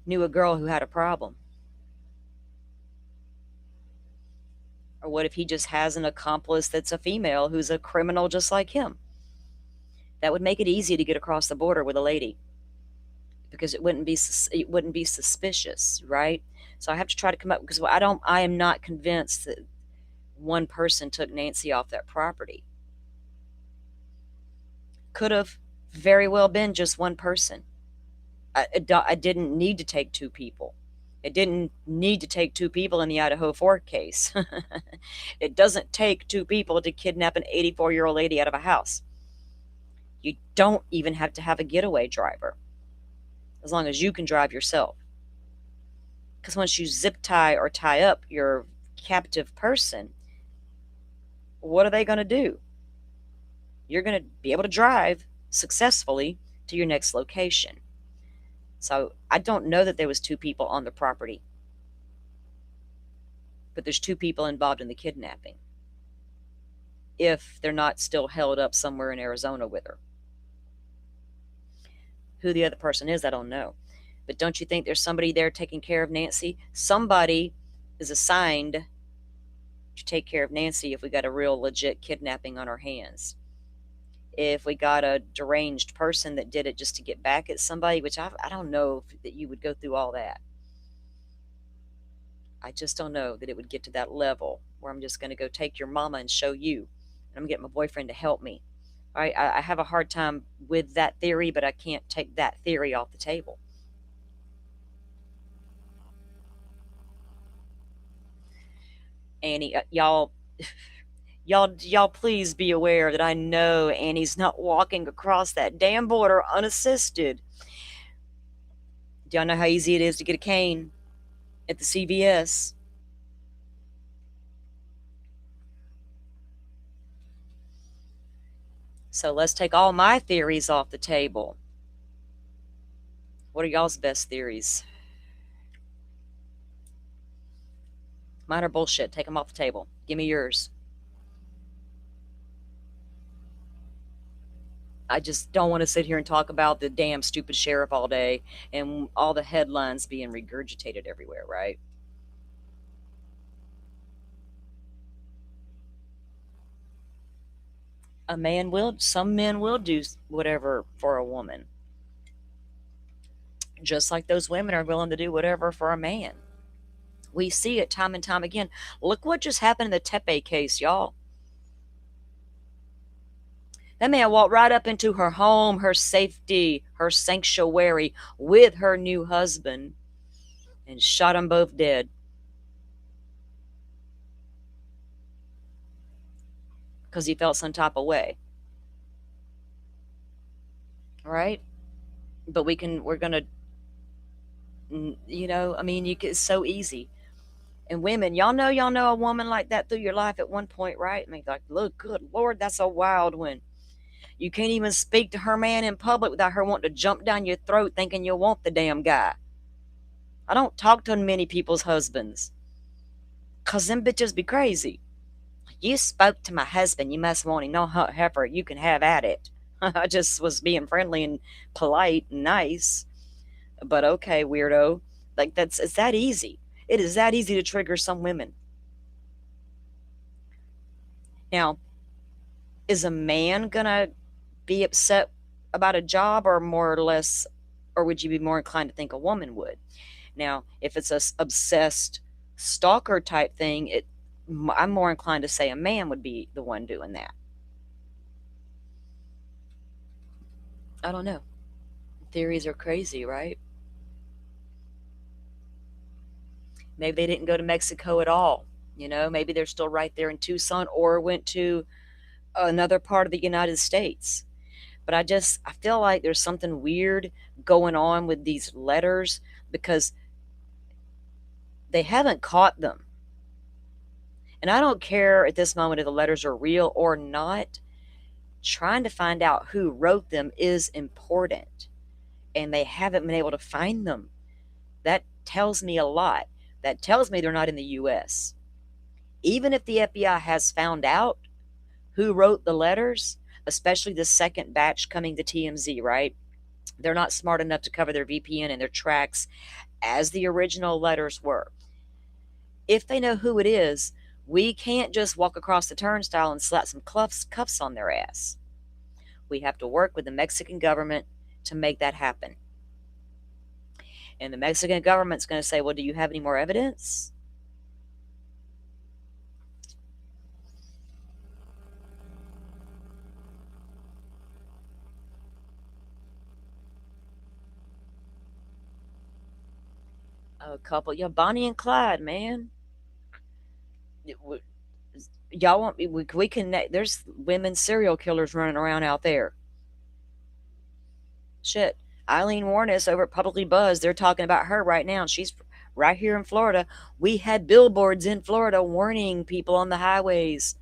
knew a girl who had a problem? Or what if he just has an accomplice that's a female who's a criminal just like him? That would make it easy to get across the border with a lady because it wouldn't be suspicious, right? So I have to try to come up because I am not convinced that one person took Nancy off that property. Could have very well been just one person. I didn't need to take two people. It didn't need to take two people in the Idaho 4 case. It doesn't take two people to kidnap an 84-year-old lady out of a house. You don't even have to have a getaway driver, as long as you can drive yourself. Because once you zip tie or tie up your captive person, what are they going to do? You're going to be able to drive successfully to your next location. So I don't know that there was 2 people on the property, but there's 2 people involved in the kidnapping, if they're not still held up somewhere in Arizona with her. Who the other person is, I don't know. But don't you think there's somebody there taking care of Nancy? Somebody is assigned to take care of Nancy if we got a real legit kidnapping on our hands. If we got a deranged person that did it just to get back at somebody, which I don't know that you would go through all that. I just don't know that it would get to that level where I'm just going to go take your mama and show you, and I'm going to get my boyfriend to help me. All right, I have a hard time with that theory, but I can't take that theory off the table. Annie, y'all please be aware that I know Annie's not walking across that damn border unassisted. Do y'all know how easy it is to get a cane at the CVS? So let's take all my theories off the table. What are y'all's best theories? Mine are bullshit. Take them off the table. Give me yours. I just don't want to sit here and talk about the damn stupid sheriff all day and all the headlines being regurgitated everywhere, right? Some men will do whatever for a woman. Just like those women are willing to do whatever for a man. We see it time and time again. Look what just happened in the Tepe case, y'all. That man walked right up into her home, her safety, her sanctuary with her new husband and shot them both dead. Because he felt some type of way. Right? But we're going to, it's so easy. And women, y'all know a woman like that through your life at one point, right? I mean, like, look, good Lord, that's a wild one. You can't even speak to her man in public without her wanting to jump down your throat thinking you want the damn guy. I don't talk to many people's husbands, because them bitches be crazy. You spoke to my husband, you must want him. No, heifer, you can have at it. I just was being friendly and polite and nice. But okay, weirdo. Like, it's that easy. It is that easy to trigger some women. Now, is a man gonna be upset about a job, or more or less, or would you be more inclined to think a woman would? Now, if it's a obsessed stalker type thing, I'm more inclined to say a man would be the one doing that. I don't know. Theories are crazy, right? Maybe they didn't go to Mexico at all. Maybe they're still right there in Tucson, or went to another part of the United States. But I feel like there's something weird going on with these letters, because they haven't caught them. And I don't care at this moment if the letters are real or not. Trying to find out who wrote them is important. And they haven't been able to find them. That tells me a lot. That tells me they're not in the U.S. Even if the FBI has found out who wrote the letters, especially the second batch coming to TMZ, right? They're not smart enough to cover their VPN and their tracks as the original letters were. If they know who it is, we can't just walk across the turnstile and slap some cuffs on their ass. We have to work with the Mexican government to make that happen. And the Mexican government's going to say, well, do you have any more evidence? A couple, Bonnie and Clyde, man. Y'all want me? We can. There's women serial killers running around out there. Shit, Eileen Warnes over at Publicly Buzzed, they're talking about her right now. She's right here in Florida. We had billboards in Florida warning people on the highways.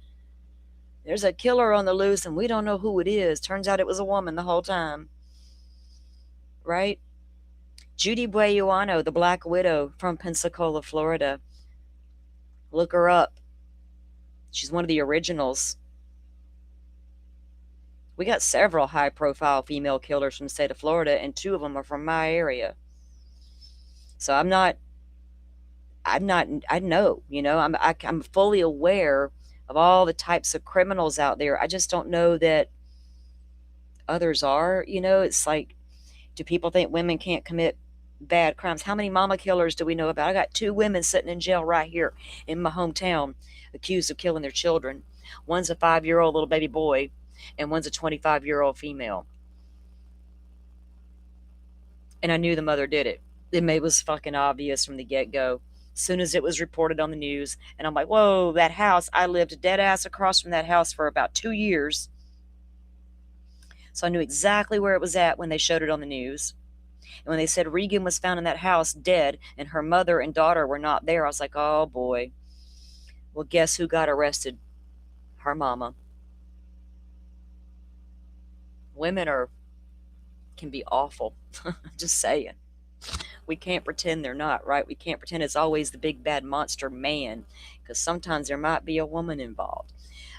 There's a killer on the loose and we don't know who it is. Turns out it was a woman the whole time. Right? Judy Buenuano, the Black Widow from Pensacola, Florida. Look her up. She's one of the originals. We got several high-profile female killers from the state of Florida, and 2 of them are from my area. So I know, I'm fully aware of all the types of criminals out there. I just don't know that others are. It's like, do people think women can't commit bad crimes? How many mama killers do we know about? I got 2 women sitting in jail right here in my hometown, accused of killing their children. One's a 5-year-old little baby boy, and one's a 25-year-old female. And I knew the mother did it. It was fucking obvious from the get-go. As soon as it was reported on the news, and I'm like, whoa, that house. I lived dead ass across from that house for about 2 years. So I knew exactly where it was at when they showed it on the news. And when they said Regan was found in that house dead and her mother and daughter were not there, I was like, oh boy. Well, guess who got arrested? Her mama. Women can be awful. Just saying. We can't pretend they're not, right? We can't pretend it's always the big bad monster man, because sometimes there might be a woman involved.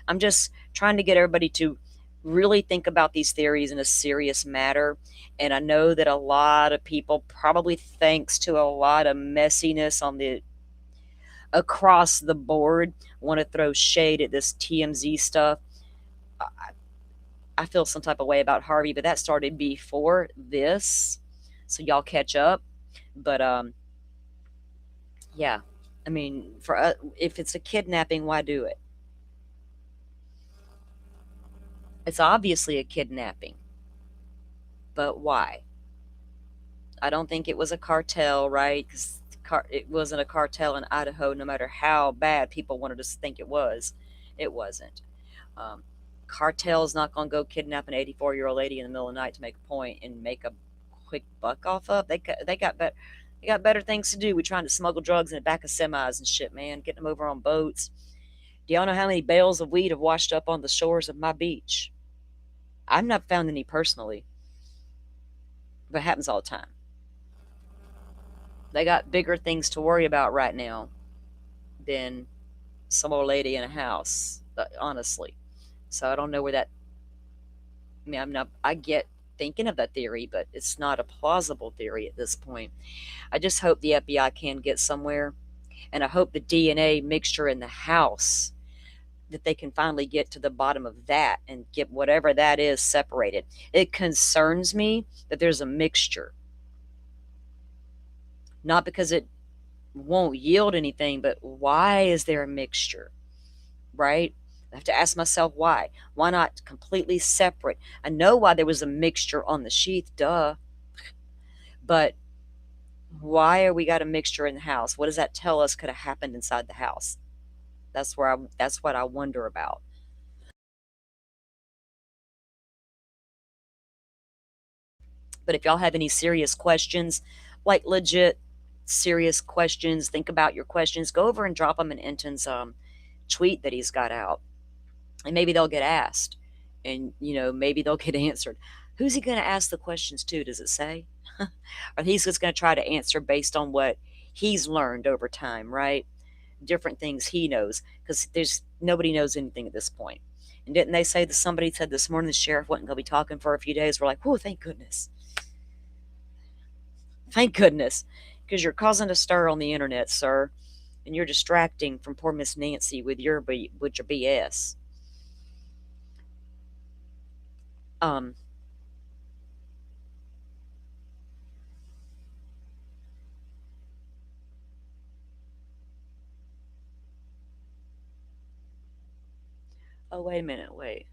I'm just trying to get everybody to really think about these theories in a serious matter. And I know that a lot of people, probably thanks to a lot of messiness across the board, want to throw shade at this TMZ stuff. I feel some type of way about Harvey, but that started before this. So y'all catch up. But yeah, I mean, if it's a kidnapping, why do it? It's obviously a kidnapping, but why? I don't think it was a cartel, right? Because it wasn't a cartel in Idaho, no matter how bad people wanted us to think it was. It wasn't. Um, Cartel's not going to go kidnap an 84-year-old lady in the middle of the night to make a point and make a quick buck off of. They got better things to do. We're trying to smuggle drugs in the back of semis and shit, man. Getting them over on boats. Do y'all know how many bales of weed have washed up on the shores of my beach? I've not found any personally, but it happens all the time. They got bigger things to worry about right now than some old lady in a house, honestly. So I don't know where that. I mean, I get thinking of that theory, but it's not a plausible theory at this point. I just hope the FBI can get somewhere, and I hope the DNA mixture in the house, that they can finally get to the bottom of that and get whatever that is separated. It concerns me that there's a mixture. Not because it won't yield anything, but why is there a mixture? Right? I have to ask myself why. Why not completely separate? I know why there was a mixture on the sheath, duh. But why are we got a mixture in the house? What does that tell us could have happened inside the house? That's what I wonder about. But if y'all have any serious questions, like legit serious questions, think about your questions, go over and drop them in Enton's tweet that he's got out. And maybe they'll get asked. And, maybe they'll get answered. Who's he going to ask the questions to? Does it say? Or he's just going to try to answer based on what he's learned over time, right? Different things he knows. Because nobody knows anything at this point. And didn't they say that somebody said this morning the sheriff wasn't going to be talking for a few days? We're like, oh, thank goodness. Thank goodness. Because you're causing a stir on the internet, sir. And you're distracting from poor Miss Nancy with your BS. Oh, wait a minute, wait.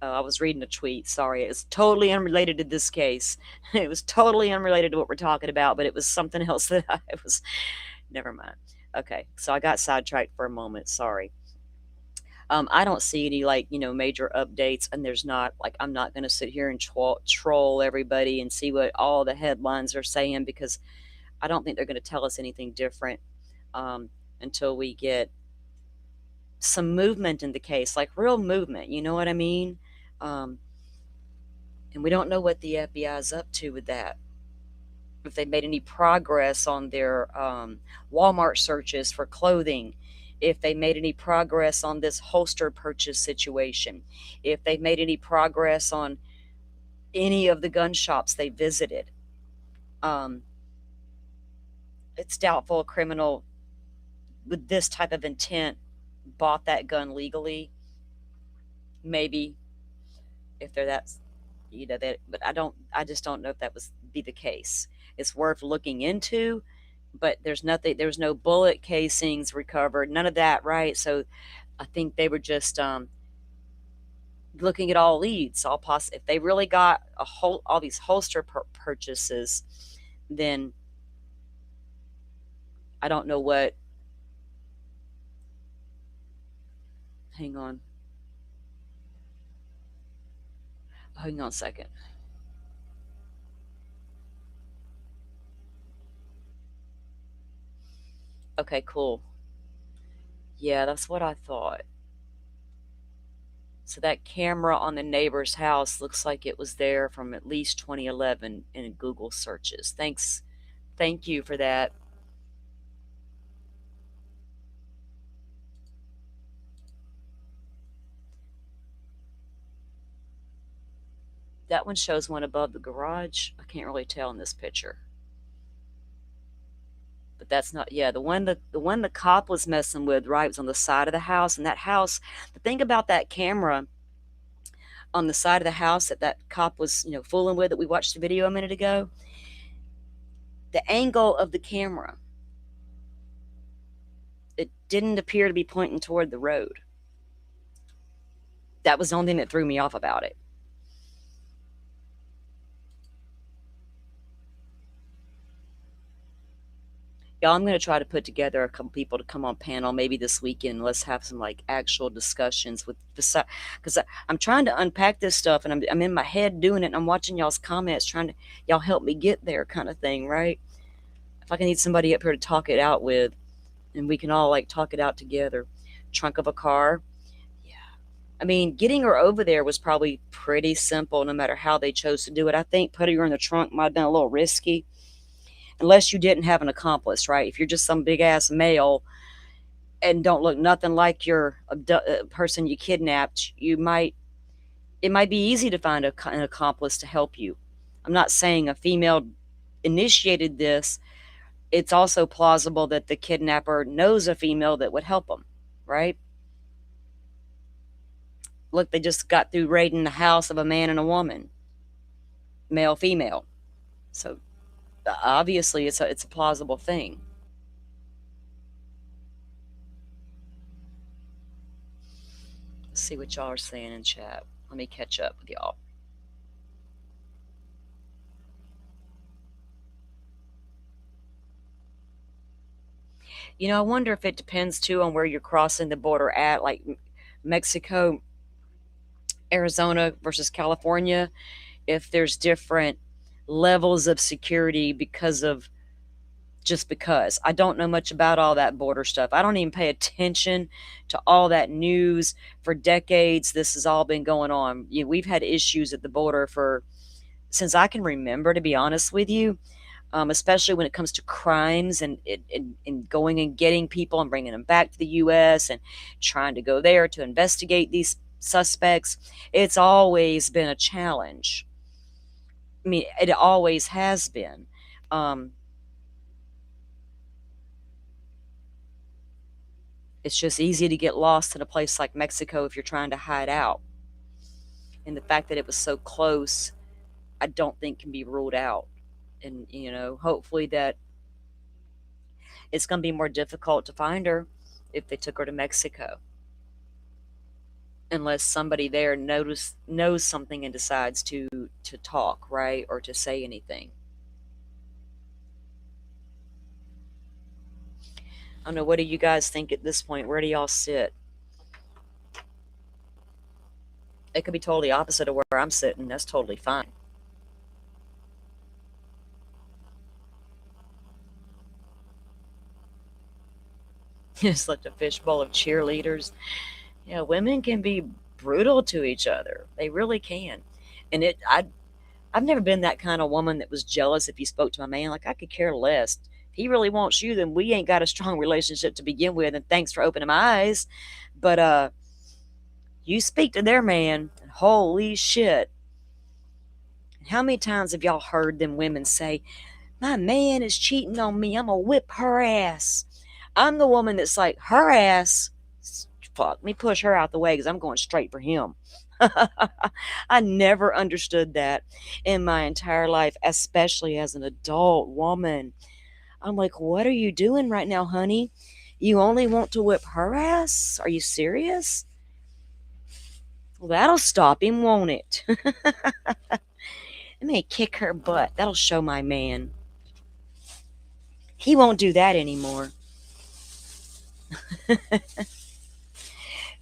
I was reading a tweet. Sorry, it's totally unrelated to this case. It was totally unrelated to what we're talking about, but it was something else that I was. Never mind. Okay, so I got sidetracked for a moment. Sorry. I don't see any major updates, and there's not like I'm not going to sit here and troll everybody and see what all the headlines are saying because I don't think they're going to tell us anything different um, until we get some movement in the case, like real movement. You know what I mean? Um, and we don't know what the FBI is up to with that. If they made any progress on their Walmart searches for clothing, if they made any progress on this holster purchase situation, if they made any progress on any of the gun shops they visited. Um, it's doubtful a criminal with this type of intent bought that gun legally. Maybe if they're that, that, but I just don't know if that was be the case. It's worth looking into, but there's nothing, there's no bullet casings recovered, none of that, right? So I think they were just looking at all leads, if they really got all these holster purchases, then I don't know what. Hang on. Hang on a second. Okay, cool. Yeah, that's what I thought. So that camera on the neighbor's house looks like it was there from at least 2011 in Google searches. Thanks. Thank you for that. That one shows one above the garage. I can't really tell in this picture. But that's not, yeah, the one the cop was messing with, right, was on the side of the house. And that house, the thing about that camera on the side of the house that cop was, fooling with, that we watched the video a minute ago, the angle of the camera, it didn't appear to be pointing toward the road. That was the only thing that threw me off about it. Y'all, I'm going to try to put together a couple people to come on panel maybe this weekend. Let's have some like actual discussions with the, because I'm trying to unpack this stuff, and I'm in my head doing it, and I'm watching y'all's comments, trying to y'all help me get there, kind of thing, right? If I can need somebody up here to talk it out with, and we can all like talk it out together. Trunk of a car. Yeah. I mean, getting her over there was probably pretty simple, no matter how they chose to do it. I think putting her in the trunk might have been a little risky, unless you didn't have an accomplice, right? If you're just some big ass male and don't look nothing like your person you kidnapped, it might be easy to find an accomplice to help you. I'm not saying a female initiated this. It's also plausible that the kidnapper knows a female that would help them, right? Look, they just got through raiding the house of a man and a woman, male, female. So obviously it's a plausible thing. Let's see what y'all are saying in chat. Let me catch up with y'all. I wonder if it depends too on where you're crossing the border at, like Mexico, Arizona versus California, if there's different levels of security because I don't know much about all that border stuff. I don't even pay attention to all that news. For decades, this has all been going on. We've had issues at the border since I can remember, to be honest with you, especially when it comes to crimes and going and getting people and bringing them back to the U.S. and trying to go there to investigate these suspects. It's always been a challenge. I mean, it always has been. It's just easy to get lost in a place like Mexico if you're trying to hide out. And the fact that it was so close, I don't think can be ruled out. And, hopefully that it's going to be more difficult to find her if they took her to Mexico. unless somebody there knows something and decides to talk, right, or to say anything. I don't know. What do you guys think at this point? Where do y'all sit? It could be totally opposite of where I'm sitting. That's totally fine. It's like a fishbowl of cheerleaders. Yeah, women can be brutal to each other. They really can. And I've never been that kind of woman that was jealous if you spoke to a man. Like, I could care less. If he really wants you, then we ain't got a strong relationship to begin with. And thanks for opening my eyes. But you speak to their man, and holy shit. How many times have y'all heard them women say, "My man is cheating on me. I'm gonna whip her ass." I'm the woman that's like, her ass. Fuck, let me push her out the way because I'm going straight for him. I never understood that in my entire life, especially as an adult woman. I'm like, what are you doing right now, honey? You only want to whip her ass? Are you serious? Well, that'll stop him, won't it? Let me kick her butt. That'll show my man. He won't do that anymore.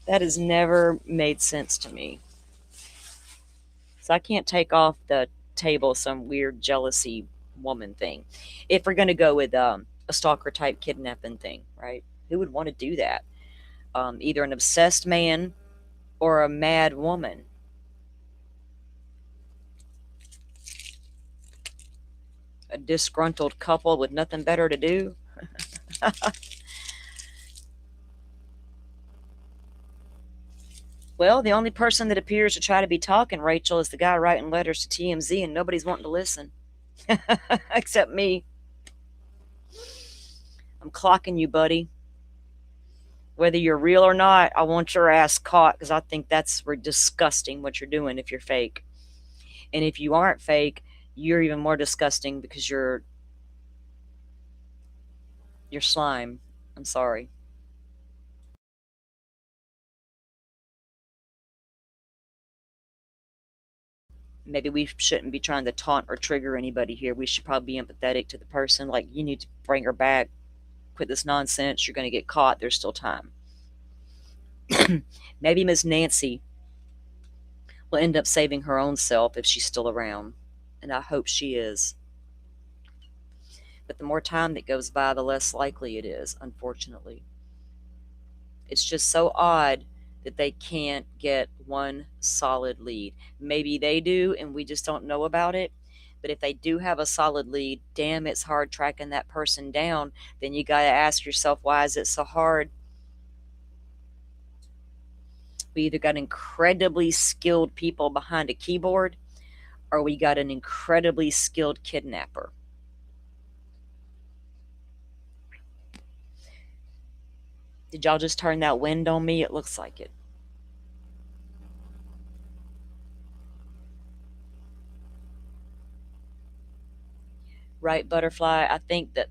That has never made sense to me. So I can't take off the table some weird jealousy woman thing. If we're going to go with a stalker type kidnapping thing, right? Who would want to do that? Either an obsessed man or a mad woman. A disgruntled couple with nothing better to do. Well, the only person that appears to try to be talking, Rachel, is the guy writing letters to TMZ, and nobody's wanting to listen. Except me. I'm clocking you, buddy. Whether you're real or not, I want your ass caught because I think that's disgusting what you're doing if you're fake. And if you aren't fake, you're even more disgusting because you're slime. I'm sorry. Maybe we shouldn't be trying to taunt or trigger anybody here. We should probably be empathetic to the person. Like, you need to bring her back. Quit this nonsense. You're going to get caught. There's still time. Maybe Miss Nancy will end up saving her own self if she's still around. And I hope she is. But the more time that goes by, the less likely it is, unfortunately. It's just so odd that they can't get one solid lead. Maybe they do, and we just don't know about it. But if they do have a solid lead, damn, it's hard tracking that person down. Then you got to ask yourself, why is it so hard? We either got incredibly skilled people behind a keyboard, or we got an incredibly skilled kidnapper. Did y'all just turn that wind on me? It looks like it. Right, Butterfly? I think that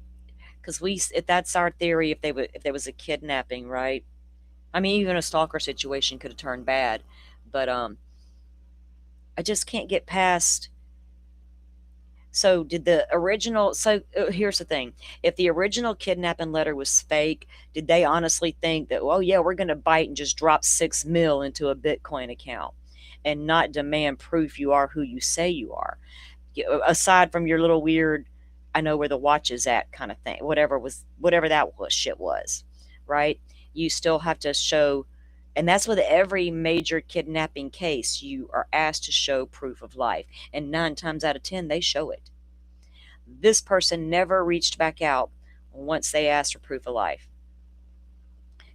because if that's our theory, if there was a kidnapping, right? I mean, even a stalker situation could have turned bad, but I just can't get past. So did the original? So here's the thing: if the original kidnapping letter was fake, did they honestly think that, well, yeah, we're going to bite and just drop $6 million into a Bitcoin account and not demand proof you are who you say you are? Aside from your little weird, I know where the watch is at kind of thing, whatever that shit was, right? You still have to show, and that's with every major kidnapping case. You are asked to show proof of life, and 9 times out of 10, they show it. This person never reached back out once they asked for proof of life,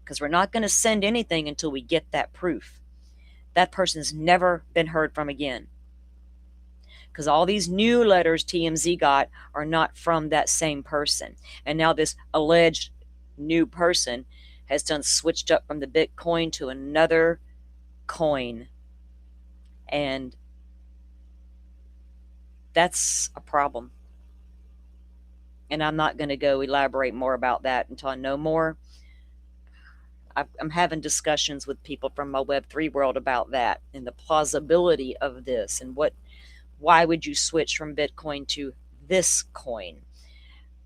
because we're not going to send anything until we get that proof. That person's never been heard from again, because all these new letters TMZ got are not from that same person. And now this alleged new person has done switched up from the Bitcoin to another coin. And that's a problem. And I'm not going to go elaborate more about that until I know more. I'm having discussions with people from my Web3 world about that and the plausibility of this and why would you switch from Bitcoin to this coin?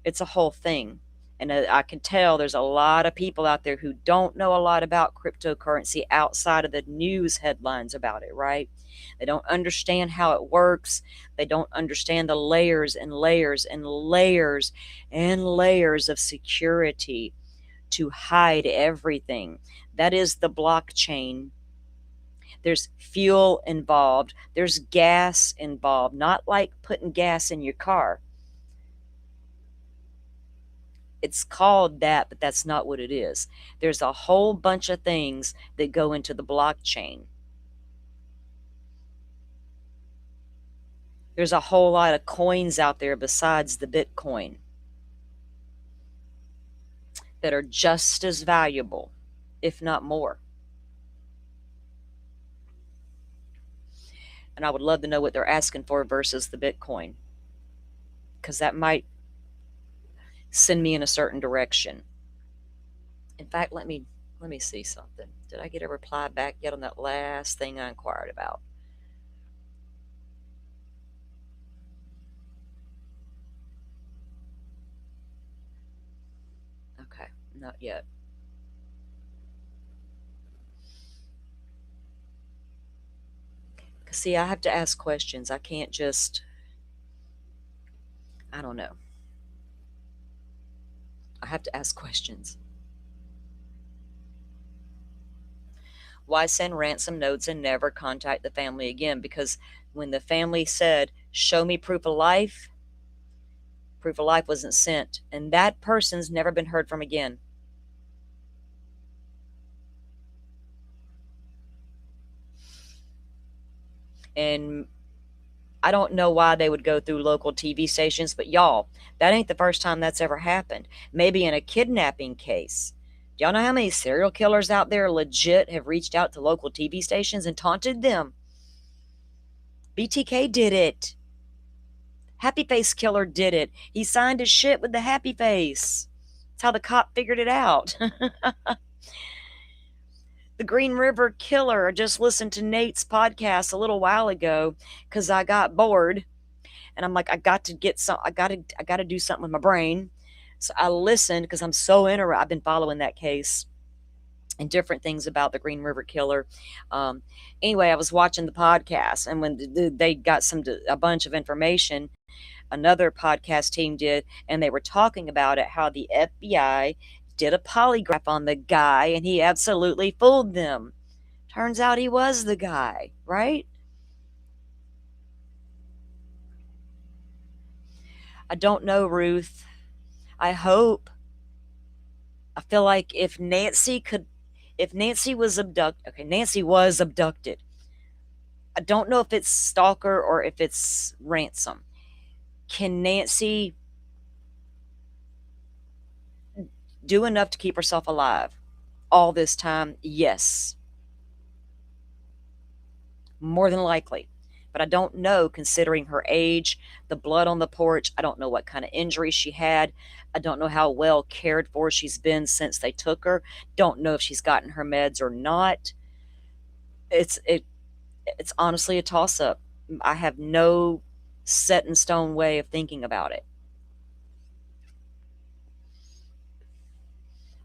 It's a whole thing. And I can tell there's a lot of people out there who don't know a lot about cryptocurrency outside of the news headlines about it, right? They don't understand how it works. They don't understand the layers and layers and layers and layers of security to hide everything. That is the blockchain. There's fuel involved, there's gas involved, not like putting gas in your car. It's called that, but that's not what it is. There's a whole bunch of things that go into the blockchain. There's a whole lot of coins out there besides the Bitcoin that are just as valuable, if not more. And I would love to know what they're asking for versus the Bitcoin, because that might send me in a certain direction. In fact, let me see something. Did I get a reply back yet on that last thing I inquired about? Okay, not yet. See, I have to ask questions. I can't just, I don't know. I have to ask questions. Why send ransom notes and never contact the family again? Because when the family said, show me proof of life wasn't sent. And that person's never been heard from again. And I don't know why they would go through local TV stations, but y'all, that ain't the first time that's ever happened. Maybe in a kidnapping case. Do y'all know how many serial killers out there legit have reached out to local TV stations and taunted them? BTK did it. Happy Face Killer did it. He signed his shit with the happy face. That's how the cop figured it out. The Green River Killer. I just listened to Nate's podcast a little while ago because I got bored. And I'm like, I got to do something with my brain. So I listened because I'm so interested. I've been following that case and different things about the Green River Killer. Anyway, I was watching the podcast, and when they got a bunch of information, another podcast team did, and they were talking about it, how the FBI did a polygraph on the guy, and he absolutely fooled them. Turns out he was the guy, right? I don't know, Ruth. I hope. I feel like if Nancy was abducted, okay, Nancy was abducted. I don't know if it's stalker or if it's ransom. Can Nancy do enough to keep herself alive all this time? Yes. More than likely. But I don't know, considering her age, the blood on the porch. I don't know what kind of injury she had. I don't know how well cared for she's been since they took her. Don't know if she's gotten her meds or not. It's honestly a toss-up. I have no set in stone way of thinking about it.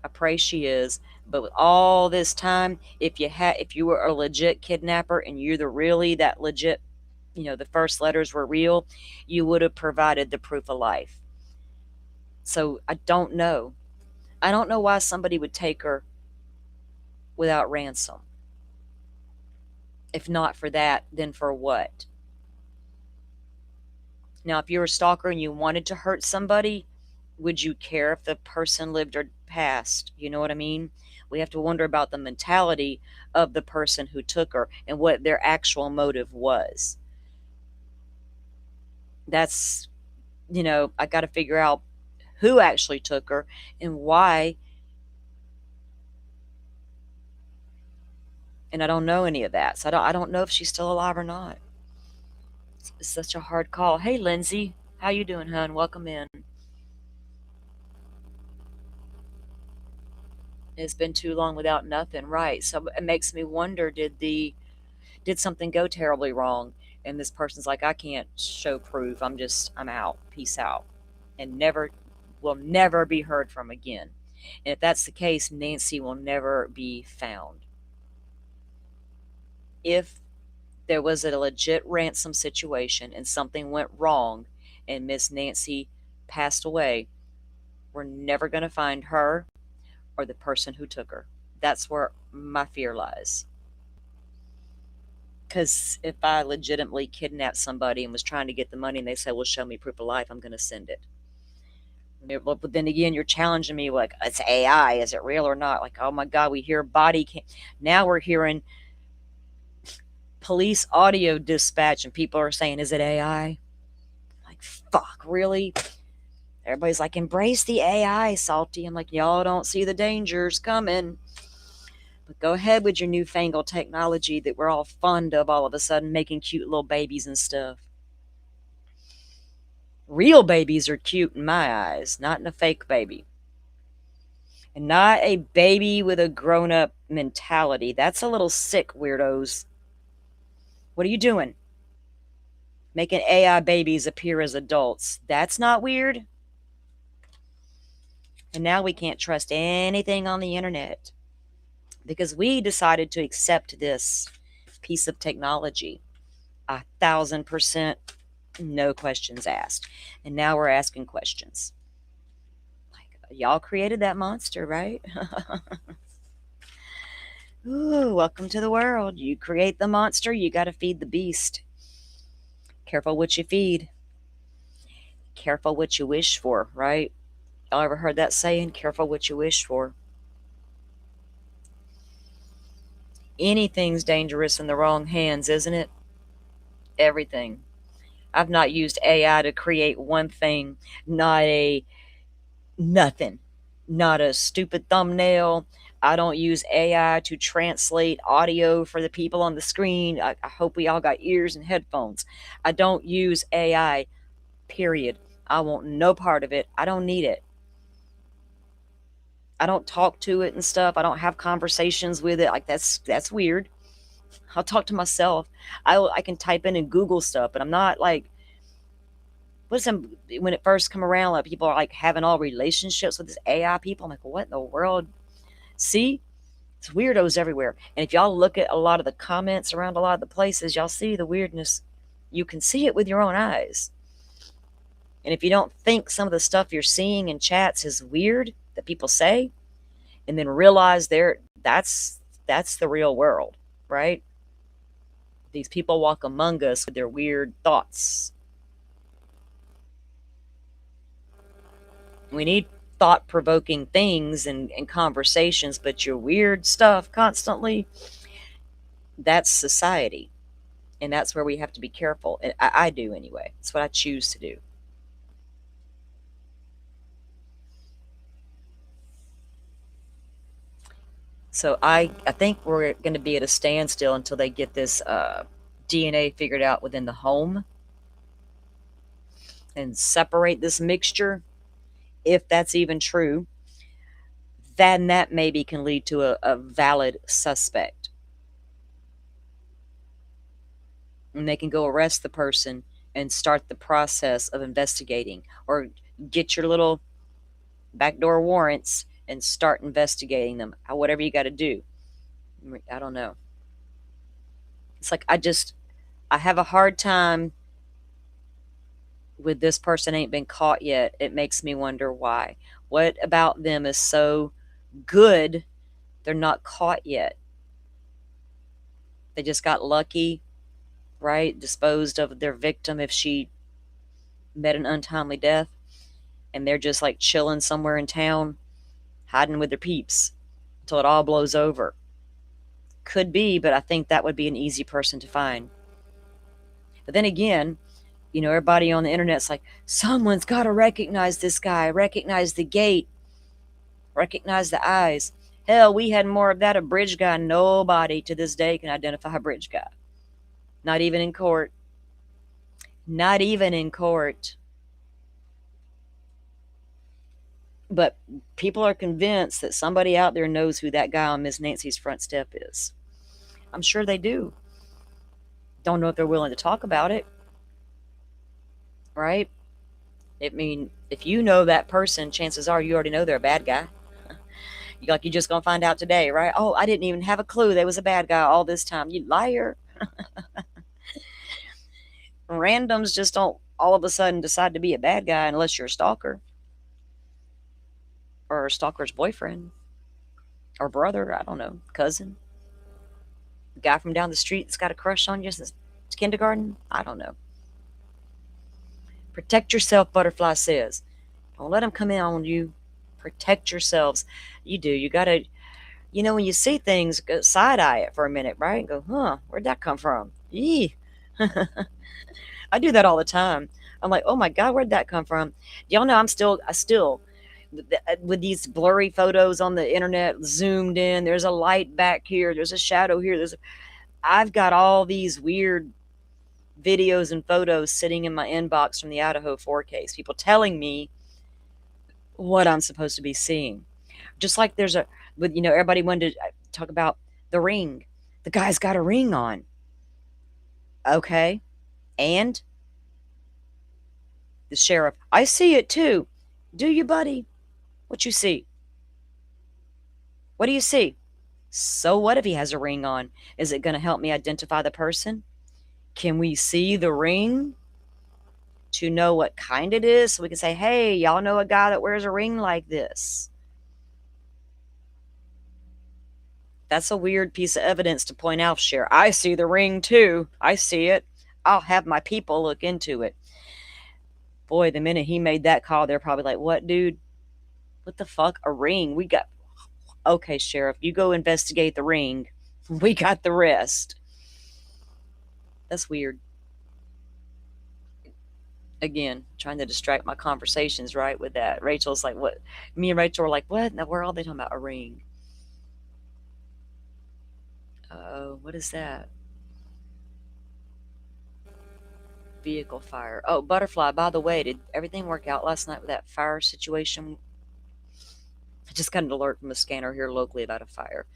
I pray she is. But with all this time, if you were a legit kidnapper and you're that legit, the first letters were real, you would have provided the proof of life. So I don't know. I don't know why somebody would take her without ransom. If not for that, then for what? Now, if you're a stalker and you wanted to hurt somebody, would you care if the person lived or passed? You know what I mean? We have to wonder about the mentality of the person who took her and what their actual motive was. That's, I got to figure out who actually took her and why. And I don't know any of that. So I don't know if she's still alive or not. It's such a hard call. Hey, Lindsay, how you doing, hon? Welcome in. It's been too long without nothing, right? So it makes me wonder, did something go terribly wrong? And this person's like, I can't show proof. I'm out. Peace out. And will never be heard from again. And if that's the case, Nancy will never be found. If there was a legit ransom situation and something went wrong and Miss Nancy passed away, we're never going to find her or the person who took her. That's where my fear lies. Because if I legitimately kidnapped somebody and was trying to get the money and they said, well, show me proof of life, I'm going to send it. But then again, you're challenging me like, it's AI. Is it real or not? Like, oh my God, we hear body cam. Now we're hearing police audio dispatch and people are saying, is it AI? Like, fuck, really? Everybody's like, embrace the AI, Salty. I'm like, y'all don't see the dangers coming. But go ahead with your newfangled technology that we're all fond of all of a sudden, making cute little babies and stuff. Real babies are cute in my eyes, not in a fake baby. And not a baby with a grown-up mentality. That's a little sick, weirdos. What are you doing? Making AI babies appear as adults. That's not weird. And now we can't trust anything on the internet because we decided to accept this piece of technology 1,000%, no questions asked. And now we're asking questions. Like, y'all created that monster, right? Ooh, welcome to the world. You create the monster, you got to feed the beast. Careful what you feed. Careful what you wish for, right? Y'all ever heard that saying? Careful what you wish for. Anything's dangerous in the wrong hands, isn't it? Everything. I've not used AI to create one thing, nothing, not a stupid thumbnail. I don't use AI to translate audio for the people on the screen. I hope we all got ears and headphones. I don't use AI, period. I want no part of it. I don't need it. I don't talk to it and stuff. I don't have conversations with it. Like that's weird. I'll talk to myself. I can type in and Google stuff, but I'm not like when it first come around, like people are like having all relationships with this AI people. I'm like, what in the world? See, it's weirdos everywhere. And if y'all look at a lot of the comments around a lot of the places, y'all see the weirdness. You can see it with your own eyes. And if you don't think some of the stuff you're seeing in chats is weird that people say, and then realize that's the real world, right? These people walk among us with their weird thoughts. We need thought-provoking things and conversations, but your weird stuff constantly, that's society. And that's where we have to be careful. And I do anyway. It's what I choose to do. So I think we're going to be at a standstill until they get this DNA figured out within the home and separate this mixture. If that's even true, then that maybe can lead to a valid suspect. And they can go arrest the person and start the process of investigating, or get your little backdoor warrants and start investigating them. Whatever you got to do. I don't know. It's like I have a hard time with this person ain't been caught yet. It makes me wonder why. What about them is so good they're not caught yet? They just got lucky, right? Disposed of their victim if she met an untimely death, and they're just like chilling somewhere in town, hiding with their peeps until it all blows over. Could be, but I think that would be an easy person to find. But then again, you know, everybody on the internet's like, someone's got to recognize this guy, recognize the gait, recognize the eyes. Hell, we had more of that, a bridge guy. Nobody to this day can identify a bridge guy. Not even in court. Not even in court. But people are convinced that somebody out there knows who that guy on Miss Nancy's front step is. I'm sure they do. Don't know if they're willing to talk about it, right? I mean, if you know that person, chances are you already know they're a bad guy. Like, you're just gonna find out today, right? Oh, I didn't even have a clue they was a bad guy all this time. You liar. Randoms just don't all of a sudden decide to be a bad guy unless you're a stalker or a stalker's boyfriend or brother. I don't know, cousin, guy from down the street that's got a crush on you since kindergarten. I don't know. Protect yourself, Butterfly says. Don't let them come in on you. Protect yourselves. You do. You got to, when you see things, go side eye it for a minute, right? Go, where'd that come from? Yee. I do that all the time. I'm like, oh my God, where'd that come from? Y'all know I still, with these blurry photos on the internet, zoomed in, there's a light back here, there's a shadow here. I've got all these weird videos and photos sitting in my inbox from the Idaho 4 case. People telling me what I'm supposed to be seeing. Just like everybody wanted to talk about the ring. The guy's got a ring on. Okay. And the sheriff, I see it too. Do you, buddy? What you see? What do you see? So what if he has a ring on? Is it going to help me identify the person? Can we see the ring to know what kind it is? So we can say, hey, y'all know a guy that wears a ring like this. That's a weird piece of evidence to point out, Sheriff. I see the ring too. I see it. I'll have my people look into it. Boy, the minute he made that call, they're probably like, what, dude? What the fuck? A ring? Okay, Sheriff, you go investigate the ring. We got the rest. That's weird. Again, trying to distract my conversations, right, with that. Rachel's like, what? Me and Rachel are like, what in the world? They talking about a ring. What is that? Vehicle fire. Oh, Butterfly, by the way, did everything work out last night with that fire situation? I just got an alert from a scanner here locally about a fire.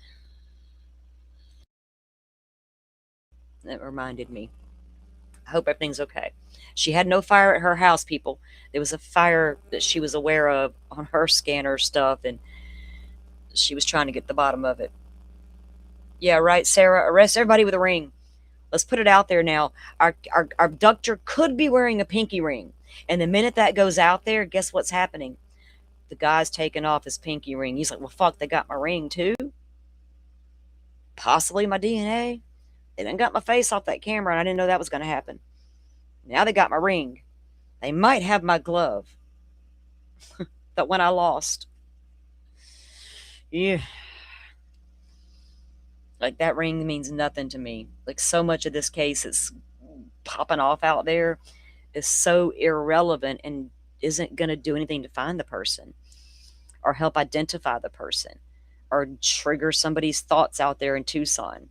It reminded me. I hope everything's okay. She had no fire at her house, people. There was a fire that she was aware of on her scanner stuff, and she was trying to get the bottom of it. Yeah, right, Sarah. Arrest everybody with a ring. Let's put it out there now. Our abductor could be wearing a pinky ring. And the minute that goes out there, guess what's happening? The guy's taking off his pinky ring. He's like, well, fuck, they got my ring too? Possibly my DNA? They done got my face off that camera, and I didn't know that was going to happen. Now they got my ring. They might have my glove. That one I lost. Yeah. Like, that ring means nothing to me. Like, so much of this case is popping off out there is so irrelevant and isn't going to do anything to find the person or help identify the person or trigger somebody's thoughts out there in Tucson.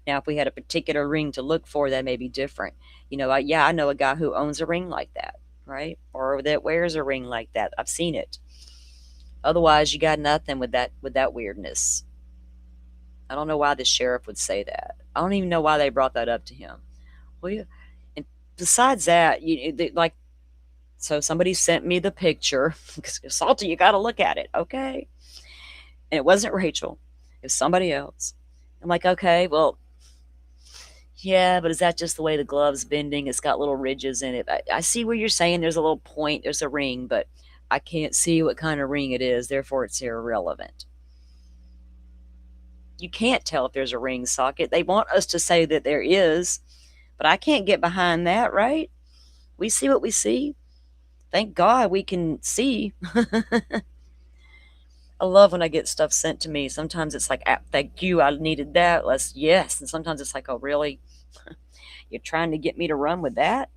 Now, if we had a particular ring to look for, that may be different. I know a guy who owns a ring like that, right? Or that wears a ring like that. I've seen it. Otherwise, you got nothing with that weirdness. I don't know why the sheriff would say that. I don't even know why they brought that up to him. Well, yeah. And besides that, so somebody sent me the picture. Salty, you got to look at it, okay? And it wasn't Rachel. It was somebody else. I'm like, okay, well, yeah, but is that just the way the glove's bending? It's got little ridges in it. I see where you're saying there's a little point, there's a ring, but I can't see what kind of ring it is. Therefore, it's irrelevant. You can't tell if there's a ring socket. They want us to say that there is, but I can't get behind that, right? We see what we see. Thank God we can see. I love when I get stuff sent to me. Sometimes it's like, thank you, I needed that. Yes. And sometimes it's like, oh, really? You're trying to get me to run with that?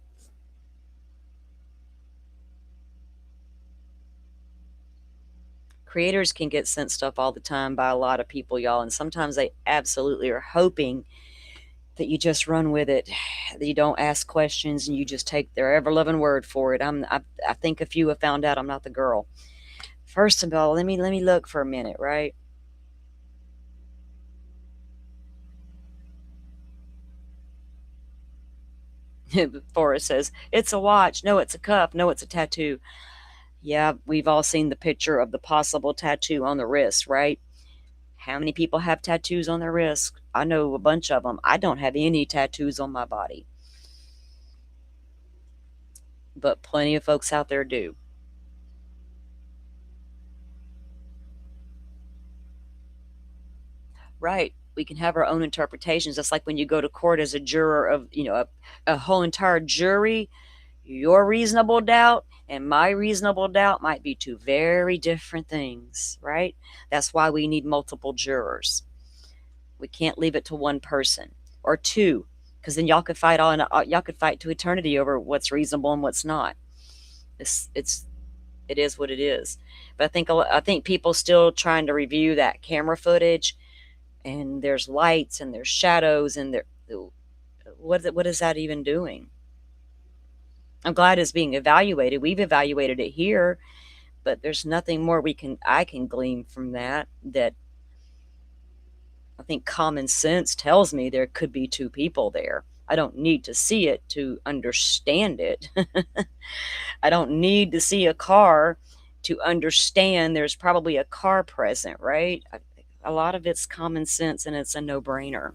Creators can get sent stuff all the time by a lot of people, y'all. And sometimes they absolutely are hoping that you just run with it, that you don't ask questions and you just take their ever-loving word for it. I think a few have found out I'm not the girl. First of all, let me look for a minute, right? Forrest says, it's a watch. No, it's a cuff. No, it's a tattoo. Yeah, we've all seen the picture of the possible tattoo on the wrist, right? How many people have tattoos on their wrist? I know a bunch of them. I don't have any tattoos on my body, but plenty of folks out there do. Right. We can have our own interpretations. That's like when you go to court as a juror of, a whole entire jury. Your reasonable doubt and my reasonable doubt might be two very different things, right? That's why we need multiple jurors. We can't leave it to one person or two, because then y'all could fight y'all could fight to eternity over what's reasonable and what's not. It is what it is. But I think people still trying to review that camera footage, and there's lights and there's shadows and what is that even doing? I'm glad it's being evaluated. We've evaluated it here, but there's nothing more I can glean from that I think common sense tells me there could be two people there. I don't need to see it to understand it. I don't need to see a car to understand there's probably a car present, right? A lot of it's common sense and it's a no-brainer.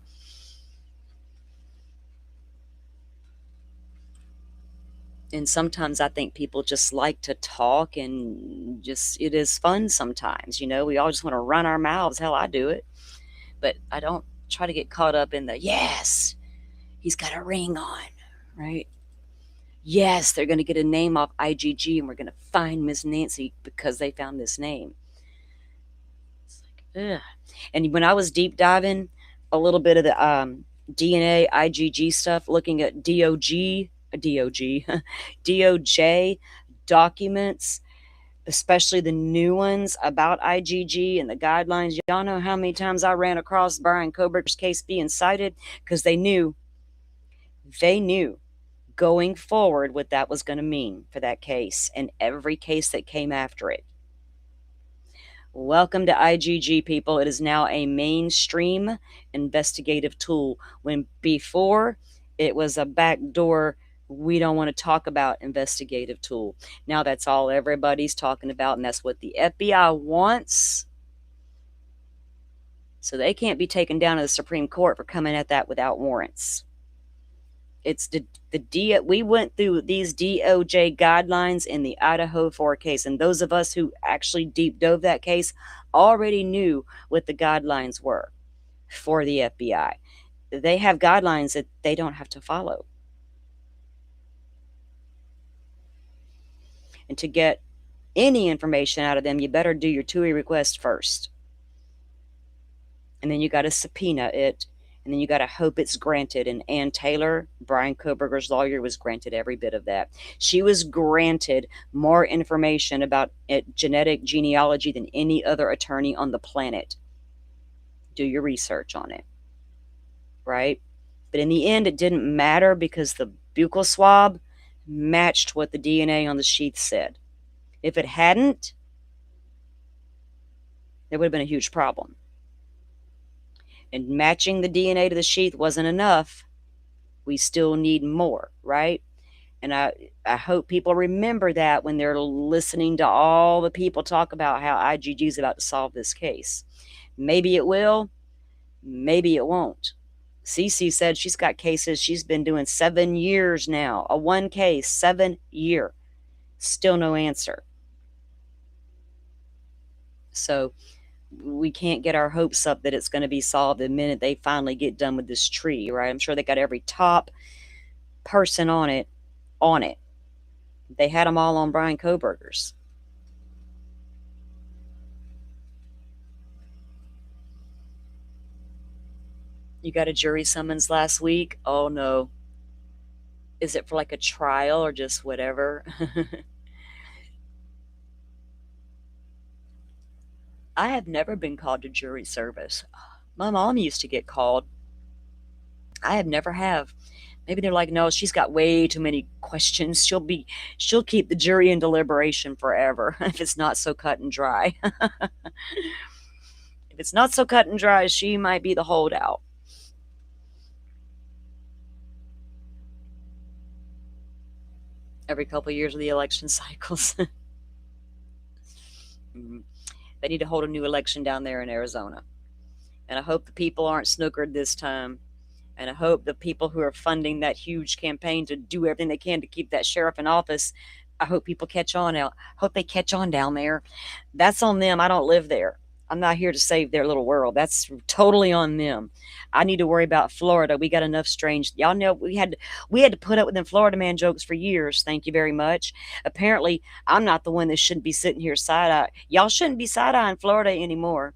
And sometimes I think people just like to talk, and just it is fun sometimes. We all just want to run our mouths. Hell, I do it. But I don't try to get caught up in the, yes, he's got a ring on, right? Yes, they're going to get a name off IGG and we're going to find Miss Nancy because they found this name. It's like, ugh. And when I was deep diving a little bit of the DNA, IgG stuff, looking at DOJ documents, especially the new ones about IgG and the guidelines. Y'all know how many times I ran across Brian Koberger's case being cited because they knew going forward what that was going to mean for that case and every case that came after it. Welcome to IgG, people. It is now a mainstream investigative tool, when before it was a backdoor, we don't want to talk about investigative tool. Now that's all everybody's talking about, and that's what the FBI wants. So they can't be taken down to the Supreme Court for coming at that without warrants. It's we went through these DOJ guidelines in the Idaho 4 case, and those of us who actually deep dove that case already knew what the guidelines were for the FBI. They have guidelines that they don't have to follow. And to get any information out of them, you better do your TUI request first. And then you got to subpoena it, and then you got to hope it's granted. And Ann Taylor, Brian Koberger's lawyer, was granted every bit of that. She was granted more information about genetic genealogy than any other attorney on the planet. Do your research on it, right? But in the end, it didn't matter because the buccal swab matched what the DNA on the sheath said. If it hadn't, there would have been a huge problem. And matching the DNA to the sheath wasn't enough. We still need more, right? And I hope people remember that when they're listening to all the people talk about how IgG is about to solve this case. Maybe it will, maybe it won't. Cece said she's got cases she's been doing 7 years now. A one case, 7 year. Still no answer. So we can't get our hopes up that it's going to be solved the minute they finally get done with this tree, right? I'm sure they got every top person on it. They had them all on Brian Koberger's. You got a jury summons last week? Oh no. Is it for like a trial or just whatever? I have never been called to jury service. My mom used to get called. I have never have. Maybe they're like, no, she's got way too many questions. She'll keep the jury in deliberation forever if it's not so cut and dry. If it's not so cut and dry, she might be the holdout. Every couple of years of the election cycles. They need to hold a new election down there in Arizona. And I hope the people aren't snookered this time. And I hope the people who are funding that huge campaign to do everything they can to keep that sheriff in office, I hope people catch on out. Hope they catch on down there. That's on them. I don't live there. I'm not here to save their little world. That's totally on them. I need to worry about Florida. We got enough strange. Y'all know we had to put up with them Florida man jokes for years. Thank you very much. Apparently, I'm not the one that shouldn't be sitting here side eye. Y'all shouldn't be side eyeing Florida anymore.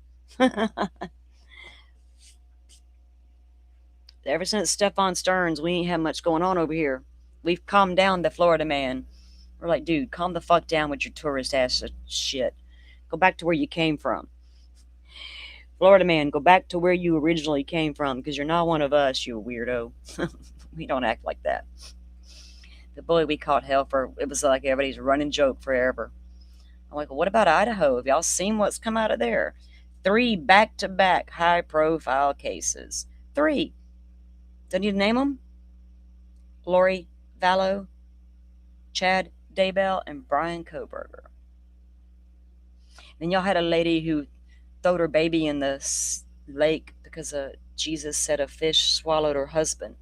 Ever since Stephon Stearns, we ain't had much going on over here. We've calmed down the Florida man. We're like, dude, calm the fuck down with your tourist ass shit. Go back to where you came from. Florida man, go back to where you originally came from, because you're not one of us, you weirdo. We don't act like that. The bully we caught hell for, it was like everybody's running joke forever. I'm like, well, what about Idaho? Have y'all seen what's come out of there? 3 back-to-back high-profile cases. 3. Do I need to name them? Lori Vallow, Chad Daybell, and Brian Koberger. Then y'all had a lady who throwed her baby in the lake because Jesus said a fish swallowed her husband.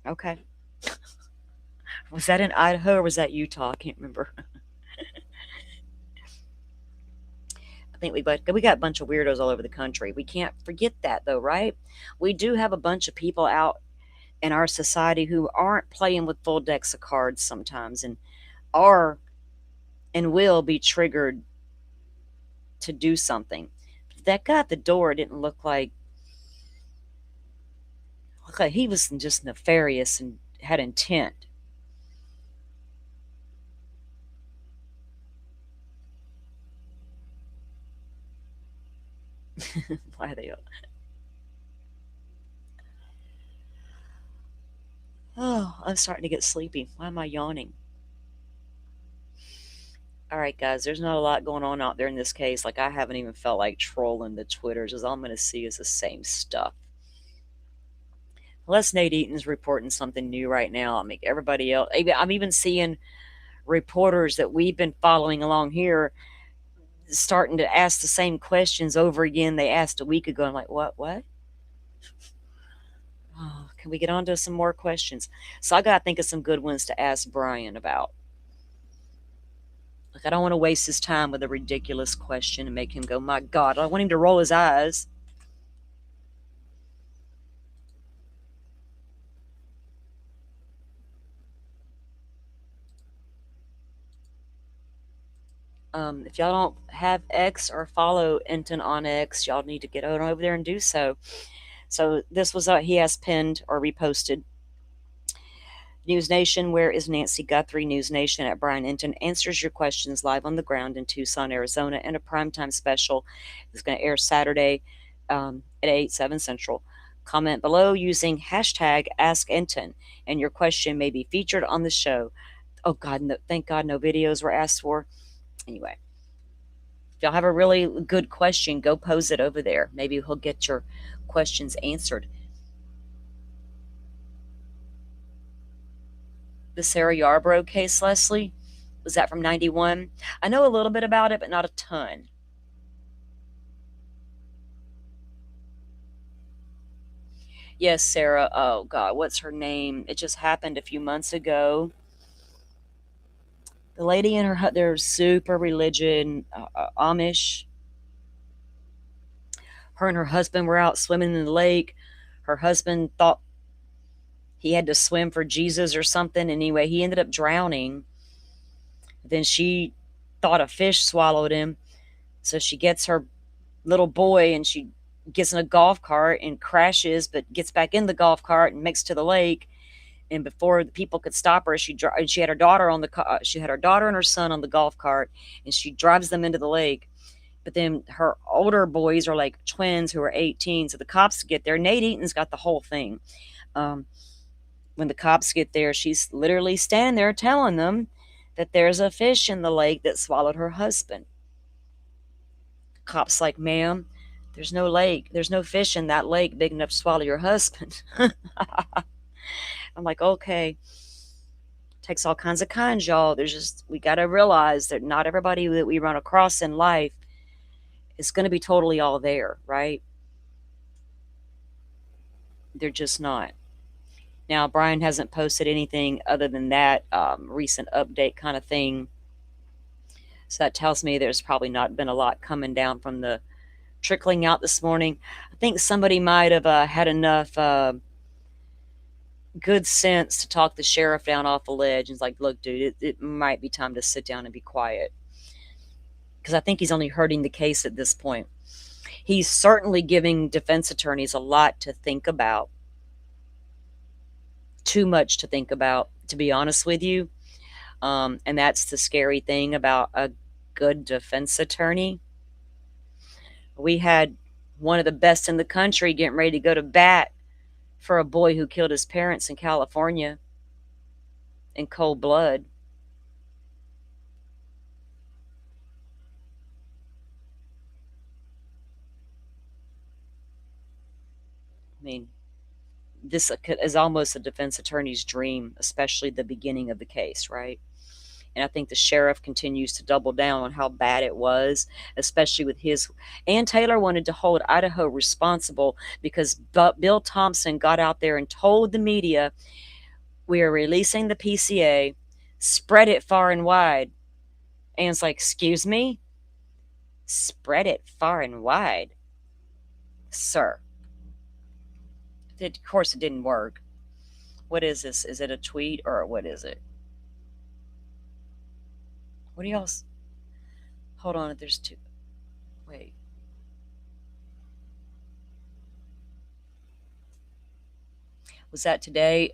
Okay. Was that in Idaho or was that Utah? I can't remember. I think we got a bunch of weirdos all over the country. We can't forget that, though, right? We do have a bunch of people out in our society who aren't playing with full decks of cards sometimes and are and will be triggered to do something. That guy at the door didn't look like he was just nefarious and had intent. Why are they up? Oh, I'm starting to get sleepy. Why am I yawning? All right, guys, there's not a lot going on out there in this case. Like, I haven't even felt like trolling the Twitters, as all I'm going to see is the same stuff. Unless Nate Eaton's reporting something new right now. I mean, everybody else, I'm even seeing reporters that we've been following along here starting to ask the same questions over again they asked a week ago. I'm like, what? Oh, can we get on to some more questions? So I got to think of some good ones to ask Brian about. Like, I don't want to waste his time with a ridiculous question and make him go, my God. I want him to roll his eyes. If y'all don't have X or follow Enton on X, y'all need to get over there and do so. So this was he has pinned or reposted. News Nation, where is Nancy Guthrie? News Nation at Brian Enton answers your questions live on the ground in Tucson, Arizona, and a primetime special is going to air Saturday at 8, 7 Central. Comment below using hashtag AskEnton, and your question may be featured on the show. Oh, God, no, thank God no videos were asked for. Anyway, if y'all have a really good question, go pose it over there. Maybe he'll get your questions answered. The Sarah Yarbrough case, Leslie, was that from 91? I know a little bit about it, but not a ton. Yes, Sarah. Oh, God, what's her name? It just happened a few months ago. The lady and they're super religion, Amish. Her and her husband were out swimming in the lake. Her husband thought he had to swim for Jesus or something. Anyway, he ended up drowning. Then she thought a fish swallowed him. So she gets her little boy and she gets in a golf cart and crashes, but gets back in the golf cart and makes it to the lake. And before the people could stop her, she had her daughter on the she had her daughter and her son on the golf cart, and she drives them into the lake. But then her older boys are like twins who are 18. So the cops get there. Nate Eaton's got the whole thing. Um, when the cops get there, she's literally standing there telling them that there's a fish in the lake that swallowed her husband. Cops like, ma'am, there's no lake. There's no fish in that lake big enough to swallow your husband. I'm like, okay. Takes all kinds of kinds, y'all. We got to realize that not everybody that we run across in life is going to be totally all there, right? They're just not. Now, Brian hasn't posted anything other than that recent update kind of thing. So that tells me there's probably not been a lot coming down from the trickling out this morning. I think somebody might have had enough good sense to talk the sheriff down off the ledge. And it's like, look, dude, it might be time to sit down and be quiet. Because I think he's only hurting the case at this point. He's certainly giving defense attorneys a lot to think about. Too much to think about, to be honest with you. And that's the scary thing about a good defense attorney. We had one of the best in the country getting ready to go to bat for a boy who killed his parents in California in cold blood. I mean, this is almost a defense attorney's dream, especially the beginning of the case, right? And I think the sheriff continues to double down on how bad it was, especially with his. Ann Taylor wanted to hold Idaho responsible because Bill Thompson got out there and told the media, we are releasing the PCA, spread it far and wide. Ann's like, excuse me? Spread it far and wide? Sir. Of course, it didn't work. What is this? Is it a tweet or what is it? What do y'all? Hold on, there's two. Wait. Was that today,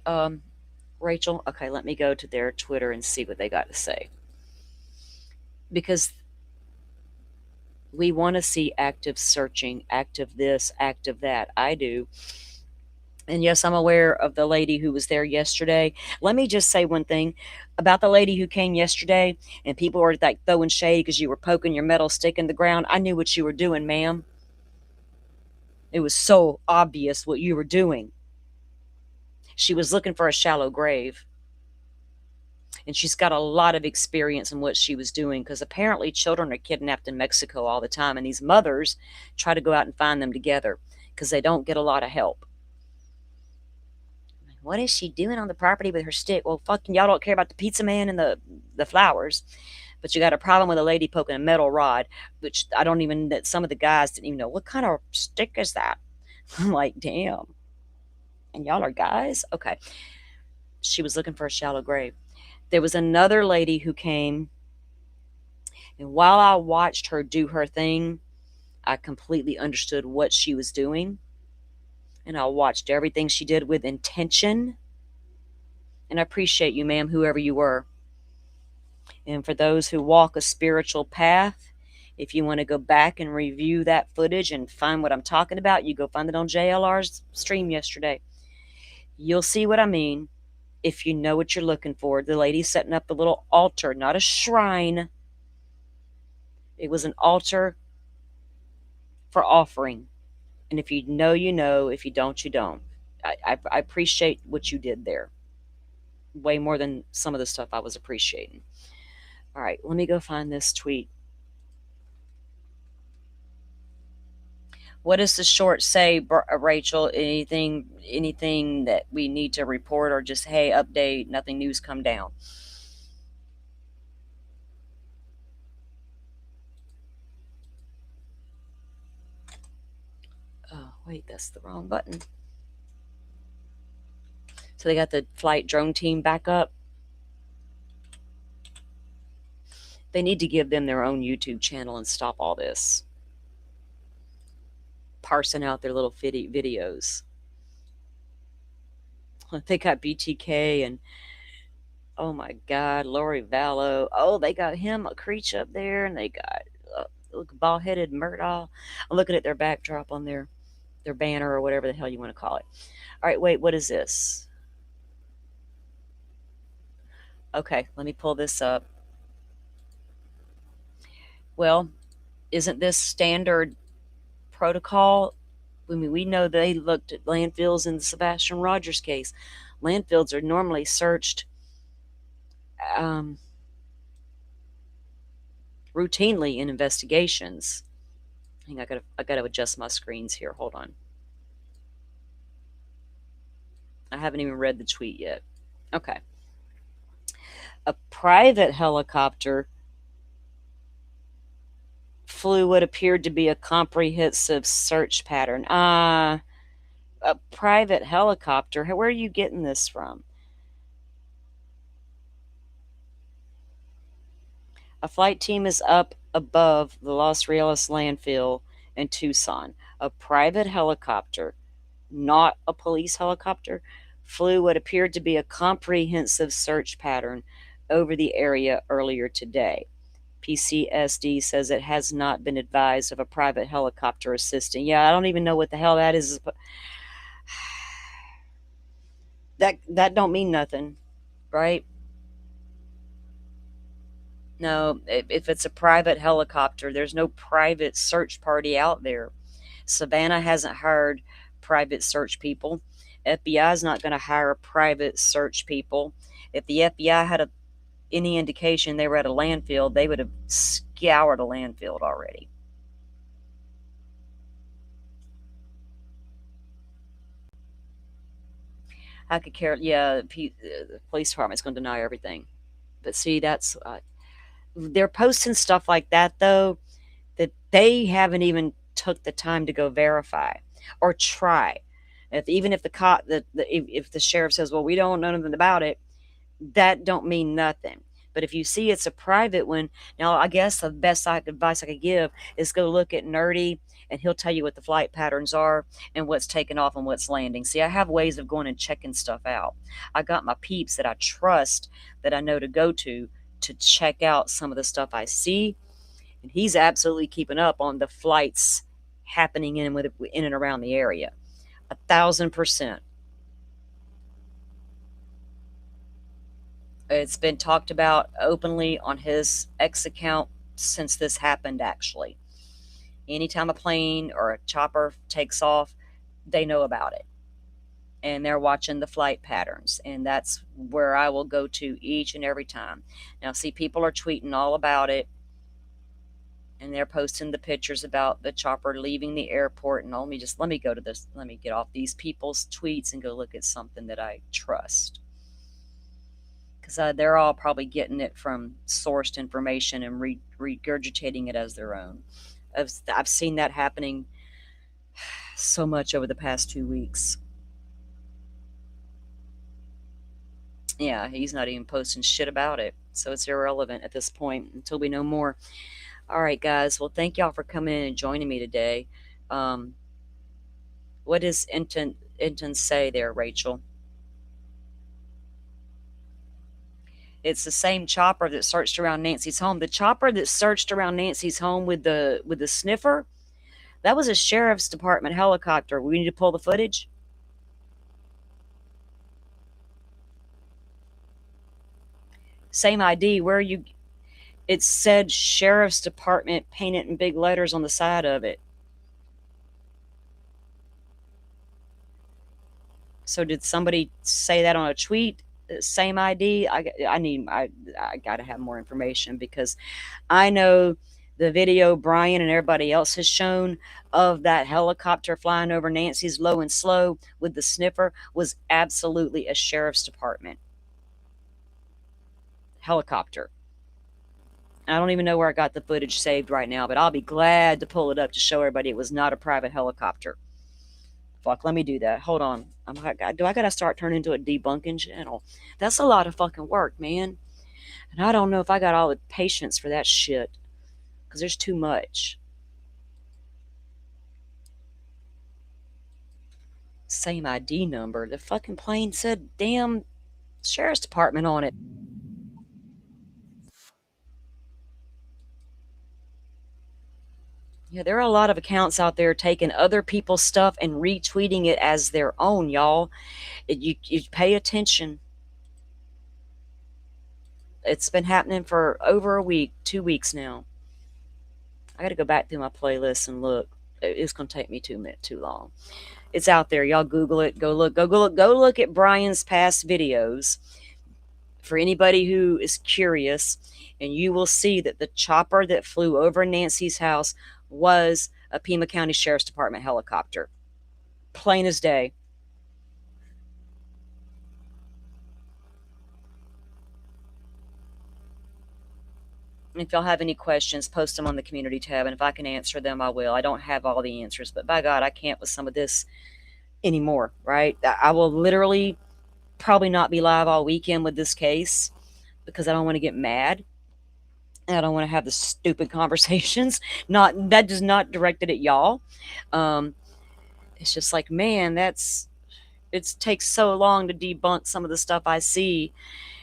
Rachel? Okay, let me go to their Twitter and see what they got to say. Because we want to see active searching, active this, active that. I do. And yes, I'm aware of the lady who was there yesterday. Let me just say one thing about the lady who came yesterday, and people were like throwing shade because you were poking your metal stick in the ground. I knew what you were doing, ma'am. It was so obvious what you were doing. She was looking for a shallow grave. And she's got a lot of experience in what she was doing because apparently children are kidnapped in Mexico all the time. And these mothers try to go out and find them together because they don't get a lot of help. What is she doing on the property with her stick? Well, fucking y'all don't care about the pizza man and the flowers. But you got a problem with a lady poking a metal rod, which I don't even, that some of the guys didn't even know. What kind of stick is that? I'm like, damn. And y'all are guys? Okay. She was looking for a shallow grave. There was another lady who came, and while I watched her do her thing, I completely understood what she was doing. And I watched everything she did with intention. And I appreciate you, ma'am, whoever you were. And for those who walk a spiritual path, if you want to go back and review that footage and find what I'm talking about, you go find it on JLR's stream yesterday. You'll see what I mean if you know what you're looking for. The lady setting up a little altar, not a shrine. It was an altar for offering. And if you know, you know. If you don't, you don't. I appreciate what you did there. Way more than some of the stuff I was appreciating. All right, let me go find this tweet. What does the short say, Rachel? Anything that we need to report, or just, hey, update, nothing news come down? Oh, wait, that's the wrong button. So they got the flight drone team back up. They need to give them their own YouTube channel and stop all this parsing out their little videos. They got BTK and, oh my God, Lori Vallow. Oh, they got him, a Creech up there, and they got look, bald-headed Murdaugh. I'm looking at their backdrop on their their banner or whatever the hell you want to call it. All right, wait, what is this? Okay, let me pull this up. Well, isn't this standard protocol? I mean, we know they looked at landfills in the Sebastian Rogers case. Landfills are normally searched routinely in investigations. Hang on, I gotta adjust my screens here. Hold on. I haven't even read the tweet yet. Okay. A private helicopter flew what appeared to be a comprehensive search pattern. A private helicopter? Where are you getting this from? A flight team is up above the Los Rios landfill in Tucson. A private helicopter, not a police helicopter, flew what appeared to be a comprehensive search pattern over the area earlier today. PCSD says it has not been advised of a private helicopter assisting. Yeah, I don't even know what the hell that is. That don't mean nothing, right? No, if it's a private helicopter, there's no private search party out there. Savannah hasn't hired private search people. FBI is not going to hire private search people. If the FBI had any indication they were at a landfill, they would have scoured a landfill already. I could care. Yeah, the police department's going to deny everything. But see, that's they're posting stuff like that though that they haven't even took the time to go verify or try. Even if the cop, if the sheriff says, "Well, we don't know nothing about it," that don't mean nothing. But if you see it's a private one, now I guess the best advice I could give is go look at Nerdy, and he'll tell you what the flight patterns are and what's taking off and what's landing. See, I have ways of going and checking stuff out. I got my peeps that I trust, that I know to go to check out some of the stuff I see, and he's absolutely keeping up on the flights happening in and around the area. 1,000%. It's been talked about openly on his X account since this happened, actually. Anytime a plane or a chopper takes off, they know about it. And they're watching the flight patterns. And that's where I will go to each and every time. Now, see, people are tweeting all about it. And they're posting the pictures about the chopper leaving the airport. And let me go to this. Let me get off these people's tweets and go look at something that I trust. Because they're all probably getting it from sourced information and regurgitating it as their own. I've seen that happening so much over the past 2 weeks. Yeah, he's not even posting shit about it. So it's irrelevant at this point until we know more. All right, guys. Well, thank y'all for coming in and joining me today. What does Inton say there, Rachel? It's the same chopper that searched around Nancy's home. The chopper that searched around Nancy's home with the sniffer, that was a sheriff's department helicopter. We need to pull the footage. Same ID. Where you? It said sheriff's department painted in big letters on the side of it. So did somebody say that on a tweet? Same ID? I got to have more information, because I know the video Brian and everybody else has shown of that helicopter flying over Nancy's low and slow with the sniffer was absolutely a sheriff's department helicopter. I don't even know where I got the footage saved right now, but I'll be glad to pull it up to show everybody it was not a private helicopter. Fuck, let me do that. Hold on. Do I gotta start turning into a debunking channel? That's a lot of fucking work, man. And I don't know if I got all the patience for that shit, because there's too much. Same ID number. The fucking plane said damn sheriff's department on it. Yeah, there are a lot of accounts out there taking other people's stuff and retweeting it as their own, y'all. You pay attention. It's been happening for over a week, 2 weeks now. I got to go back through my playlist and look. It's going to take me too long. It's out there. Y'all Google it. Go look. Go look at Brian's past videos. For anybody who is curious, and you will see that the chopper that flew over Nancy's house was a Pima County Sheriff's Department helicopter. Plain as day. If y'all have any questions, post them on the community tab, and if I can answer them, I will. I don't have all the answers, but by God, I can't with some of this anymore, right? I will literally probably not be live all weekend with this case because I don't want to get mad. And I don't want to have the stupid conversations. Not that is not directed at y'all. It's just like, man, it takes so long to debunk some of the stuff I see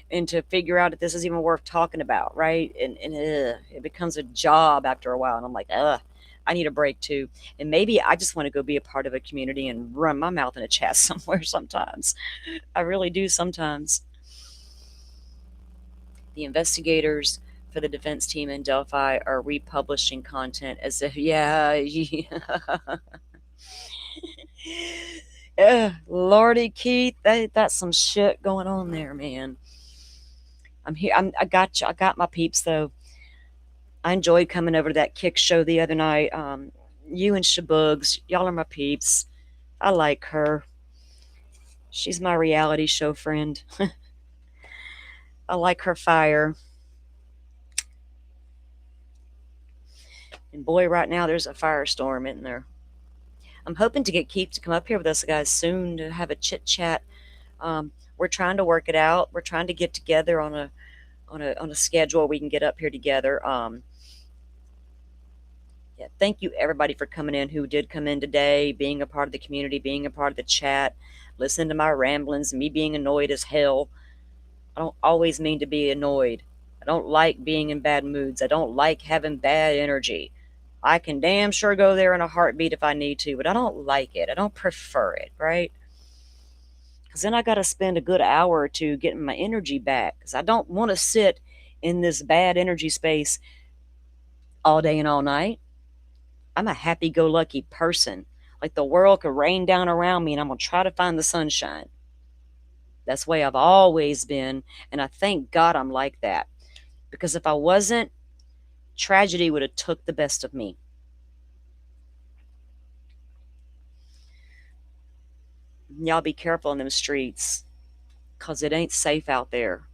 and to figure out if this is even worth talking about, right? And it becomes a job after a while, and I'm like, I need a break too. And maybe I just want to go be a part of a community and run my mouth in a chat somewhere sometimes. I really do sometimes. The investigators for the defense team in Delphi are republishing content as if, yeah. Lordy Keith, that's some shit going on there, man. I'm here. I got you. I got my peeps though. I enjoyed coming over to that Kick show the other night. You and Shabugs, y'all are my peeps. I like her. She's my reality show friend. I like her fire. And boy, right now there's a firestorm in there. I'm hoping to get Keith to come up here with us guys soon to have a chit chat. We're trying to work it out. We're trying to get together on a schedule we can get up here together. Yeah, thank you everybody for coming in who did come in today, being a part of the community, being a part of the chat, listening to my ramblings, me being annoyed as hell. I don't always mean to be annoyed. I don't like being in bad moods. I don't like having bad energy. I can damn sure go there in a heartbeat if I need to, but I don't like it. I don't prefer it, right? Because then I got to spend a good hour or two getting my energy back, because I don't want to sit in this bad energy space all day and all night. I'm a happy-go-lucky person. Like the world could rain down around me and I'm going to try to find the sunshine. That's the way I've always been, and I thank God I'm like that. Because if I wasn't, tragedy would have took the best of me. Y'all be careful in them streets, because it ain't safe out there.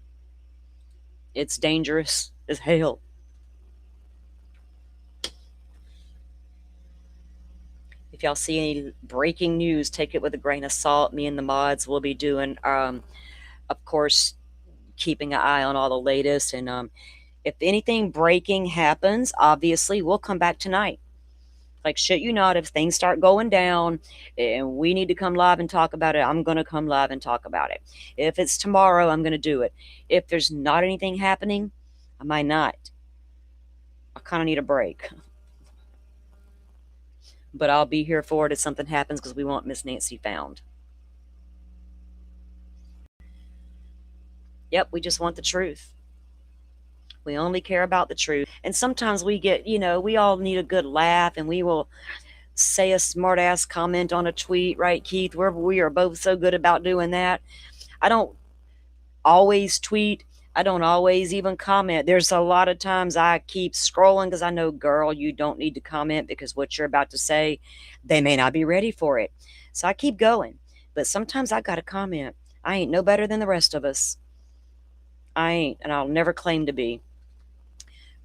It's dangerous as hell. If y'all see any breaking news, take it with a grain of salt. Me and the mods will be doing, of course, keeping an eye on all the latest. And if anything breaking happens, obviously, we'll come back tonight. Like, shit you not, if things start going down and we need to come live and talk about it, I'm going to come live and talk about it. If it's tomorrow, I'm going to do it. If there's not anything happening, I might not. I kind of need a break. But I'll be here for it if something happens, because we want Miss Nancy found. Yep, we just want the truth. We only care about the truth. And sometimes we get, we all need a good laugh, and we will say a smart ass comment on a tweet, right, Keith? We are both so good about doing that. I don't always tweet. I don't always even comment. There's a lot of times I keep scrolling because I know, girl, you don't need to comment, because what you're about to say, they may not be ready for it. So I keep going. But sometimes I got to comment. I ain't no better than the rest of us. I ain't, and I'll never claim to be.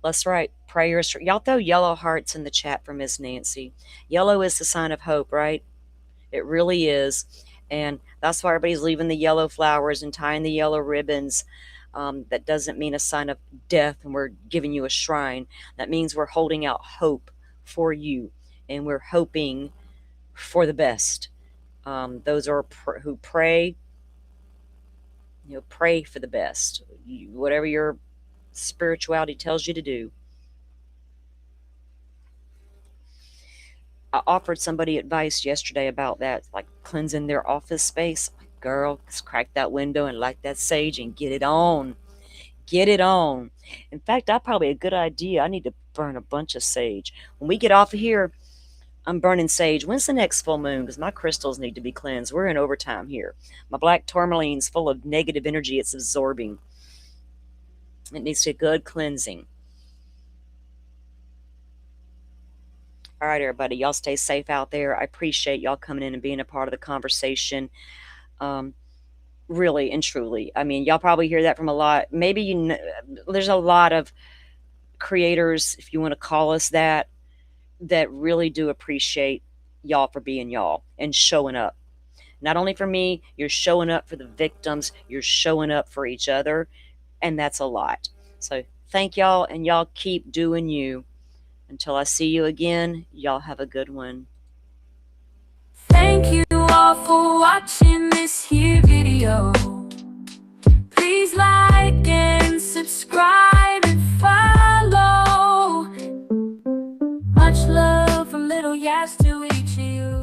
That's right. Prayers for y'all. Throw yellow hearts in the chat for Miss Nancy. Yellow is the sign of hope, right? It really is. And that's why everybody's leaving the yellow flowers and tying the yellow ribbons. That doesn't mean a sign of death and we're giving you a shrine. That means we're holding out hope for you, and we're hoping for the best. Those are who pray, pray for the best. Whatever your spirituality tells you to do. I offered somebody advice yesterday about that, like cleansing their office space. Girl, just crack that window and light that sage and get it on. Get it on. In fact, that's probably a good idea. I need to burn a bunch of sage. When we get off of here, I'm burning sage. When's the next full moon? Because my crystals need to be cleansed. We're in overtime here. My black tourmaline's full of negative energy it's absorbing. It needs a good cleansing. All right, everybody, y'all stay safe out there. I appreciate y'all coming in and being a part of the conversation. Really and truly. I mean, y'all probably hear that from a lot. Maybe there's a lot of creators, if you want to call us that really do appreciate y'all for being y'all and showing up. Not only for me, you're showing up for the victims, you're showing up for each other, and that's a lot. So thank y'all, and y'all keep doing you. Until I see you again, y'all have a good one. Thank you all for watching this here video. Please like and subscribe and follow. Much love from Little Yas to each of you.